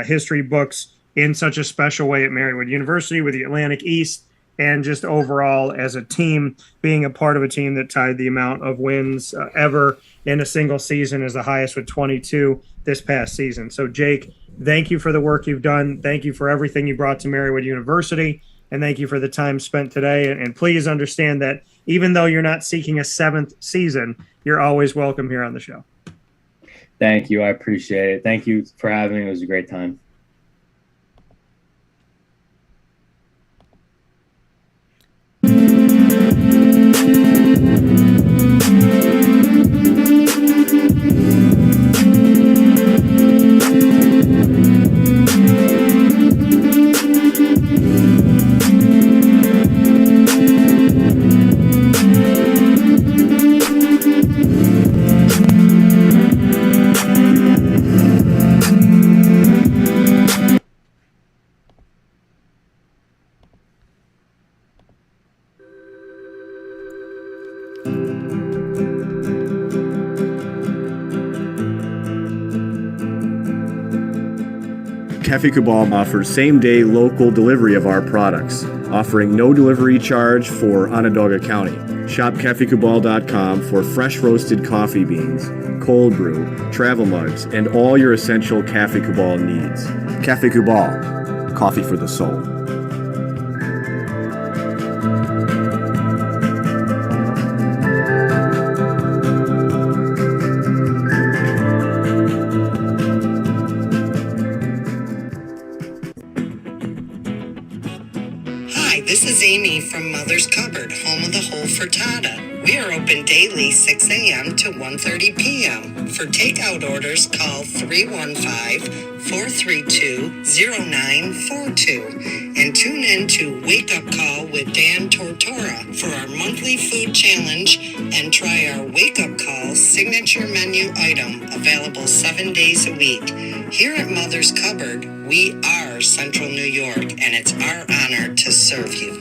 history books in such a special way at Marywood University with the Atlantic East, and just overall as a team, being a part of a team that tied the amount of wins ever in a single season as the highest with 22 this past season. So Jake, thank you for the work you've done. Thank you for everything you brought to Marywood University, and thank you for the time spent today. And please understand that even though you're not seeking a 7th season, you're always welcome here on the show. Thank you. I appreciate it. Thank you for having me. It was a great time. Cafe Cabal offers same-day local delivery of our products, offering no delivery charge for Onondaga County. Shop cafecabal.com for fresh roasted coffee beans, cold brew, travel mugs, and all your essential Cafe Cabal needs. Cafe Cabal, coffee for the soul. This is Amy from Mother's Cupboard, home of the whole frittata. We are open daily 6 a.m. to 1:30 p.m. For takeout orders, call 315-432-0942 and tune in to Wake Up Call with Dan Tortora for our monthly food challenge and try our Wake Up Call signature menu item available 7 days a week. Here at Mother's Cupboard, we are Central New York, and it's our honor to serve you.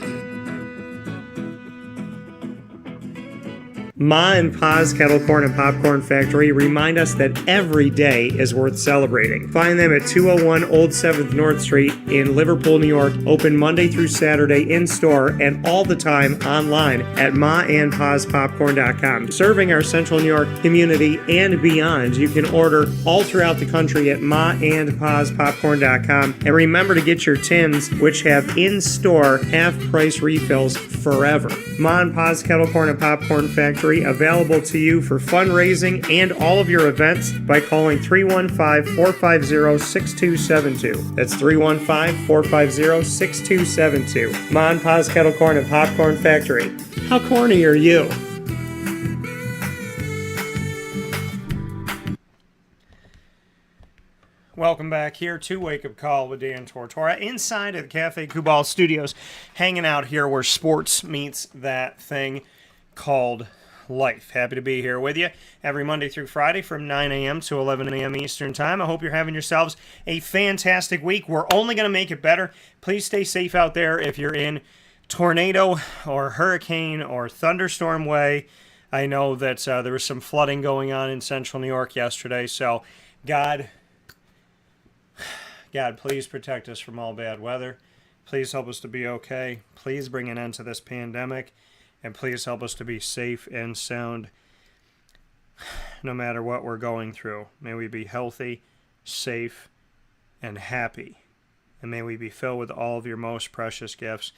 Ma and Pa's Kettle Corn and Popcorn Factory remind us that every day is worth celebrating. Find them at 201 Old 7th North Street in Liverpool, New York, open Monday through Saturday in-store and all the time online at maandpaspopcorn.com. Serving our Central New York community and beyond, you can order all throughout the country at maandpaspopcorn.com. And remember to get your tins, which have in-store half-price refills forever. Ma and Pa's Kettle Corn and Popcorn Factory, available to you for fundraising and all of your events by calling 315-450-6272. That's 315-450-6272. Ma and Pa's Kettle Corn and Popcorn Factory. How corny are you? Welcome back here to Wake Up Call with Dan Tortora inside of the Cafe Cabal Studios, hanging out here where sports meets that thing called life. Happy to be here with you every Monday through Friday from 9 a.m. to 11 a.m. Eastern Time. I hope you're having yourselves a fantastic week. We're only going to make it better. Please stay safe out there if you're in tornado or hurricane or thunderstorm way. I know that there was some flooding going on in central New York yesterday, so God, please protect us from all bad weather. Please help us to be okay. Please bring an end to this pandemic. And please help us to be safe and sound no matter what we're going through. May we be healthy, safe, and happy. And may we be filled with all of your most precious gifts.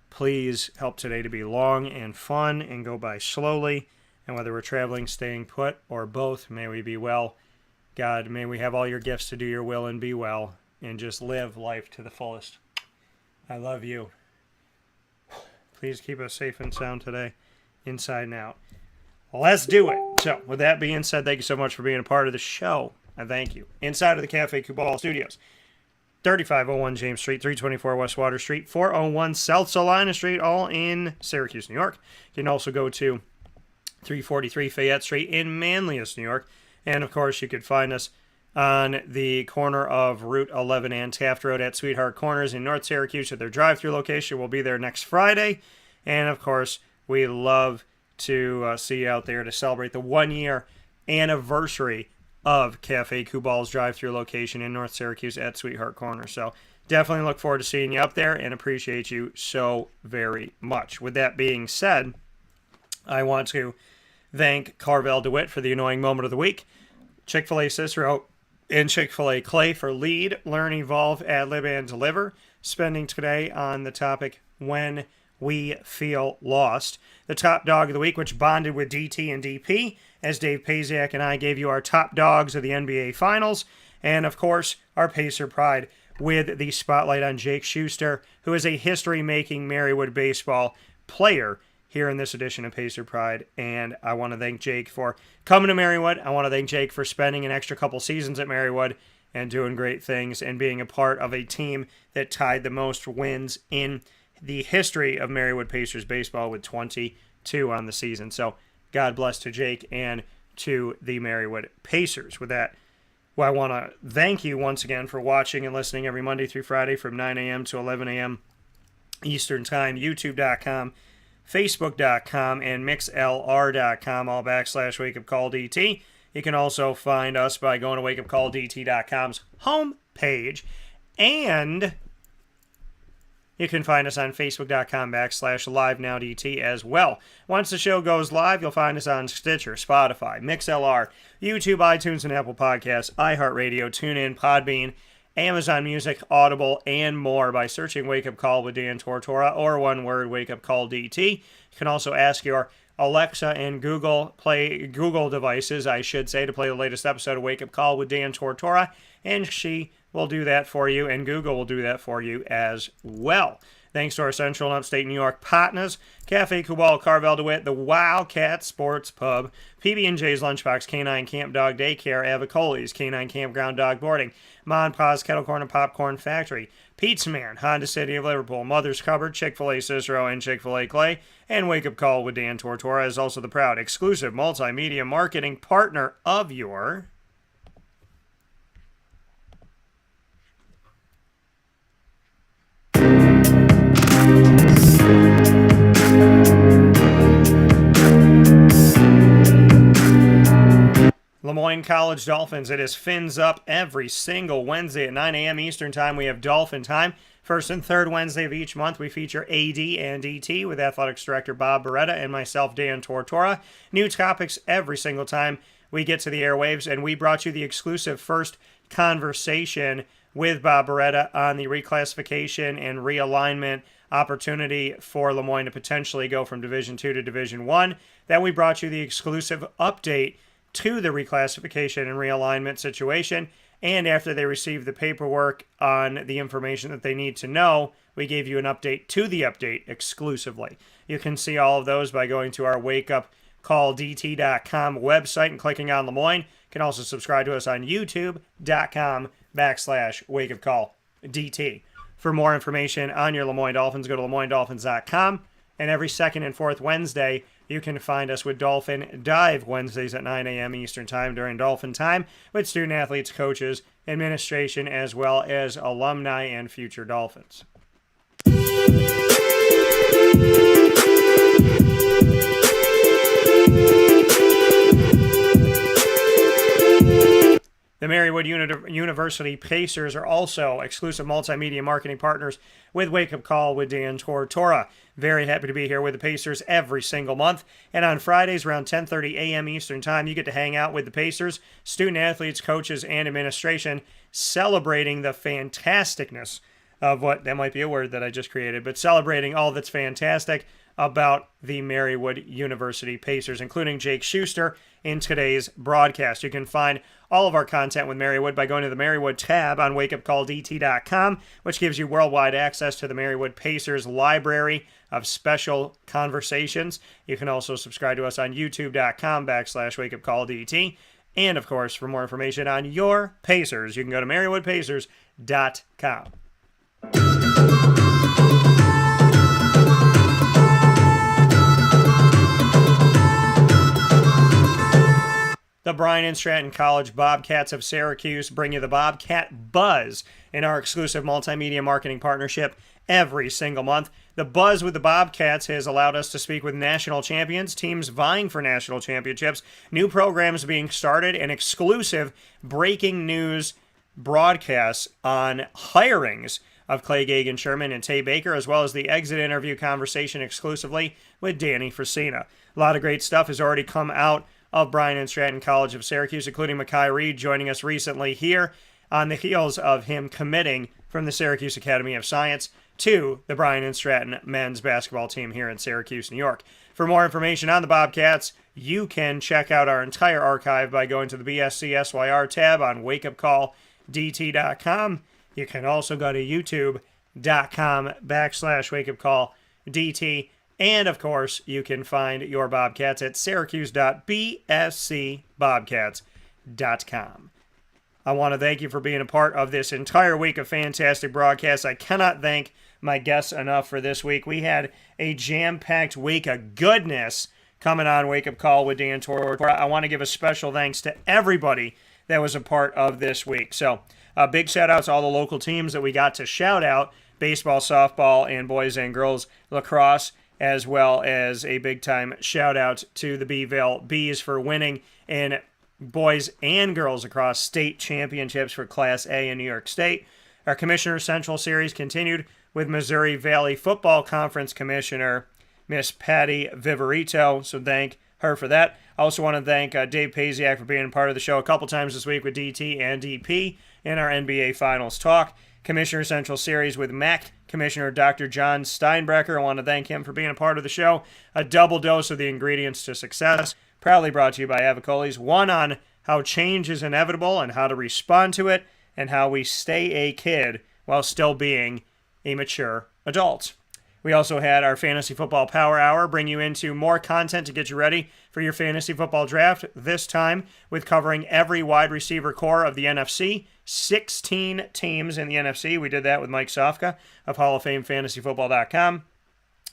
Please help today to be long and fun and go by slowly. And whether we're traveling, staying put, or both, may we be well. God, may we have all your gifts to do your will and be well. And just live life to the fullest. I love you. Please keep us safe and sound today, inside and out. Let's do it. So, with that being said, thank you so much for being a part of the show. I thank you. Inside of the Cafe Cabal Studios, 3501 James Street, 324 West Water Street, 401 South Salina Street, all in Syracuse, New York. You can also go to 343 Fayette Street in Manlius, New York. And, of course, you could find us on the corner of Route 11 and Taft Road at Sweetheart Corners in North Syracuse at their drive-thru location. We'll be there next Friday. And, of course, we love to see you out there to celebrate the 1-year anniversary of Cafe Kubal's drive-thru location in North Syracuse at Sweetheart Corners. So definitely look forward to seeing you up there and appreciate you so very much. With that being said, I want to thank Carvel DeWitt for the annoying moment of the week, Chick-fil-A Cicero and Chick-fil-A Clay for lead, learn, evolve, ad-lib, and deliver, spending today on the topic when we feel lost. The top dog of the week, which bonded with DT and DP, as Dave Pasiak and I gave you our top dogs of the NBA Finals, and of course, our Pacer Pride with the spotlight on Jake Schuster, who is a history-making Marywood baseball player here in this edition of Pacer Pride. And I want to thank Jake for coming to Marywood. I want to thank Jake for spending an extra couple seasons at Marywood and doing great things and being a part of a team that tied the most wins in the history of Marywood Pacers baseball with 22 on the season. So God bless to Jake and to the Marywood Pacers. With that, well, I want to thank you once again for watching and listening every Monday through Friday from 9 a.m. to 11 a.m. Eastern Time, youtube.com, facebook.com, and mixlr.com, all /WakeUpCallDT. You can also find us by going to wakeupcalldt.com's homepage, and you can find us on facebook.com /LiveNowDT as well. Once the show goes live, you'll find us on Stitcher, Spotify, MixLR, YouTube, iTunes, and Apple Podcasts, iHeartRadio, TuneIn, Podbean, Amazon Music, Audible, and more by searching Wake Up Call with Dan Tortora, or one word, Wake Up Call DT. You can also ask your Alexa and Google devices, I should say, to play the latest episode of Wake Up Call with Dan Tortora, and she will do that for you, and Google will do that for you as well. Thanks to our Central and Upstate New York partners, Cafe Kubal, Carvel DeWitt, the Wildcat Sports Pub, PB&J's Lunchbox, Canine Camp Dog Daycare, Avicoli's, Canine Kampground Dog Boarding, Mon Pa's Kettle Corn and Popcorn Factory, Pizza Man, Honda City of Liverpool, Mother's Cupboard, Chick-fil-A Cicero, and Chick-fil-A Clay, and Wake Up Call with Dan Tortora is also the proud exclusive multimedia marketing partner of your Lemoyne College Dolphins. It is Fins Up every single Wednesday at 9 a.m. Eastern Time. We have Dolphin Time. First and third Wednesday of each month, we feature AD and DT with Athletics Director Bob Beretta and myself, Dan Tortora. New topics every single time we get to the airwaves, and we brought you the exclusive first conversation with Bob Beretta on the reclassification and realignment opportunity for Lemoyne to potentially go from Division II to Division I. Then we brought you the exclusive update to the reclassification and realignment situation, and after they received the paperwork on the information that they need to know, we gave you an update to the update exclusively. You can see all of those by going to our wakeupcalldt.com website and clicking on Lemoyne. You can also subscribe to us on youtube.com /wakeupcalldt. For more information on your Lemoyne Dolphins, go to LemoyneDolphins.com, and every second and fourth Wednesday, you can find us with Dolphin Dive Wednesdays at 9 a.m. Eastern Time during Dolphin Time with student athletes, coaches, administration, as well as alumni and future Dolphins. The Marywood University Pacers are also exclusive multimedia marketing partners with Wake Up Call with Dan Tortora. Very happy to be here with the Pacers every single month. And on Fridays around 10:30 a.m. Eastern Time, you get to hang out with the Pacers, student athletes, coaches, and administration, celebrating the fantasticness of what, that might be a word that I just created, but celebrating all that's fantastic about the Marywood University Pacers, including Jake Schuster in today's broadcast. You can find all of our content with Marywood by going to the Marywood tab on wakeupcalldt.com, which gives you worldwide access to the Marywood Pacers library of special conversations. You can also subscribe to us on youtube.com /wakeupcalldt. And, of course, for more information on your Pacers, you can go to marywoodpacers.com. The Bryan and Stratton College Bobcats of Syracuse bring you the Bobcat Buzz in our exclusive multimedia marketing partnership every single month. The buzz with the Bobcats has allowed us to speak with national champions, teams vying for national championships, new programs being started, and exclusive breaking news broadcasts on hirings of Clay Gagan-Sherman and Tay Baker, as well as the exit interview conversation exclusively with Danny Frisina. A lot of great stuff has already come out of Bryan and Stratton College of Syracuse, including Makai Reed joining us recently here on the heels of him committing from the Syracuse Academy of Science to the Bryan and Stratton men's basketball team here in Syracuse, New York. For more information on the Bobcats, you can check out our entire archive by going to the BSCSYR tab on wakeupcalldt.com. You can also go to youtube.com/wakeupcalldt. And, of course, you can find your Bobcats at syracuse.bscbobcats.com. I want to thank you for being a part of this entire week of fantastic broadcasts. I cannot thank my guests enough for this week. We had a jam-packed week of goodness coming on Wake Up Call with Dan Tortora. I want to give a special thanks to everybody that was a part of this week. So, big shout-out to all the local teams that we got to shout out, baseball, softball, and boys and girls lacrosse, as well as a big-time shout-out to the Beeville Bees for winning in boys and girls across state championships for Class A in New York State. Our Commissioner Central Series continued with Missouri Valley Football Conference Commissioner Miss Patty Viverito, so thank her for that. I also want to thank Dave Pasiak for being part of the show a couple times this week with DT and DP in our NBA Finals talk. Commissioner Central Series with MAC Commissioner Dr. John Steinbrecher. I want to thank him for being a part of the show. A double dose of the ingredients to success. Proudly brought to you by Avicoles. One on how change is inevitable and how to respond to it, and how we stay a kid while still being a mature adult. We also had our Fantasy Football Power Hour, bring you into more content to get you ready for your fantasy football draft, this time with covering every wide receiver core of the NFC, 16 teams in the NFC. We did that with Mike Sofka of Hall of Fame FantasyFootball.com,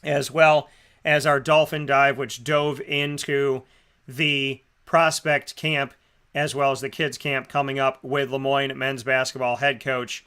as well as our Dolphin Dive, which dove into the prospect camp as well as the kids camp coming up with Lemoyne men's basketball head coach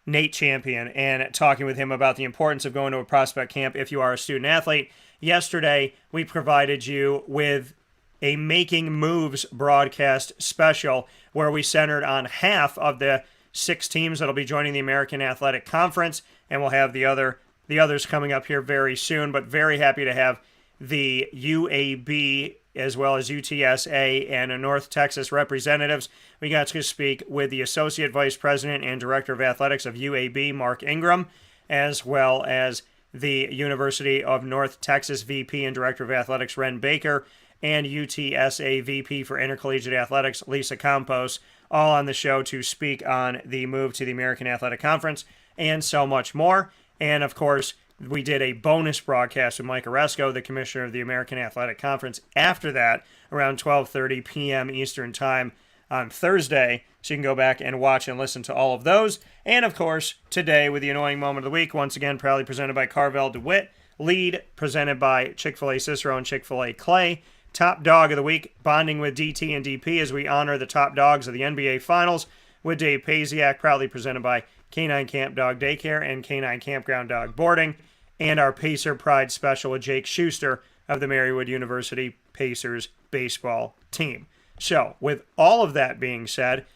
Nate Champion, and talking with him about the importance of going to a prospect camp if you are a student athlete. Yesterday, we provided you with a Making Moves broadcast special where we centered on half of the 6 teams that will be joining the American Athletic Conference, and we'll have the others coming up here very soon, but very happy to have the UAB as well as UTSA and North Texas representatives. We got to speak with the Associate Vice President and Director of Athletics of UAB, Mark Ingram, as well as the University of North Texas VP and Director of Athletics, Ren Baker, and UTSA VP for Intercollegiate Athletics, Lisa Campos, all on the show to speak on the move to the American Athletic Conference and so much more. And, of course, we did a bonus broadcast with Mike Oresco, the Commissioner of the American Athletic Conference, after that, around 12:30 p.m. Eastern Time on Thursday. So you can go back and watch and listen to all of those. And, of course, today with the Annoying Moment of the Week, once again proudly presented by Carvel DeWitt, lead presented by Chick-fil-A Cicero and Chick-fil-A Clay. Top Dog of the Week, bonding with DT and DP as we honor the top dogs of the NBA Finals with Dave Pasiak, proudly presented by Canine Camp Dog Daycare and Canine Kampground Dog Boarding, and our Pacer Pride special with Jake Schuster of the Marywood University Pacers baseball team. So, with all of that being said,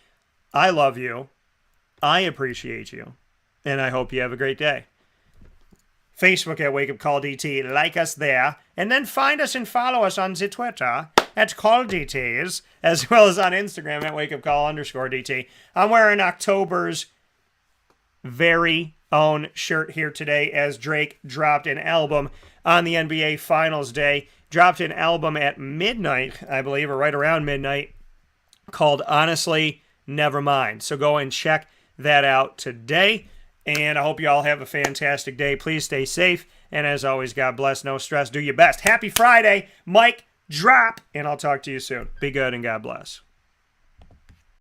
I love you, I appreciate you, and I hope you have a great day. Facebook at Wake Up Call DT, like us there, and then find us and follow us on the Twitter at Call DTs, as well as on Instagram at Wake Up Call _DT. I'm wearing October's very own shirt here today as Drake dropped an album on the NBA Finals day. Dropped an album at midnight, I believe, or right around midnight, called Honestly Nevermind. So go and check that out today. And I hope you all have a fantastic day. Please stay safe. And as always, God bless. No stress. Do your best. Happy Friday. Mike, drop. And I'll talk to you soon. Be good and God bless.